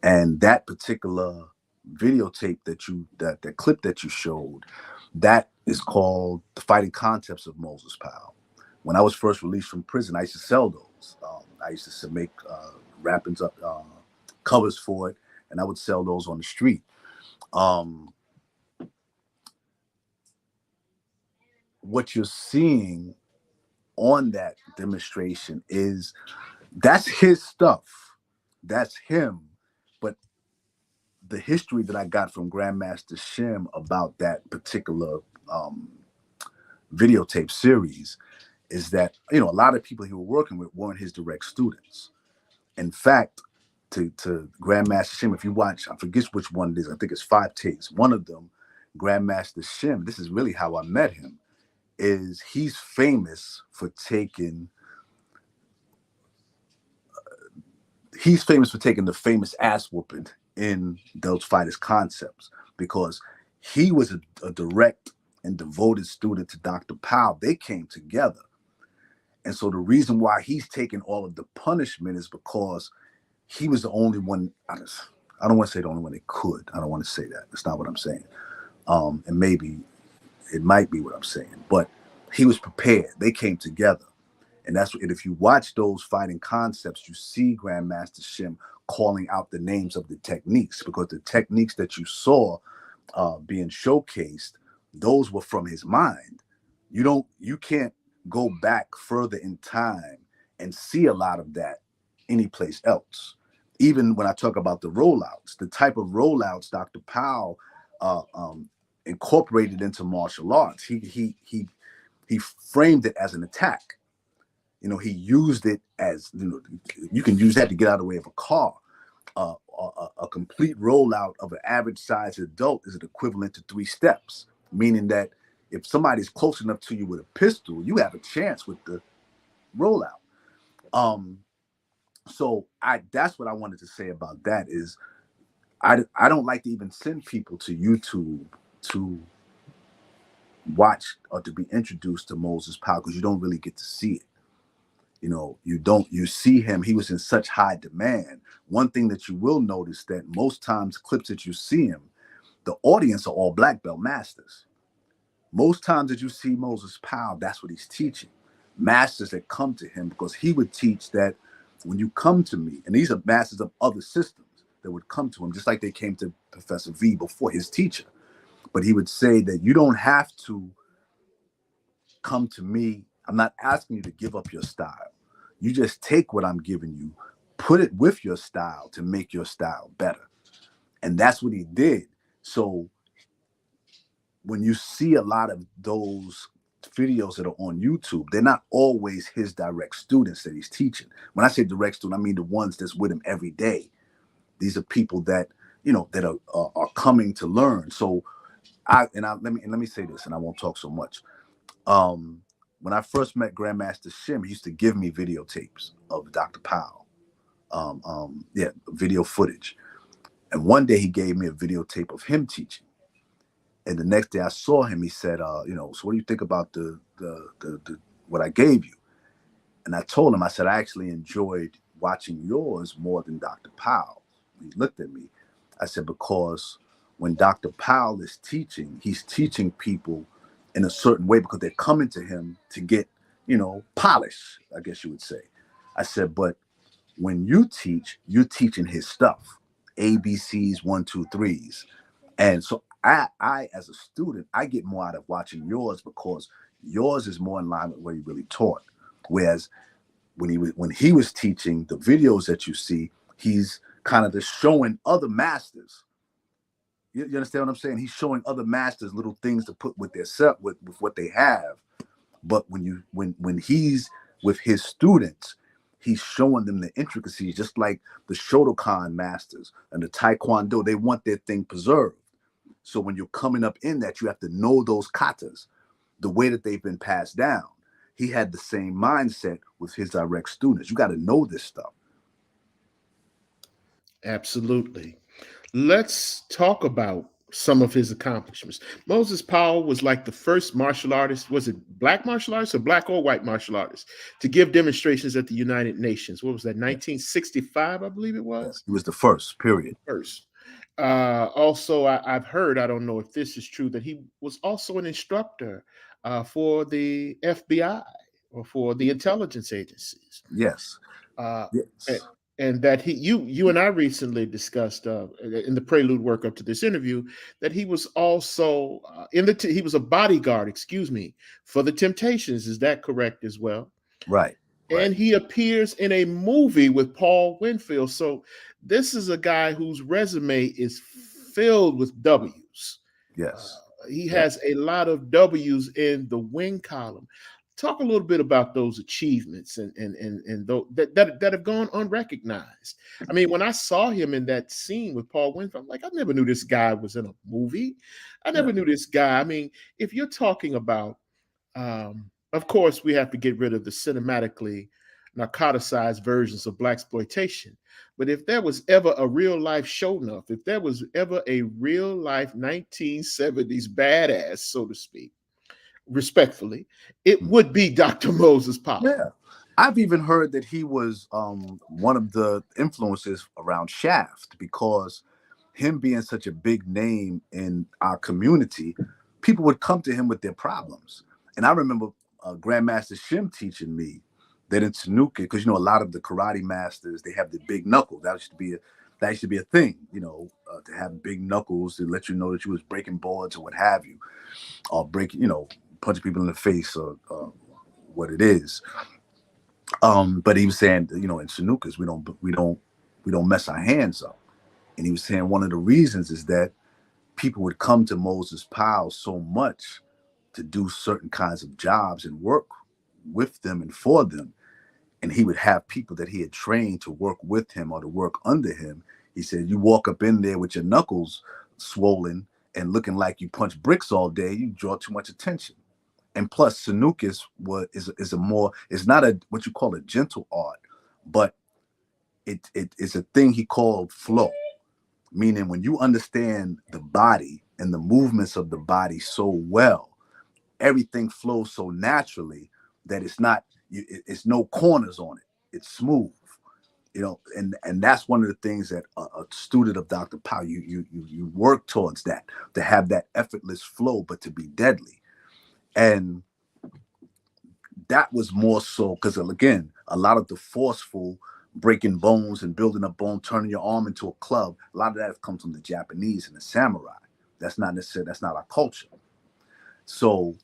And that particular videotape that clip that you showed, that is called The Fighting Concepts of Moses Powell. When I was first released from prison, I used to sell those. I used to make wrappings up, covers for it, and I would sell those on the street. What you're seeing on that demonstration that's his stuff. That's him. But the history that I got from Grandmaster Shim about that particular videotape series is that, a lot of people he was working with weren't his direct students. In fact, to Grandmaster Shim, if you watch, I forget which one it is, I think it's 5 tapes. One of them, Grandmaster Shim, this is really how I met him, is he's famous for taking the famous ass whooping in those fighters' concepts, because he was a direct and devoted student to Dr. Powell. They came together. And so the reason why he's taking all of the punishment is because he was the only one. I don't want to say the only one that could. I don't want to say that. That's not what I'm saying. And maybe it might be what I'm saying. But he was prepared. They came together. And that's what, if you watch those fighting concepts, you see Grandmaster Shim calling out the names of the techniques, because the techniques that you saw being showcased, those were from his mind. You can't go back further in time and see a lot of that anyplace else. Even when I talk about the rollouts, the type of rollouts Dr. Powell incorporated into martial arts, he framed it as an attack. He used it as, you can use that to get out of the way of a car. A complete rollout of an average sized adult is an equivalent to 3 steps, meaning that if somebody's close enough to you with a pistol, you have a chance with the rollout. So that's what I wanted to say about that is I don't like to even send people to YouTube to watch or to be introduced to Moses Powell, because you don't really get to see it. You see him, he was in such high demand. One thing that you will notice that most times clips that you see him, the audience are all black belt masters. Most times that you see Moses Powell, that's what he's teaching. Masters that come to him, because he would teach that when you come to me, and these are masters of other systems that would come to him, just like they came to Professor V before, his teacher. But he would say that you don't have to come to me. I'm not asking you to give up your style. You just take what I'm giving you, put it with your style to make your style better. And that's what he did. So when you see a lot of those videos that are on YouTube, they're not always his direct students that he's teaching. When I say direct student, I mean the ones that's with him every day. These are people that, that are coming to learn. So let me say this, and I won't talk so much. When I first met Grandmaster Shim, he used to give me videotapes of Dr. Powell, video footage. And one day he gave me a videotape of him teaching. And the next day I saw him, he said, so what do you think about the what I gave you? And I told him, I said, I actually enjoyed watching yours more than Dr. Powell. He looked at me. I said, because when Dr. Powell is teaching, he's teaching people in a certain way because they're coming to him to get, polish, I guess you would say. I said, but when you teach, you're teaching his stuff, ABCs, 1, 2, 3s. And so I, as a student, I get more out of watching yours because yours is more in line with what he really taught. Whereas when he was teaching, the videos that you see, he's kind of just showing other masters. You understand what I'm saying? He's showing other masters little things to put with their set with what they have. But when he's with his students, he's showing them the intricacies, just like the Shotokan masters and the Taekwondo. They want their thing preserved. So when you're coming up in that, you have to know those katas, the way that they've been passed down. He had the same mindset with his direct students. You got to know this stuff. Absolutely. Let's talk about some of his accomplishments. Moses Powell was like the first martial artist, was it black martial artist or black or white martial artist, to give demonstrations at the United Nations. What was that, 1965, I believe it was? He was the first, period. First. Also, I've heard, I don't know if this is true, that he was also an instructor for the FBI or for the intelligence agencies. Yes. Yes. And that you and I recently discussed in the prelude work up to this interview that he was also he was a bodyguard, for the Temptations. Is that correct as well? Right. And he appears in a movie with Paul Winfield. So this is a guy whose resume is filled with W's. Yes. He has a lot of W's in the win column. Talk a little bit about those achievements and that have gone unrecognized. I mean, when I saw him in that scene with Paul Winfield, I'm like, I never knew this guy was in a movie. I never knew this guy. I mean, if you're talking about, of course, we have to get rid of the cinematically narcoticized versions of blaxploitation. But if there was ever a real life Shonuff, if there was ever a real life 1970s badass, so to speak, respectfully, it would be Dr. Moses Powell. Yeah. I've even heard that he was one of the influences around Shaft, because him being such a big name in our community, people would come to him with their problems. And I remember Grandmaster Shim teaching me Then in Tanuka, because a lot of the karate masters, they have the big knuckle. That used to be a thing, to have big knuckles to let you know that you was breaking boards or what have you, or punching people in the face or what it is. But he was saying, in Sanukas, we don't mess our hands up. And he was saying one of the reasons is that people would come to Moses Powell so much to do certain kinds of jobs and work with them and for them. And he would have people that he had trained to work with him or to work under him. He said, you walk up in there with your knuckles swollen and looking like you punch bricks all day, you draw too much attention. And plus, Sanukas is not what you call a gentle art, but it is a thing he called flow. Meaning when you understand the body and the movements of the body so well, everything flows so naturally that it's no corners on it. It's smooth, and that's one of the things that a student of Dr. Powell, you work towards that, to have that effortless flow, but to be deadly. And that was more so because, again, a lot of the forceful breaking bones and building up bone, turning your arm into a club, a lot of that comes from the Japanese and the samurai. That's not our culture. So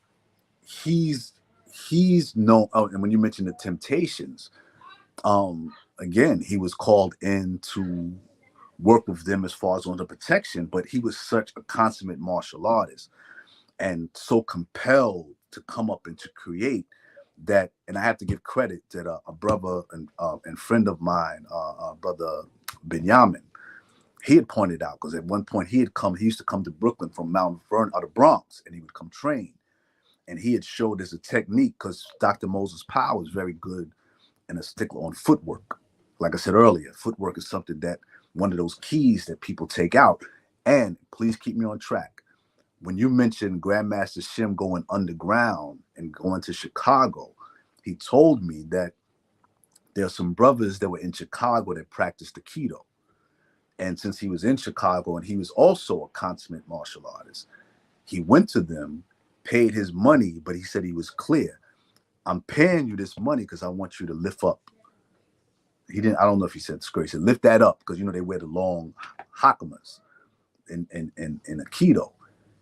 he's known. Oh, and when you mention the Temptations, again, he was called in to work with them as far as on the protection, but he was such a consummate martial artist and so compelled to come up and to create that. And I have to give credit that a brother and friend of mine, brother Benjamin, he had pointed out, because at one point he used to come to Brooklyn from Mount Vernon or the Bronx, and he would come train. And he had showed us a technique, because Dr. Moses Powell is very good and a stickler on footwork. Like I said earlier, footwork is something that one of those keys that people take out. And please keep me on track. When you mentioned Grandmaster Shim going underground and going to Chicago, he told me that there are some brothers that were in Chicago that practiced Aikido. And since he was in Chicago and he was also a consummate martial artist, he went to them, paid his money, but he said he was clear. I'm paying you this money because I want you to lift up. I don't know if he said skirt. He said, lift that up, because they wear the long hakamas in Aikido.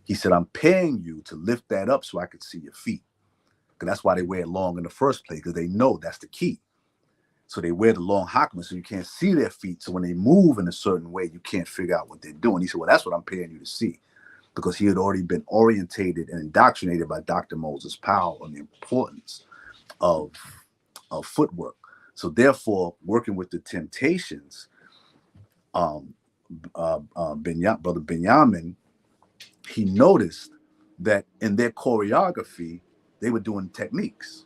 He said, I'm paying you to lift that up so I could see your feet. Because that's why they wear it long in the first place, because they know that's the key. So they wear the long hakamas so you can't see their feet. So when they move in a certain way, you can't figure out what they're doing. He said, well, that's what I'm paying you to see. Because he had already been orientated and indoctrinated by Dr. Moses Powell on the importance of footwork. So therefore, working with the Temptations, Brother Benjamin, he noticed that in their choreography, they were doing techniques.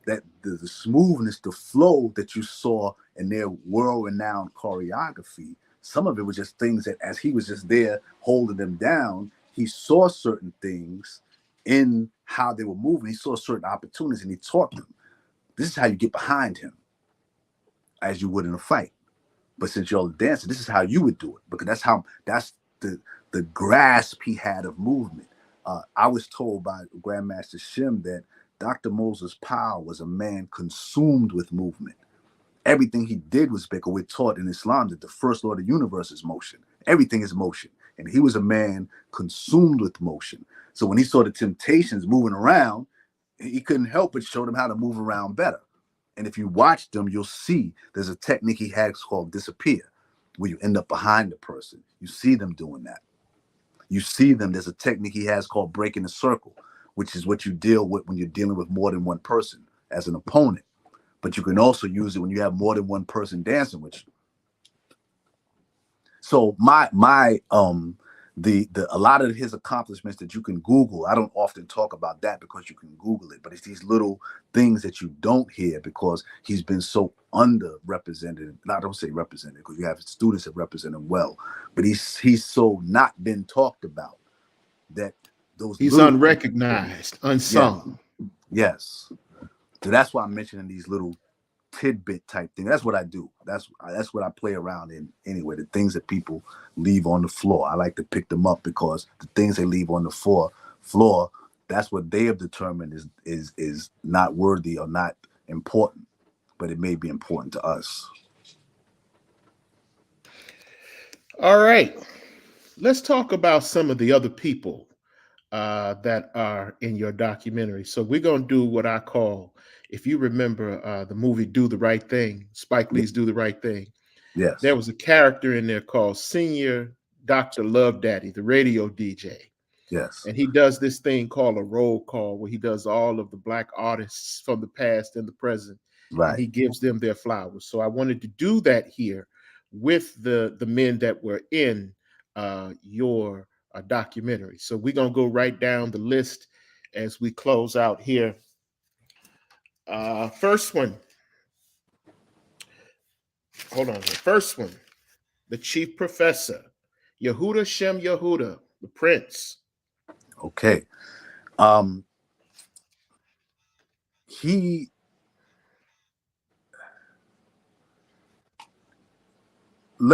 That the smoothness, the flow that you saw in their world-renowned choreography, some of it was just things that as he was just there holding them down, he saw certain things in how they were moving. He saw certain opportunities and he taught them. This is how you get behind him, as you would in a fight. But since you're dancing, this is how you would do it, because that's the grasp he had of movement. I was told by Grandmaster Shim that Dr. Moses Powell was a man consumed with movement. Everything he did was because we're taught in Islam that the first law of the universe is motion. Everything is motion. And he was a man consumed with motion. So when he saw the Temptations moving around, he couldn't help but show them how to move around better. And if you watch them, you'll see there's a technique he has called disappear, where you end up behind the person. You see them doing that. You see them, there's a technique he has called breaking the circle, which is what you deal with when you're dealing with more than one person as an opponent. But you can also use it when you have more than one person dancing with you. So a lot of his accomplishments that you can Google, I don't often talk about that because you can Google it, but it's these little things that you don't hear because he's been so underrepresented. I don't say represented because you have students that represent him well, but he's so not been talked about that he's unrecognized, unsung. Yes. So that's why I'm mentioning these little tidbit type thing. That's what I do. That's what I play around in anyway. The things that people leave on the floor, I like to pick them up because the things they leave on the floor, that's what they have determined is not worthy or not important, but it may be important to us. All right. Let's talk about some of the other people that are in your documentary. So we're going to do what I call, if you remember the movie Do the Right Thing, Spike Lee's Do the Right Thing. Yes. There was a character in there called Senior Dr. Love Daddy, the radio DJ. Yes. And he does this thing called a roll call, where he does all of the Black artists from the past and the present. Right. And he gives them their flowers. So I wanted to do that here with the men that were in your documentary. So we're going to go right down the list as we close out here. First one. Hold on. First one. The Chief Professor, Yehuda Shem Yehuda, the Prince. Okay. Let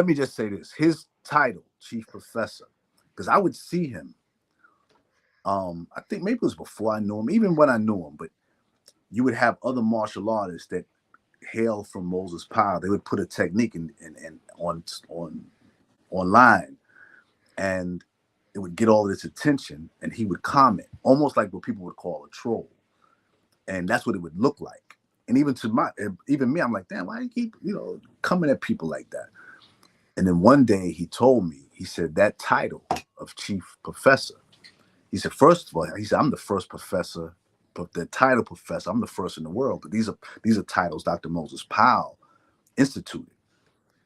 me just say this. His title, Chief Professor, because I would see him. I think maybe it was before I knew him, even when I knew him, but you would have other martial artists that hail from Moses Powell. They would put a technique in online, and it would get all this attention, and he would comment, almost like what people would call a troll. And that's what it would look like. And even me, I'm like, damn, why do you keep, coming at people like that? And then one day he told me, he said, that title of Chief Professor, he said, first of all, he said, I'm the first professor, but the title professor, I'm the first in the world. But these are titles Dr. Moses Powell instituted.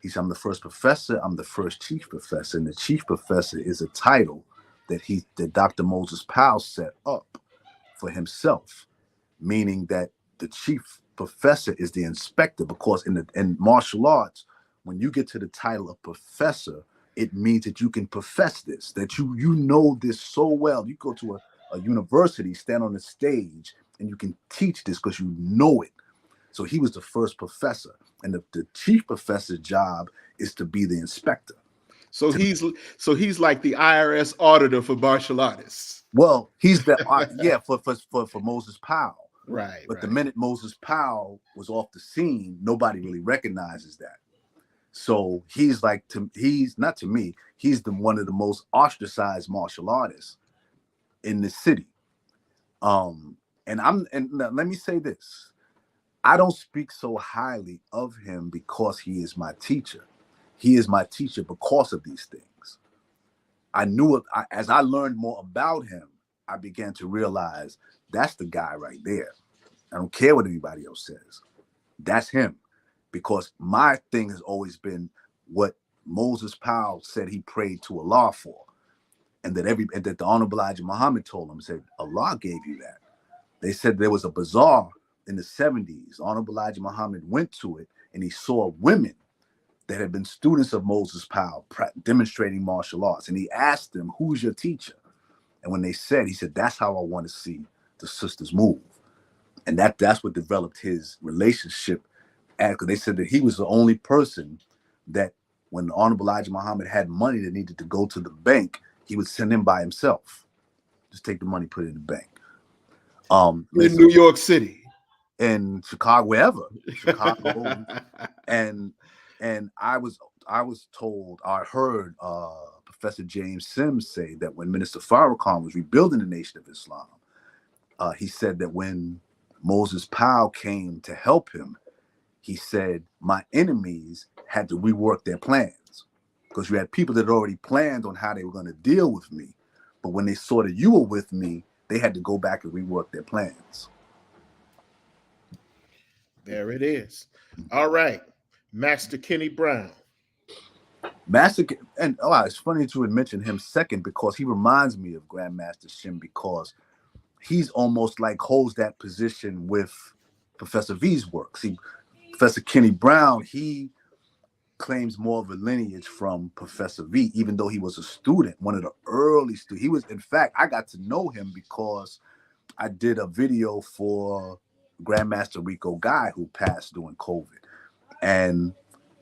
He said, I'm the first professor, I'm the first chief professor. And the chief professor is a title that Dr. Moses Powell set up for himself, meaning that the chief professor is the inspector, because in martial arts, when you get to the title of professor, it means that you can profess this, that you know this so well. You go to a university, stand on the stage, and you can teach this because you know it. So he was the first professor, and the chief professor's job is to be the inspector. So he's like the IRS auditor for martial artists. Well, he's the for Moses Powell. Right. But the minute Moses Powell was off the scene, nobody really recognizes that. So he's not to me, he's one of the most ostracized martial artists in the city. And let me say this. I don't speak so highly of him because he is my teacher. He is my teacher because of these things. I knew it as I learned more about him. I began to realize that's the guy right there. I don't care what anybody else says. That's him. Because my thing has always been what Moses Powell said he prayed to Allah for. And that the Honorable Elijah Muhammad told him, said, Allah gave you that. They said there was a bazaar in the 70s. Honorable Elijah Muhammad went to it, and he saw women that had been students of Moses Powell demonstrating martial arts. And he asked them, who's your teacher? And when they said, he said, that's how I want to see the sisters move. And that's what developed his relationship. Because they said that he was the only person that when the Honorable Elijah Muhammad had money that needed to go to the bank, he would send him by himself. Just take the money, put it in the bank. In New York City. In Chicago, wherever. Chicago. and I was told, I heard Professor James Sims say that when Minister Farrakhan was rebuilding the Nation of Islam, he said that when Moses Powell came to help him, he said, my enemies had to rework their plans, because you had people that had already planned on how they were going to deal with me. But when they saw that you were with me, they had to go back and rework their plans. There it is. All right. Master Kenny Brown. It's funny to mention him second, because he reminds me of Grandmaster Shim, because he's almost like holds that position with Professor V's work. See, Professor Kenny Brown, he claims more of a lineage from Professor V, even though he was a student, one of the early students. He was, in fact, I got to know him because I did a video for Grandmaster Rico Guy, who passed during COVID. And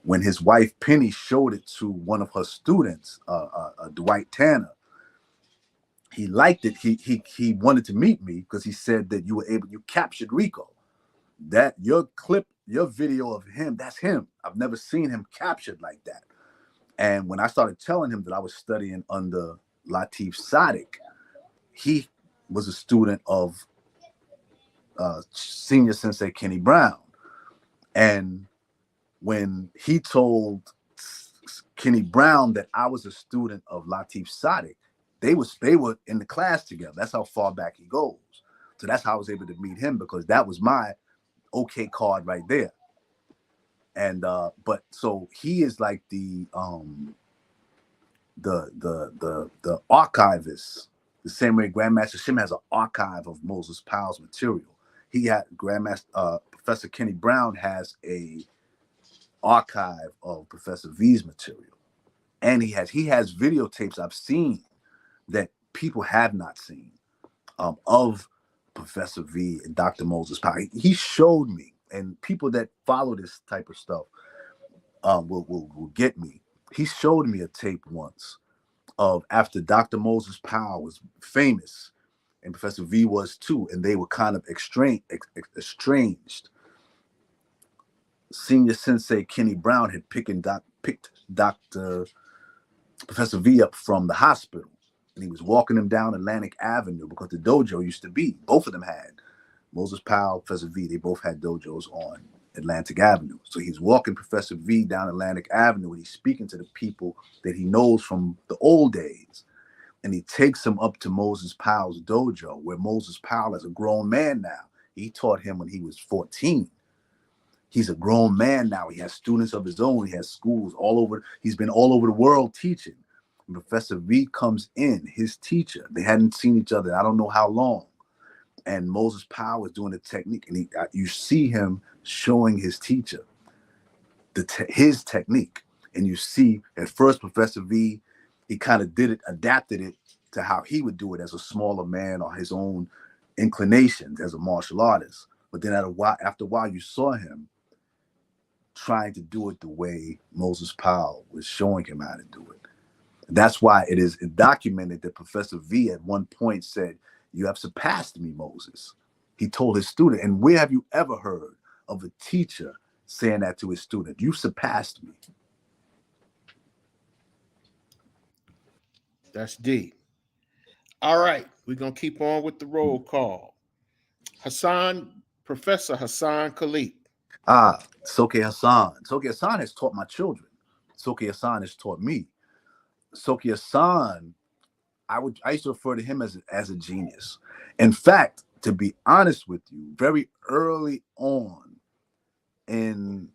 when his wife Penny showed it to one of her students, Dwight Tanner, he liked it. He wanted to meet me because he said that you captured Rico. that your video of him, that's him. I've never seen him captured like that. And when I started telling him that I was studying under Latif Sadiq, he was a student of senior sensei Kenny Brown. And when he told Kenny Brown that I was a student of Latif Sadiq, they were in the class together. That's how far back he goes. So that's how I was able to meet him, because that was my okay card right there. And but so he is like the archivist, the same way Grandmaster Shim has an archive of Moses Powell's material. He had Professor Kenny Brown has a archive of Professor V's material, and he has videotapes I've seen that people have not seen of Professor V and Dr. Moses Powell. He showed me, and people that follow this type of stuff will get me. He showed me a tape once of after Dr. Moses Powell was famous, and Professor V was too, and they were kind of estranged. Senior Sensei Kenny Brown had picked Dr. Professor V up from the hospital, and he was walking him down Atlantic Avenue, because the dojo used to be, both of them had, Moses Powell, Professor V, they both had dojos on Atlantic Avenue. So he's walking Professor V down Atlantic Avenue, and he's speaking to the people that he knows from the old days. And he takes him up to Moses Powell's dojo, where Moses Powell is a grown man now. He taught him when he was 14. He's a grown man now. He has students of his own. He has schools all over. He's been all over the world teaching. And Professor V comes in, his teacher. They hadn't seen each other, I don't know how long. And Moses Powell is doing the technique, and you see him showing his teacher his technique. And you see, at first, Professor V, he kind of adapted it to how he would do it as a smaller man, or his own inclinations as a martial artist. But then after a while, you saw him trying to do it the way Moses Powell was showing him how to do it. That's why it is documented that Professor V at one point said, "You have surpassed me, Moses." He told his student. And where have you ever heard of a teacher saying that to his student? "You surpassed me." That's deep. All right, we're going to keep on with the roll call. Professor Hassan Khalid. Soke Hassan. Soke Hassan has taught my children. Soke Hassan has taught me. Soke Hassan, I used to refer to him as a genius. In fact, to be honest with you, very early on in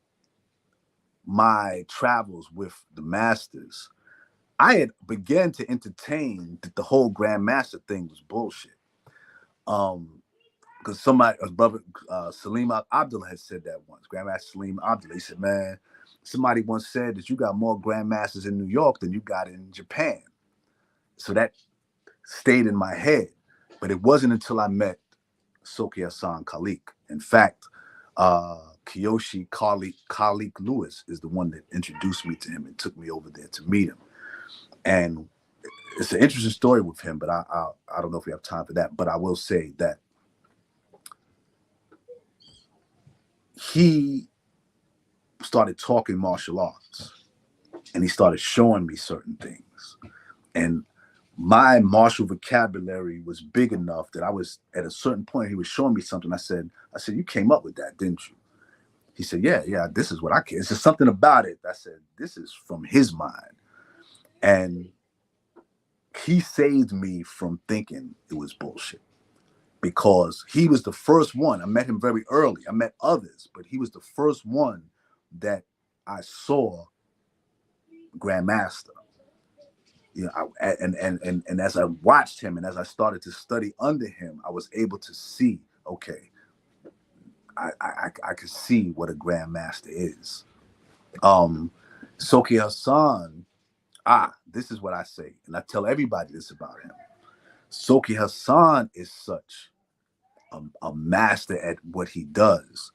my travels with the masters, I had began to entertain that the whole Grandmaster thing was bullshit. Because a brother, Salim Abdullah had said that once. Grandmaster Salim Abdullah, he said, "Man, somebody once said that you got more Grandmasters in New York than you got in Japan." So that stayed in my head. But it wasn't until I met Soke Hassan Khalid. In fact, Kiyoshi Khalid Lewis is the one that introduced me to him and took me over there to meet him. And it's an interesting story with him, but I don't know if we have time for that. But I will say that he started talking martial arts, and he started showing me certain things. And my martial vocabulary was big enough that I was, at a certain point, he was showing me something. I said, "You came up with that, didn't you?" He said, yeah, this is what I can. It's just something about it. I said, this is from his mind. And he saved me from thinking it was bullshit, because he was the first one. I met him very early. I met others, but he was the first one that I saw Grandmaster. You know, and as I watched him and as I started to study under him, I was able to see, okay, I could see what a Grandmaster is. Soke Hassan, this is what I say, and I tell everybody this about him. Soke Hassan is such a master at what he does.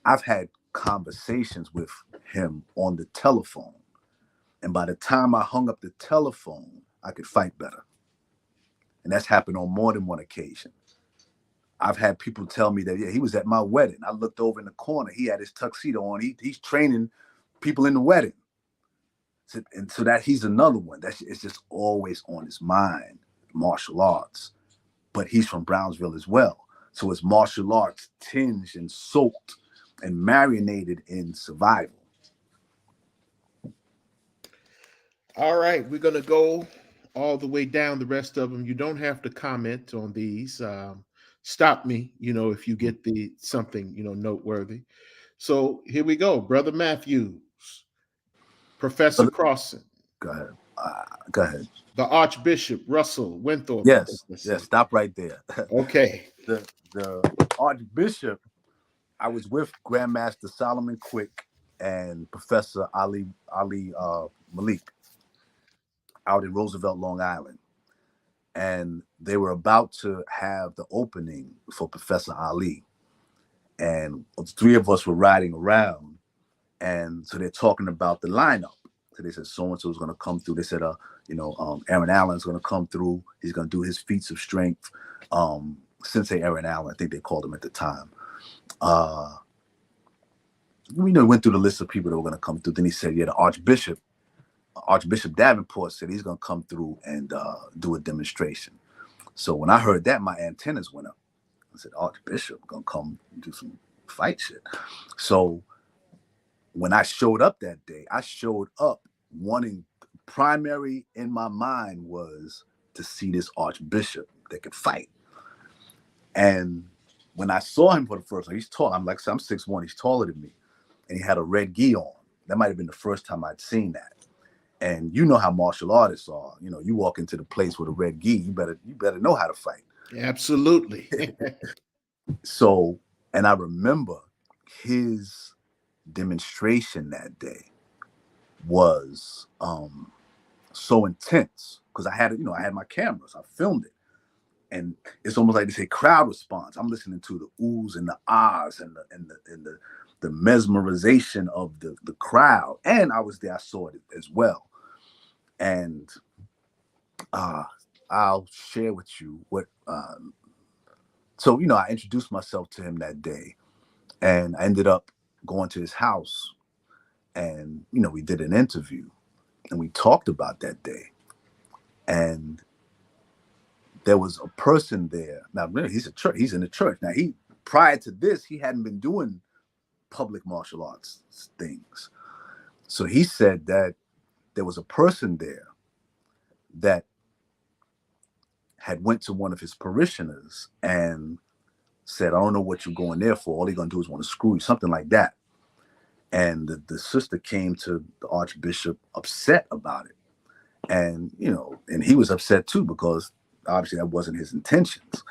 I've had conversations with him on the telephone, and by the time I hung up the telephone, I could fight better. And that's happened on more than one occasion. I've had people tell me that, yeah, he was at my wedding. I looked over in the corner. He had his tuxedo on. He's training people in the wedding. So that he's another one. It's just always on his mind, martial arts. But he's from Brownsville as well. So it's martial arts tinged and soaked and marinated in survival. All right, we're going to go all the way down the rest of them. You don't have to comment on these. Stop me, if you get something, noteworthy. So here we go. Brother Matthews, Professor Crossan. Go ahead. Go ahead. The Archbishop Russell Winthorpe. Yes. Stop right there. Okay. The Archbishop, I was with Grandmaster Solomon Quick and Professor Ali Malik out in Roosevelt, Long Island. And they were about to have the opening for Professor Ali. And the three of us were riding around. And so they're talking about the lineup. So they said so-and-so is going to come through. They said, Aaron Allen's going to come through. He's going to do his feats of strength. Sensei Aaron Allen, I think they called him at the time. Went through the list of people that were going to come through. Then he said, yeah, the Archbishop Davenport said he's going to come through and do a demonstration. So when I heard that, my antennas went up. I said, Archbishop going to come do some fight shit. So when I showed up that day, I showed up wanting, primary in my mind was to see this Archbishop that could fight. And when I saw him for the first time, he's tall. I'm 6'1", he's taller than me. And he had a red gi on. That might have been the first time I'd seen that. And you know how martial artists are. You walk into the place with a red gi, you better know how to fight. Absolutely. So, and I remember his demonstration that day was so intense because I had my cameras, I filmed it, and it's almost like they say crowd response. I'm listening to the oohs and the ahs and the mesmerization of the crowd, and I was there, I saw it as well. And I'll share with you what. So I introduced myself to him that day, and I ended up going to his house, and we did an interview, and we talked about that day. And there was a person there. Now, really, he's in the church. Now, prior to this, he hadn't been doing public martial arts things. So he said that there was a person there that had went to one of his parishioners and said, I don't know what you're going there for. All you're going to do is want to screw you, something like that. And the sister came to the Archbishop upset about it. And, and he was upset too, because obviously that wasn't his intentions.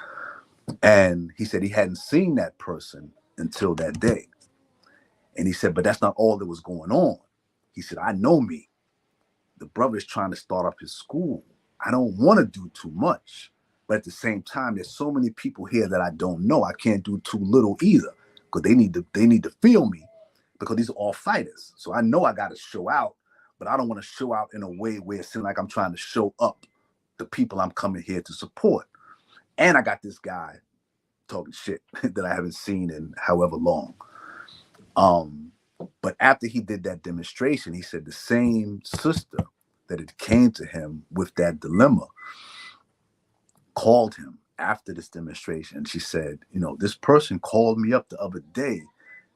And he said he hadn't seen that person until that day. And he said, but that's not all that was going on. He said, I know me. The brother is trying to start up his school. I don't want to do too much. But at the same time, there's so many people here that I don't know. I can't do too little either, because they need to feel me, because these are all fighters. So I know I got to show out, but I don't want to show out in a way where it seems like I'm trying to show up the people I'm coming here to support. And I got this guy talking shit that I haven't seen in however long. But after he did that demonstration, he said the same sister that it came to him with that dilemma called him after this demonstration. She said, this person called me up the other day.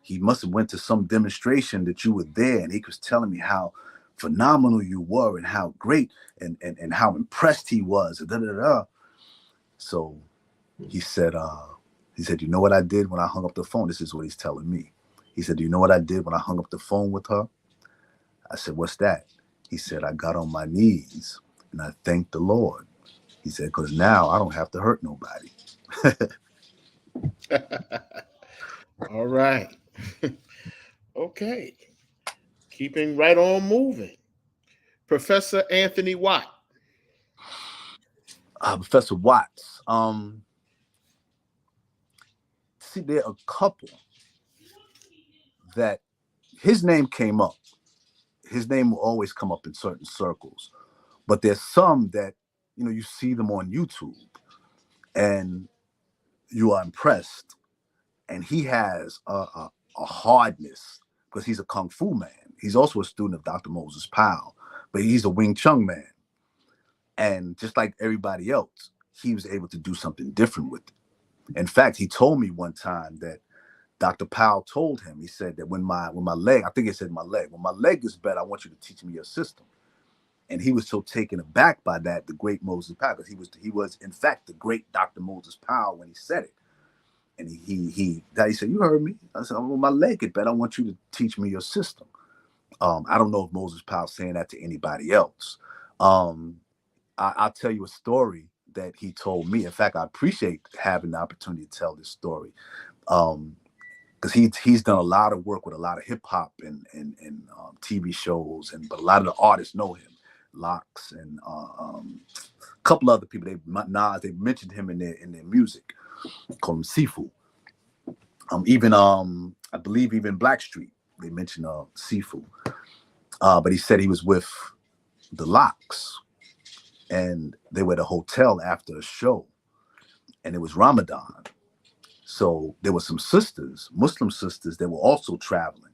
He must have went to some demonstration that you were there, and he was telling me how phenomenal you were and how great and how impressed he was. Da, da, da. So he said, you know what I did when I hung up the phone? This is what he's telling me. He said, do you know what I did when I hung up the phone with her? I said, what's that? He said, I got on my knees and I thanked the Lord. He said, because now I don't have to hurt nobody. All right. Okay. Keeping right on moving. Professor Anthony Watt. Professor Watts. See, there are a couple that his name came up. His name will always come up in certain circles. But there's some that, you see them on YouTube. And you are impressed. And he has a hardness because he's a Kung Fu man. He's also a student of Dr. Moses Powell, but he's a Wing Chun man. And just like everybody else, he was able to do something different with it. In fact, he told me one time that Dr. Powell told him, he said that when my leg, I think he said my leg, when my leg is better, I want you to teach me your system. And he was so taken aback by that, the great Moses Powell, because he was in fact the great Dr. Moses Powell when he said it. And he said, you heard me. I said, when my leg get better, I want you to teach me your system. I don't know if Moses Powell's saying that to anybody else. I'll tell you a story that he told me. In fact, I appreciate having the opportunity to tell this story. Because he's done a lot of work with a lot of hip hop and TV shows, but a lot of the artists know him, Locks and a couple other people. They mentioned him in their music, call him Sifu. I believe even Blackstreet they mentioned Sifu, but he said he was with the Locks, and they were at a hotel after a show, and it was Ramadan. So there were some sisters, Muslim sisters, that were also traveling,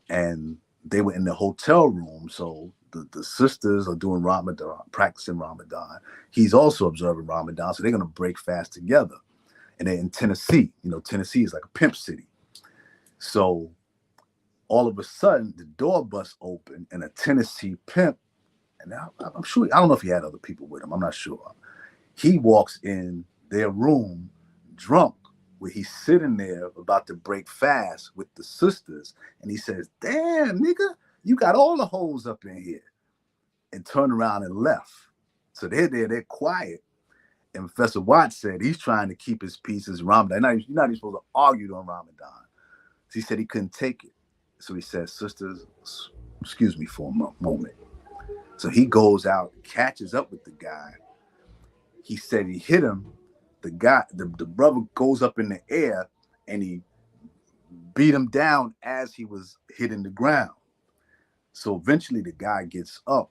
and they were in the hotel room. So the sisters are doing Ramadan, practicing Ramadan. He's also observing Ramadan, so they're going to break fast together. And they're in Tennessee. You know, Tennessee is like a pimp city. So all of a sudden, the door busts open, and a Tennessee pimp, and I'm sure, I don't know if he had other people with him, I'm not sure. He walks in their room drunk, where he's sitting there about to break fast with the sisters, and he says, damn, nigga, you got all the hoes up in here, and turned around and left. So they're there, they're quiet, and Professor Watts said he's trying to keep his peace as Ramadan. You're not even supposed to argue on Ramadan. So he said he couldn't take it. So he said, sisters, excuse me for a moment. So he goes out, catches up with the guy. He said he hit him. The brother goes up in the air, and he beat him down as he was hitting the ground. So eventually the guy gets up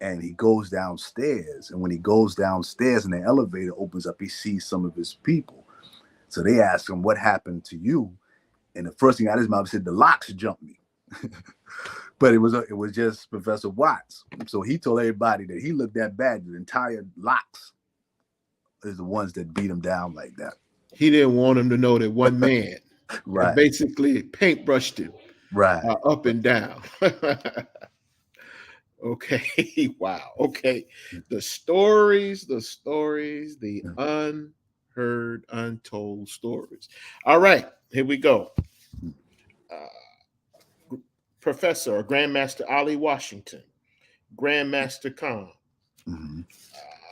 and he goes downstairs. And when he goes downstairs and the elevator opens up, he sees some of his people. So they ask him, what happened to you? And the first thing out of his mouth said, the Locks jumped me. But it was just Professor Watts. So he told everybody that he looked that bad. The entire Locks is the ones that beat him down like that. He didn't want him to know that one man right. basically paintbrushed him right up and down. Okay. Wow. Okay. The stories, the unheard, untold stories. All right. Here we go. Professor or Grandmaster Ali Washington, Grandmaster Khan. Mm-hmm.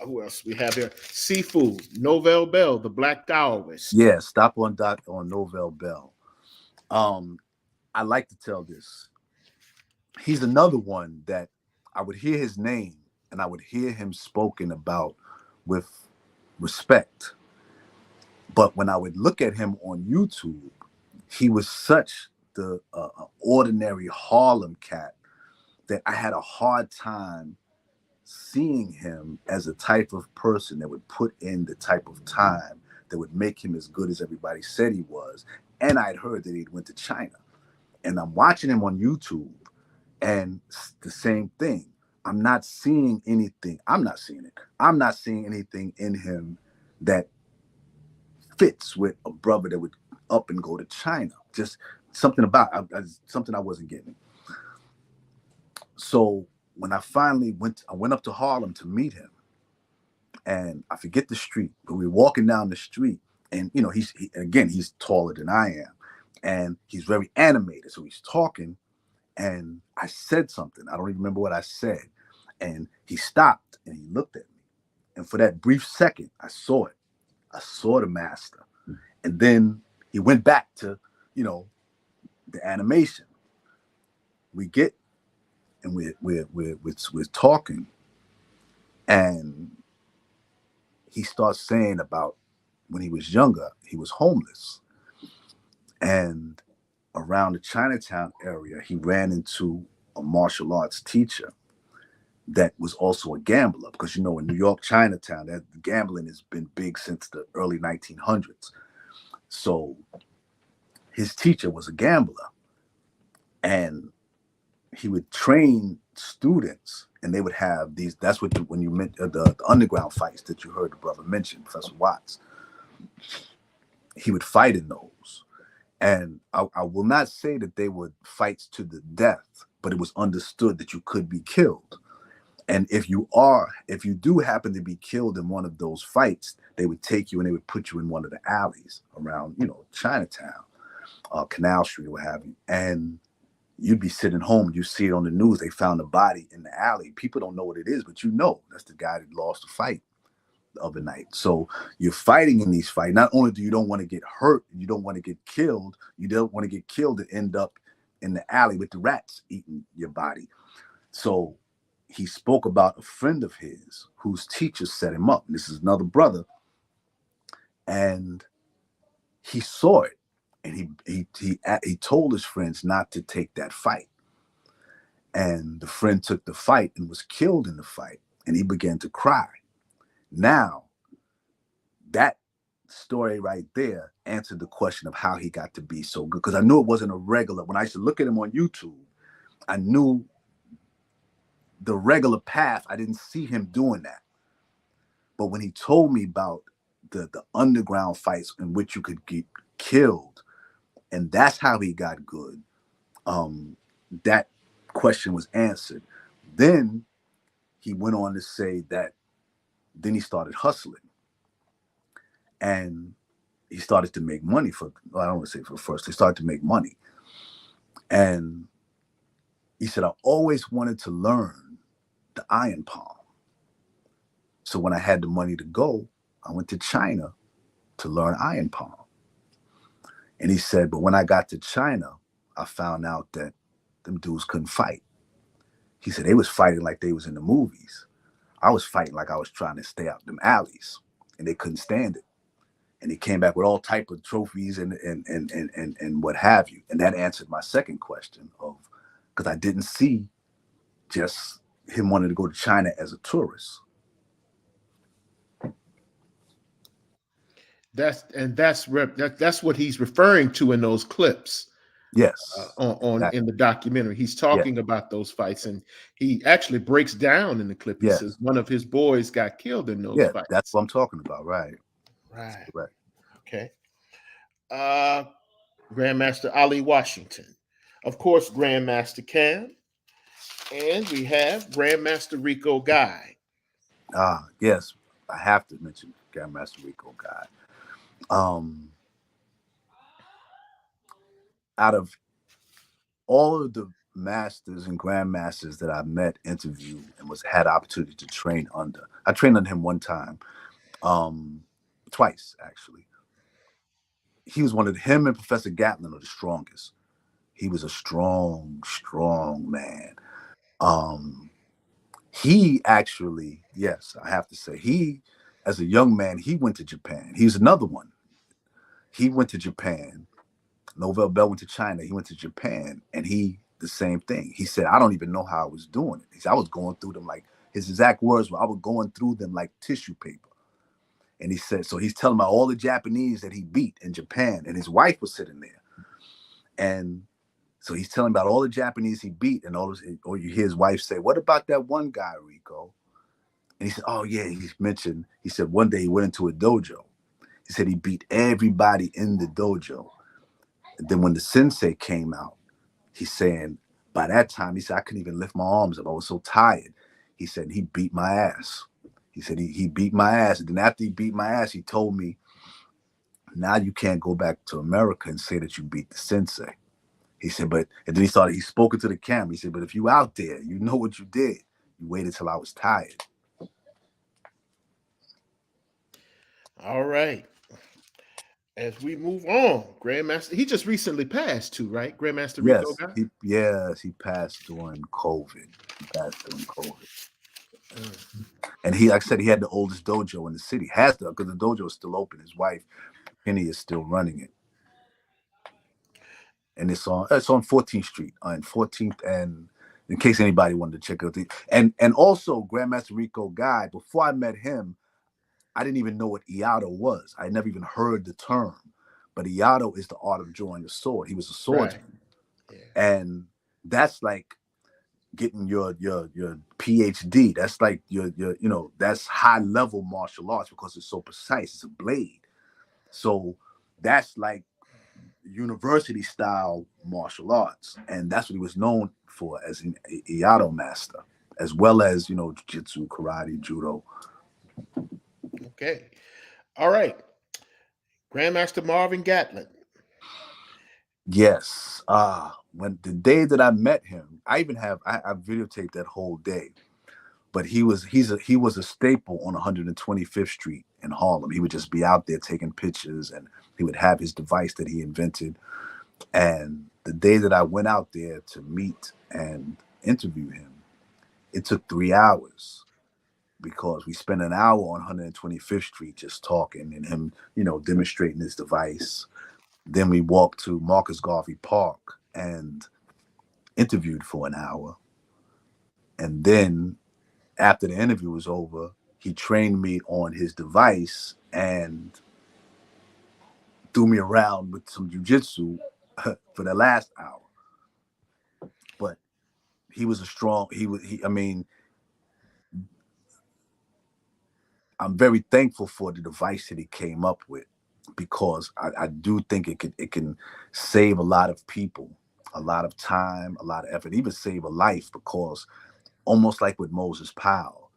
Who else we have here? Seafood, Novell Bell, the Black Taoist. Yeah, stop on Novell Bell. I like to tell this. He's another one that I would hear his name and I would hear him spoken about with respect. But when I would look at him on YouTube, he was such the ordinary Harlem cat that I had a hard time seeing him as a type of person that would put in the type of time that would make him as good as everybody said he was. And I'd heard that he'd went to China. And I'm watching him on YouTube, and the same thing. I'm not seeing anything. I'm not seeing it. I'm not seeing anything in him that fits with a brother that would up and go to China. Just something about something I wasn't getting. So when I finally went up to Harlem to meet him, and I forget the street, but we were walking down the street, and you know, he's taller than I am, and he's very animated. So he's talking, and I said something. I don't even remember what I said, and he stopped and he looked at me, and for that brief second, I saw it. I saw the master, and then he went back to, you know, the animation. We get, and we're talking, and he starts saying about when he was younger, he was homeless, and around the Chinatown area, he ran into a martial arts teacher, that was also a gambler, because in New York, Chinatown, that gambling has been big since the early 1900s. So his teacher was a gambler, and he would train students, and they would have these. That's what when you meant the underground fights that you heard the brother mention, Professor Watts. He would fight in those, and I will not say that they were fights to the death, but it was understood that you could be killed. And if you do happen to be killed in one of those fights, they would take you and they would put you in one of the alleys around, Chinatown, Canal Street, or what have you. And you'd be sitting home, you see it on the news, they found a body in the alley. People don't know what it is, but that's the guy that lost the fight the other night. So you're fighting in these fights. Not only do you don't want to get hurt, you don't want to get killed, you don't want to get killed and end up in the alley with the rats eating your body. So he spoke about a friend of his whose teacher set him up. This is another brother, and he saw it, and he told his friends not to take that fight. And the friend took the fight and was killed in the fight, and he began to cry. Now, that story right there answered the question of how he got to be so good, because I knew it wasn't a regular. When I used to look at him on YouTube, I knew the regular path. I didn't see him doing that. But when he told me about the underground fights in which you could get killed, and that's how he got good, that question was answered. Then he went on to say that then he started hustling, and he started to make money I don't want to say for first, he started to make money. And he said, I always wanted to learn the iron palm. So when I had the money to go, I went to China to learn iron palm. And he said, but when I got to China, I found out that them dudes couldn't fight. He said they was fighting like they was in the movies. I was fighting like I was trying to stay out them alleys, and they couldn't stand it. And he came back with all type of trophies and what have you. And that answered my second question because I didn't see just him wanting to go to China as a tourist. That's what he's referring to in those clips. Yes. Exactly. In the documentary, he's talking about those fights, and he actually breaks down in the clip. He says one of his boys got killed in those fights. That's what I'm talking about. Right. Okay. Grandmaster Ali Washington, of course, Grandmaster Cam, and we have Grandmaster Rico Guy. Yes, I have to mention Grandmaster Rico Guy. Out of all of the masters and grandmasters that I met, interviewed, and had opportunity to train under, I trained under him one time, twice actually. He was him and Professor Gatlin are the strongest. He was a strong man. He actually, yes, I have to say, he, as a young man, he went to Japan. He's another one. He went to Japan. Novell Bell went to China. He went to Japan, and the same thing. He said, I don't even know how I was doing it. He said, I was going through them like, his exact words were, I was going through them like tissue paper. And he said, so he's telling about all the Japanese that he beat in Japan, and his wife was sitting there. And so he's telling about all the Japanese he beat, and or you hear his wife say, what about that one guy, Rico? And he said, oh yeah, he said one day he went into a dojo. He said he beat everybody in the dojo. And then when the sensei came out, he's saying, by that time, he said, I couldn't even lift my arms up. I was so tired. He said, he beat my ass. He said, he beat my ass. And then after he beat my ass, he told me, now you can't go back to America and say that you beat the sensei. He said, and then he spoke into the camera. He said, but if you out there, you know what you did. You waited till I was tired. All right. As we move on, Grandmaster, he just recently passed too, right? Grandmaster Rico Guy? He passed during COVID. And he, like I said, he had the oldest dojo in the city. Has to, because the dojo is still open. His wife, Penny, is still running it. And it's on 14th Street, on 14th and in case anybody wanted to check out and also Grandmaster Rico Guy. Before I met him, I didn't even know what Iato was. I never even heard the term. But Iato is the art of drawing a sword. He was a swordsman, and that's like getting your PhD. That's like your that's high level martial arts because it's so precise. It's a blade. So that's like university style martial arts, and that's what he was known for as an Iato master, as well as jiu-jitsu, karate, judo. Okay. All right. Grandmaster Marvin Gatlin. Yes. When the day that I met him, I videotaped that whole day. But he was a staple on 125th Street in Harlem. He would just be out there taking pictures, and he would have his device that he invented. And the day that I went out there to meet and interview him, it took 3 hours because we spent an hour on 125th Street just talking and him, demonstrating his device. Then we walked to Marcus Garvey Park and interviewed for an hour. And then after the interview was over, he trained me on his device and threw me around with some jiu-jitsu for the last hour. But he was I'm very thankful for the device that he came up with, because I do think it can save a lot of people, a lot of time, a lot of effort, even save a life, because almost like with Moses Powell,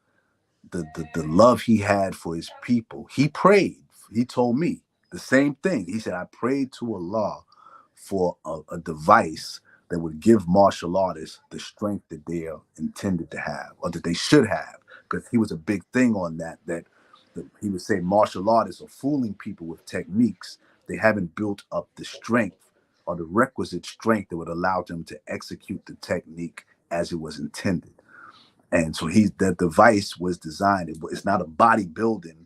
the love he had for his people, he prayed. He told me the same thing. He said, I prayed to Allah for a device that would give martial artists the strength that they are intended to have, or that they should have, because he was a big thing on that he would say martial artists are fooling people with techniques. They haven't built up the strength or the requisite strength that would allow them to execute the technique as it was intended. And so that device was designed. It's not a bodybuilding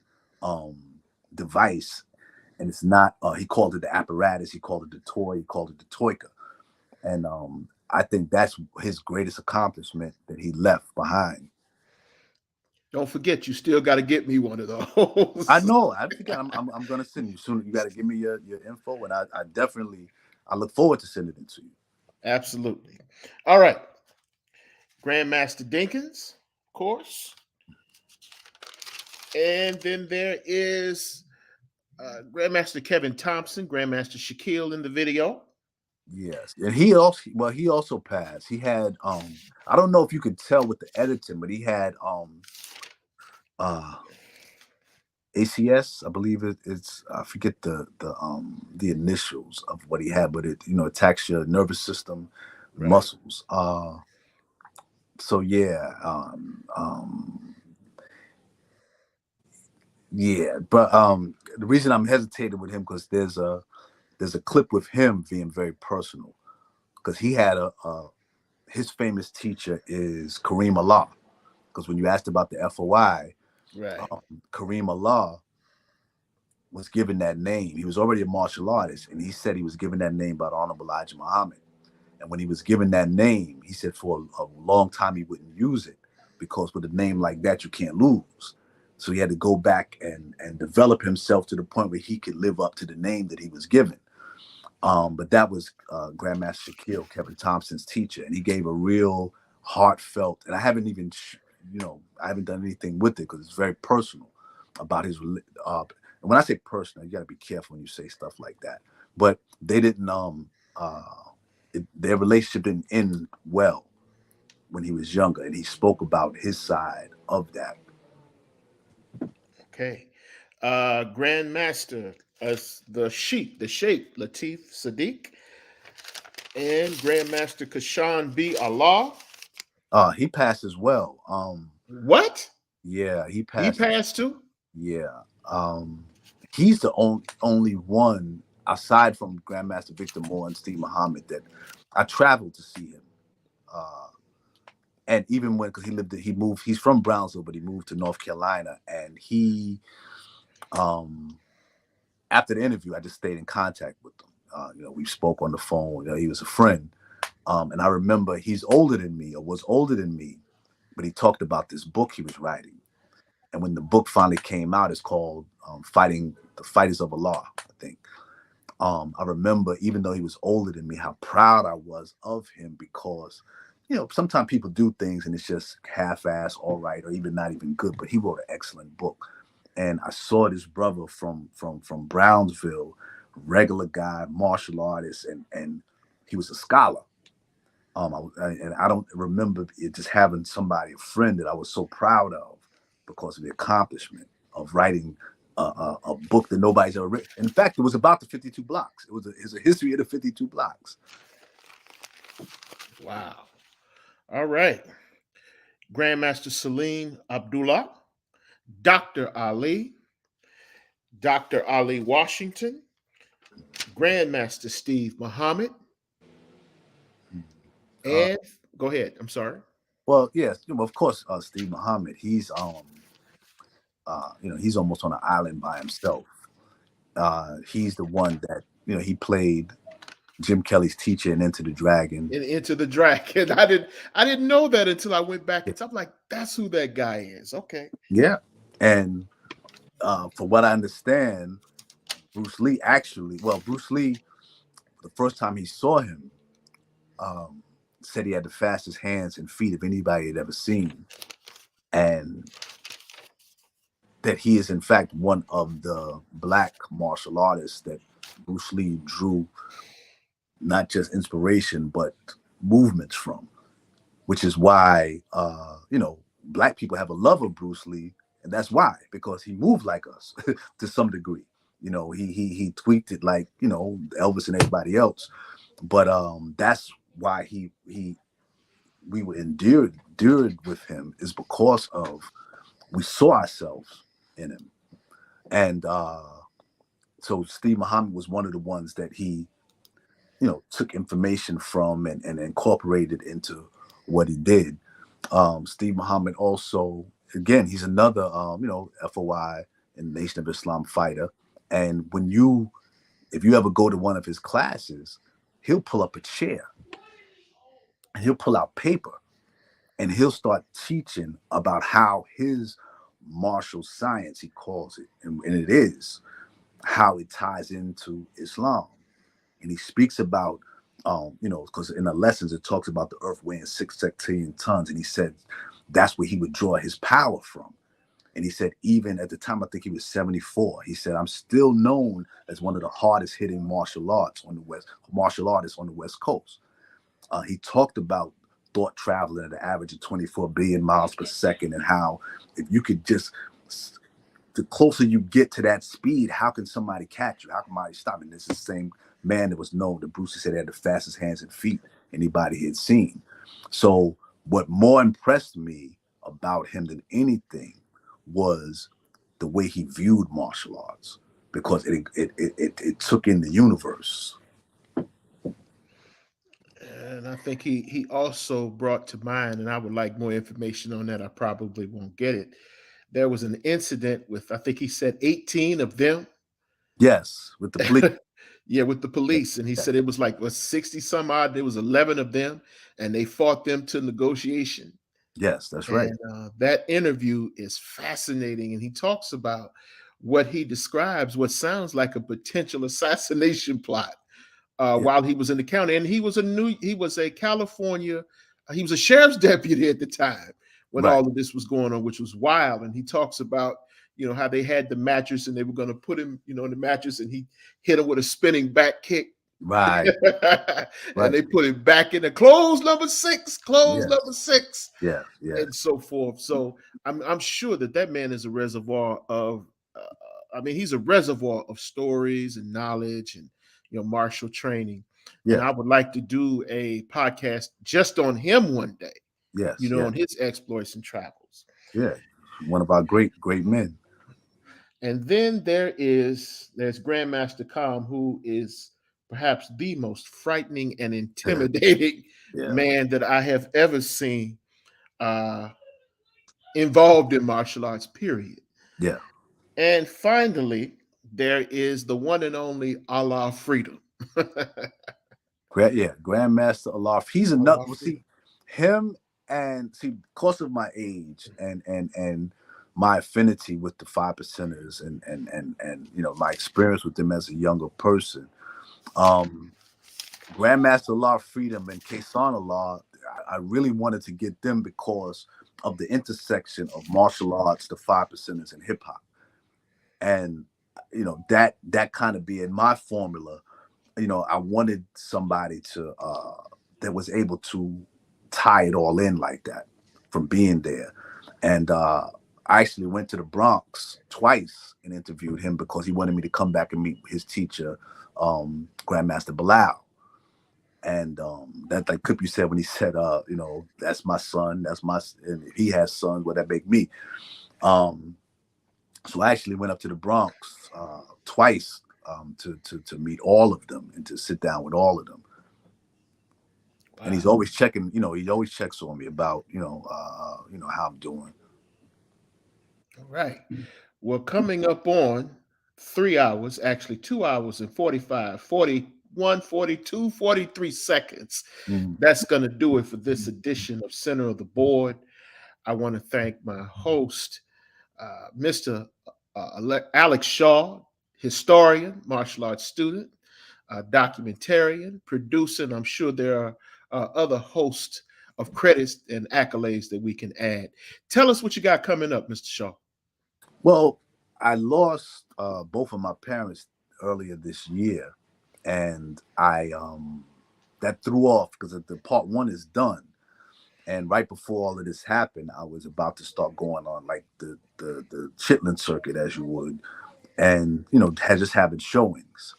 device, and it's not. He called it the apparatus. He called it the toy. He called it the toika. And I think that's his greatest accomplishment that he left behind. Don't forget, you still got to get me one of those. I know. I forget. I'm going to send you soon. You got to give me your info, and I look forward to sending it to you. Absolutely. All right. Grandmaster Dinkins, of course. And then there is Grandmaster Kevin Thompson, Grandmaster Shaquille in the video. Yes, and he also passed. He had I don't know if you could tell with the editing, but he had ACS, I believe it's I forget the initials of what he had, but it attacks your nervous system, muscles. So yeah, yeah, but the reason I'm hesitating with him, because there's a clip with him being very personal, because he had his famous teacher is Kareem Allah, because when you asked about the FOI, Kareem Allah was given that name. He was already a martial artist, and he said he was given that name by the Honorable Elijah Muhammad. And when he was given that name, he said for a long time he wouldn't use it, because with a name like that, you can't lose. So he had to go back and develop himself to the point where he could live up to the name that he was given. But that was Grandmaster Shaquille, Kevin Thompson's teacher, and he gave a real heartfelt, and I haven't even, I haven't done anything with it because it's very personal about his. And when I say personal, you got to be careful when you say stuff like that. But they didn't. Their relationship didn't end well when he was younger, and he spoke about his side of that. Okay. Grandmaster, the Sheikh, Latif Sadiq, and Grandmaster Kashan B. Allah. He passed as well. What? Yeah, he passed. He passed too? Yeah. He's the only one, aside from Grandmaster Victor Moore and Steve Muhammad, that I traveled to see him. And even because he's from Brownsville, but he moved to North Carolina, and he, after the interview, I just stayed in contact with him. We spoke on the phone. He was a friend. And I remember he's older than me, or was older than me, but he talked about this book he was writing. And when the book finally came out, it's called Fighting the Fighters of Allah, I think. I remember, even though he was older than me, how proud I was of him, because, you know, sometimes people do things and it's just half-ass, all right, or even not even good. But he wrote an excellent book. And I saw this brother from Brownsville, regular guy, martial artist, and he was a scholar. And I don't remember it just having somebody, a friend that I was so proud of because of the accomplishment of writing a book that nobody's ever written. In fact, it was about the 52 blocks. It was a history of the 52 blocks. Wow. All right. Grandmaster Salim Abdullah, Dr. Ali, Dr. Ali Washington, Grandmaster Steve Muhammad, and go ahead. I'm sorry. Well, yes, of course, Steve Muhammad. He's he's almost on an island by himself. He's the one that, he played Jim Kelly's teacher in Into the Dragon. In Into the Dragon. I didn't know that until I went back. I'm like, that's who that guy is. Okay. Yeah. And for what I understand, Bruce Lee, the first time he saw him, said he had the fastest hands and feet of anybody had ever seen. And that he is, in fact, one of the Black martial artists that Bruce Lee drew not just inspiration, but movements from, which is why, Black people have a love of Bruce Lee. And that's why, because he moved like us to some degree. He tweaked it like, Elvis and everybody else. But that's why we were endeared with him, is because of we saw ourselves in him. And so Steve Muhammad was one of the ones that he, took information from and incorporated into what he did. Steve Muhammad also, again, he's another, FOI and Nation of Islam fighter. And if you ever go to one of his classes, he'll pull up a chair and he'll pull out paper and he'll start teaching about how his martial science, he calls it, and it is, how it ties into Islam. And he speaks about, because in the lessons it talks about the earth weighing 6 sectillion tons. And he said that's where he would draw his power from. And he said, even at the time, I think he was 74, he said, I'm still known as one of the hardest hitting martial artists on the West Coast. He talked about thought traveling at an average of 24 billion miles per second, and how if you could just, the closer you get to that speed, how can somebody catch you? How can somebody stop? And this is the same man that was known, that Bruce said had the fastest hands and feet anybody had seen. So what more impressed me about him than anything was the way he viewed martial arts, because it took in the universe. And I think he also brought to mind, and I would like more information on that. I probably won't get it. There was an incident with, I think he said 18 of them. Yes, with the police. Yeah, with the police. And he said it was like 60 some odd. There was 11 of them, and they fought them to negotiation. Yes, that's right. And that interview is fascinating. And he talks about what he describes, what sounds like a potential assassination plot while he was in the county. And he was a California, he was a sheriff's deputy at the time when all of this was going on, which was wild. And he talks about, how they had the mattress and they were going to put him, in the mattress, and he hit him with a spinning back kick. Right. And they put him back in the close number 6, number 6. Yeah. And so forth. So I'm sure that man is a reservoir of, he's a reservoir of stories and knowledge and, martial training. Yeah. And I would like to do a podcast just on him one day. Yes. On his exploits and travels. Yeah. One of our great men. And then there's Grandmaster Calm, who is perhaps the most frightening and intimidating man that I have ever seen involved in martial arts, period. Yeah. And finally, there is the one and only Allah Freedom. Grandmaster Alaf. He's another. Well, see, him and because of my age and my affinity with the 5%ers and my experience with them as a younger person, Grandmaster Law Freedom and Kasan Law, I really wanted to get them because of the intersection of martial arts, the 5%ers, and hip hop, and that kind of being my formula. I wanted somebody to that was able to tie it all in like that from being there. And I actually went to the Bronx twice and interviewed him because he wanted me to come back and meet his teacher, Grandmaster Bilal. And that, like Clip, you said when he said, that's my son, and if he has sons, what that make me. So I actually went up to the Bronx twice to meet all of them and to sit down with all of them. Wow. And he's always checking, he always checks on me about, how I'm doing. All right. Well, coming up on 3 hours, actually 2 hours and 45, 41, 42, 43 seconds. That's going to do it for this edition of Center of the Board. I want to thank my host, Mr. Alex Shah, historian, martial arts student, documentarian, producer, and I'm sure there are other hosts of credits and accolades that we can add. Tell us what you got coming up, Mr. Shah. Well, I lost both of my parents earlier this year, and I that threw off because the part one is done. And right before all of this happened, I was about to start going on like the Chitlin circuit, as you would, and just having showings.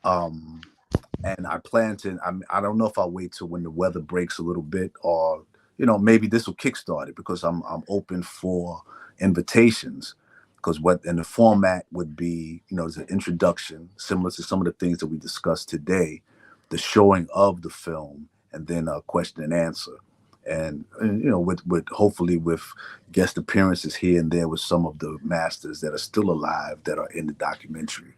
And I plan to. I don't know if I'll wait till when the weather breaks a little bit, or maybe this will kickstart it because I'm open for invitations. Because and the format would be, as an introduction, similar to some of the things that we discussed today, the showing of the film, and then a question and answer. And with hopefully with guest appearances here and there with some of the masters that are still alive that are in the documentary.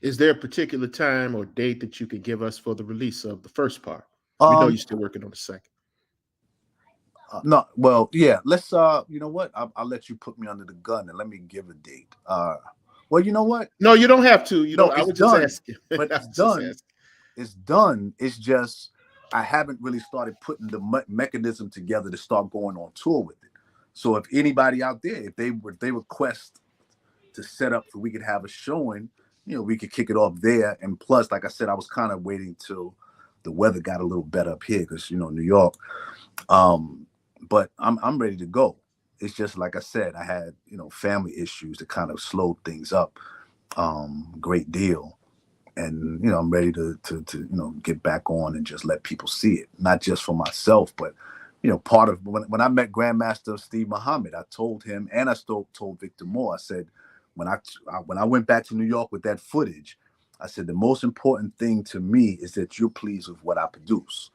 Is there a particular time or date that you could give us for the release of the first part? We know you're still working on the second. No, well, yeah. Let's. You know what? I'll let you put me under the gun and let me give a date. Well, you know what? No, you don't have to. I was done, just asking. But it's done. It's done. It's just I haven't really started putting the mechanism together to start going on tour with it. So if anybody out there, if they request to set up so we could have a showing, we could kick it off there. And plus, like I said, I was kind of waiting till the weather got a little better up here because New York. But I'm ready to go. It's just like I said, I had family issues that kind of slowed things up great deal. And I'm ready to get back on and just let people see it, not just for myself, but part of when I met Grandmaster Steve Muhammad, I told him, and I still told Victor Moore, I said when I went back to New York with that footage, I said the most important thing to me is that you're pleased with what I produce.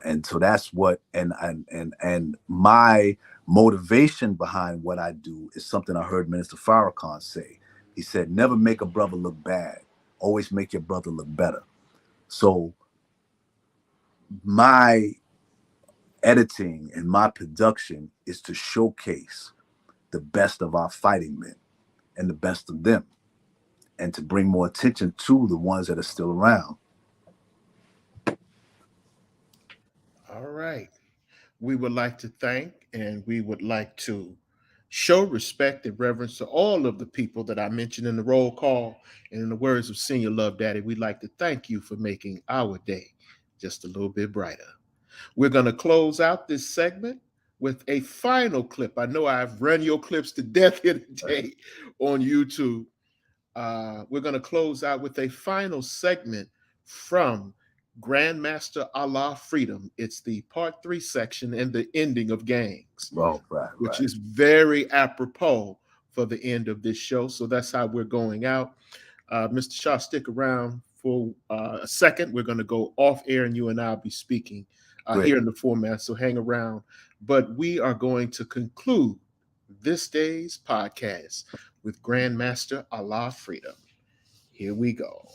And so that's what and my motivation behind what I do is something I heard Minister Farrakhan say. He said, never make a brother look bad. Always make your brother look better. So my editing and my production is to showcase the best of our fighting men and the best of them, and to bring more attention to the ones that are still around. All right. We would like to thank and we would like to show respect and reverence to all of the people that I mentioned in the roll call. And in the words of Senior Love Daddy, we'd like to thank you for making our day just a little bit brighter. We're going to close out this segment with a final clip. I know I've run your clips to death here today on YouTube. We're going to close out with a final segment from Grandmaster Allah Freedom. It's the part 3 section and the ending of Gangs, which is very apropos for the end of this show. So that's how we're going out. Mr. Shah, stick around for a second. We're going to go off air and you and I'll be speaking here in the format. So hang around. But we are going to conclude this day's podcast with Grandmaster Allah Freedom. Here we go.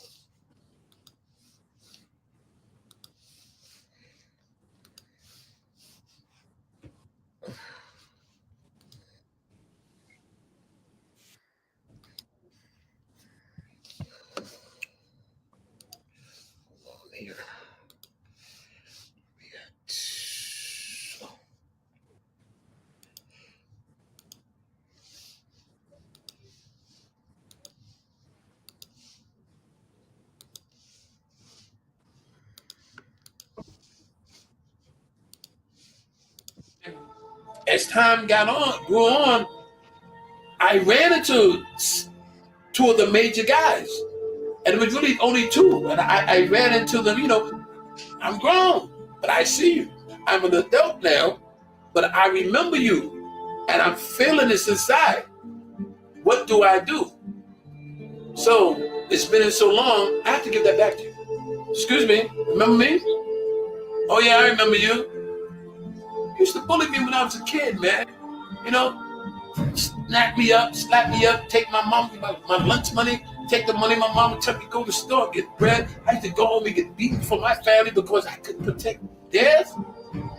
as time grew on, I ran into two of the major guys. And it was really only two. And I ran into them, I'm grown, but I see you. I'm an adult now, but I remember you. And I'm feeling this inside. What do I do? So it's been so long, I have to give that back to you. Excuse me, remember me? Oh yeah, I remember you. You used to bully me when I was a kid, man. Slap me up, take my lunch money, take the money my mama took me to go to the store, get bread. I used to go home and get beaten for my family because I couldn't protect theirs.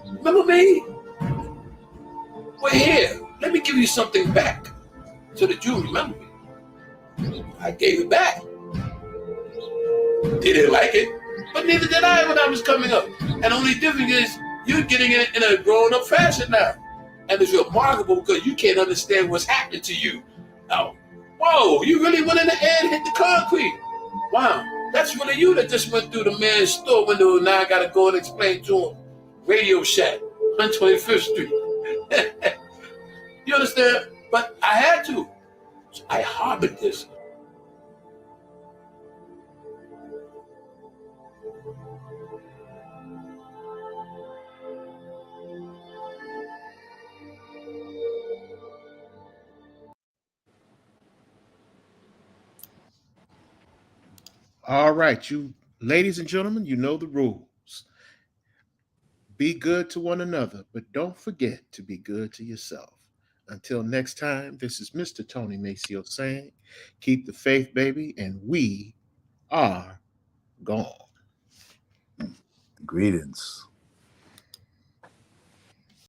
Remember me? We're here. Let me give you something back so that you remember me. I gave it back. They didn't like it, but neither did I when I was coming up. And the only difference is you're getting it in a grown-up fashion now. And it's remarkable because you can't understand what's happening to you. Now, whoa, you really went in the air and hit the concrete. Wow, that's really you that just went through the man's store window and now I got to go and explain to him. Radio Shack, 125th Street. You understand? But I had to. So I harbored this. All right, you ladies and gentlemen, you know the rules. Be good to one another, but don't forget to be good to yourself. Until next time, this is Mr. Tony Maceo saying, keep the faith, baby, and we are gone. Greetings.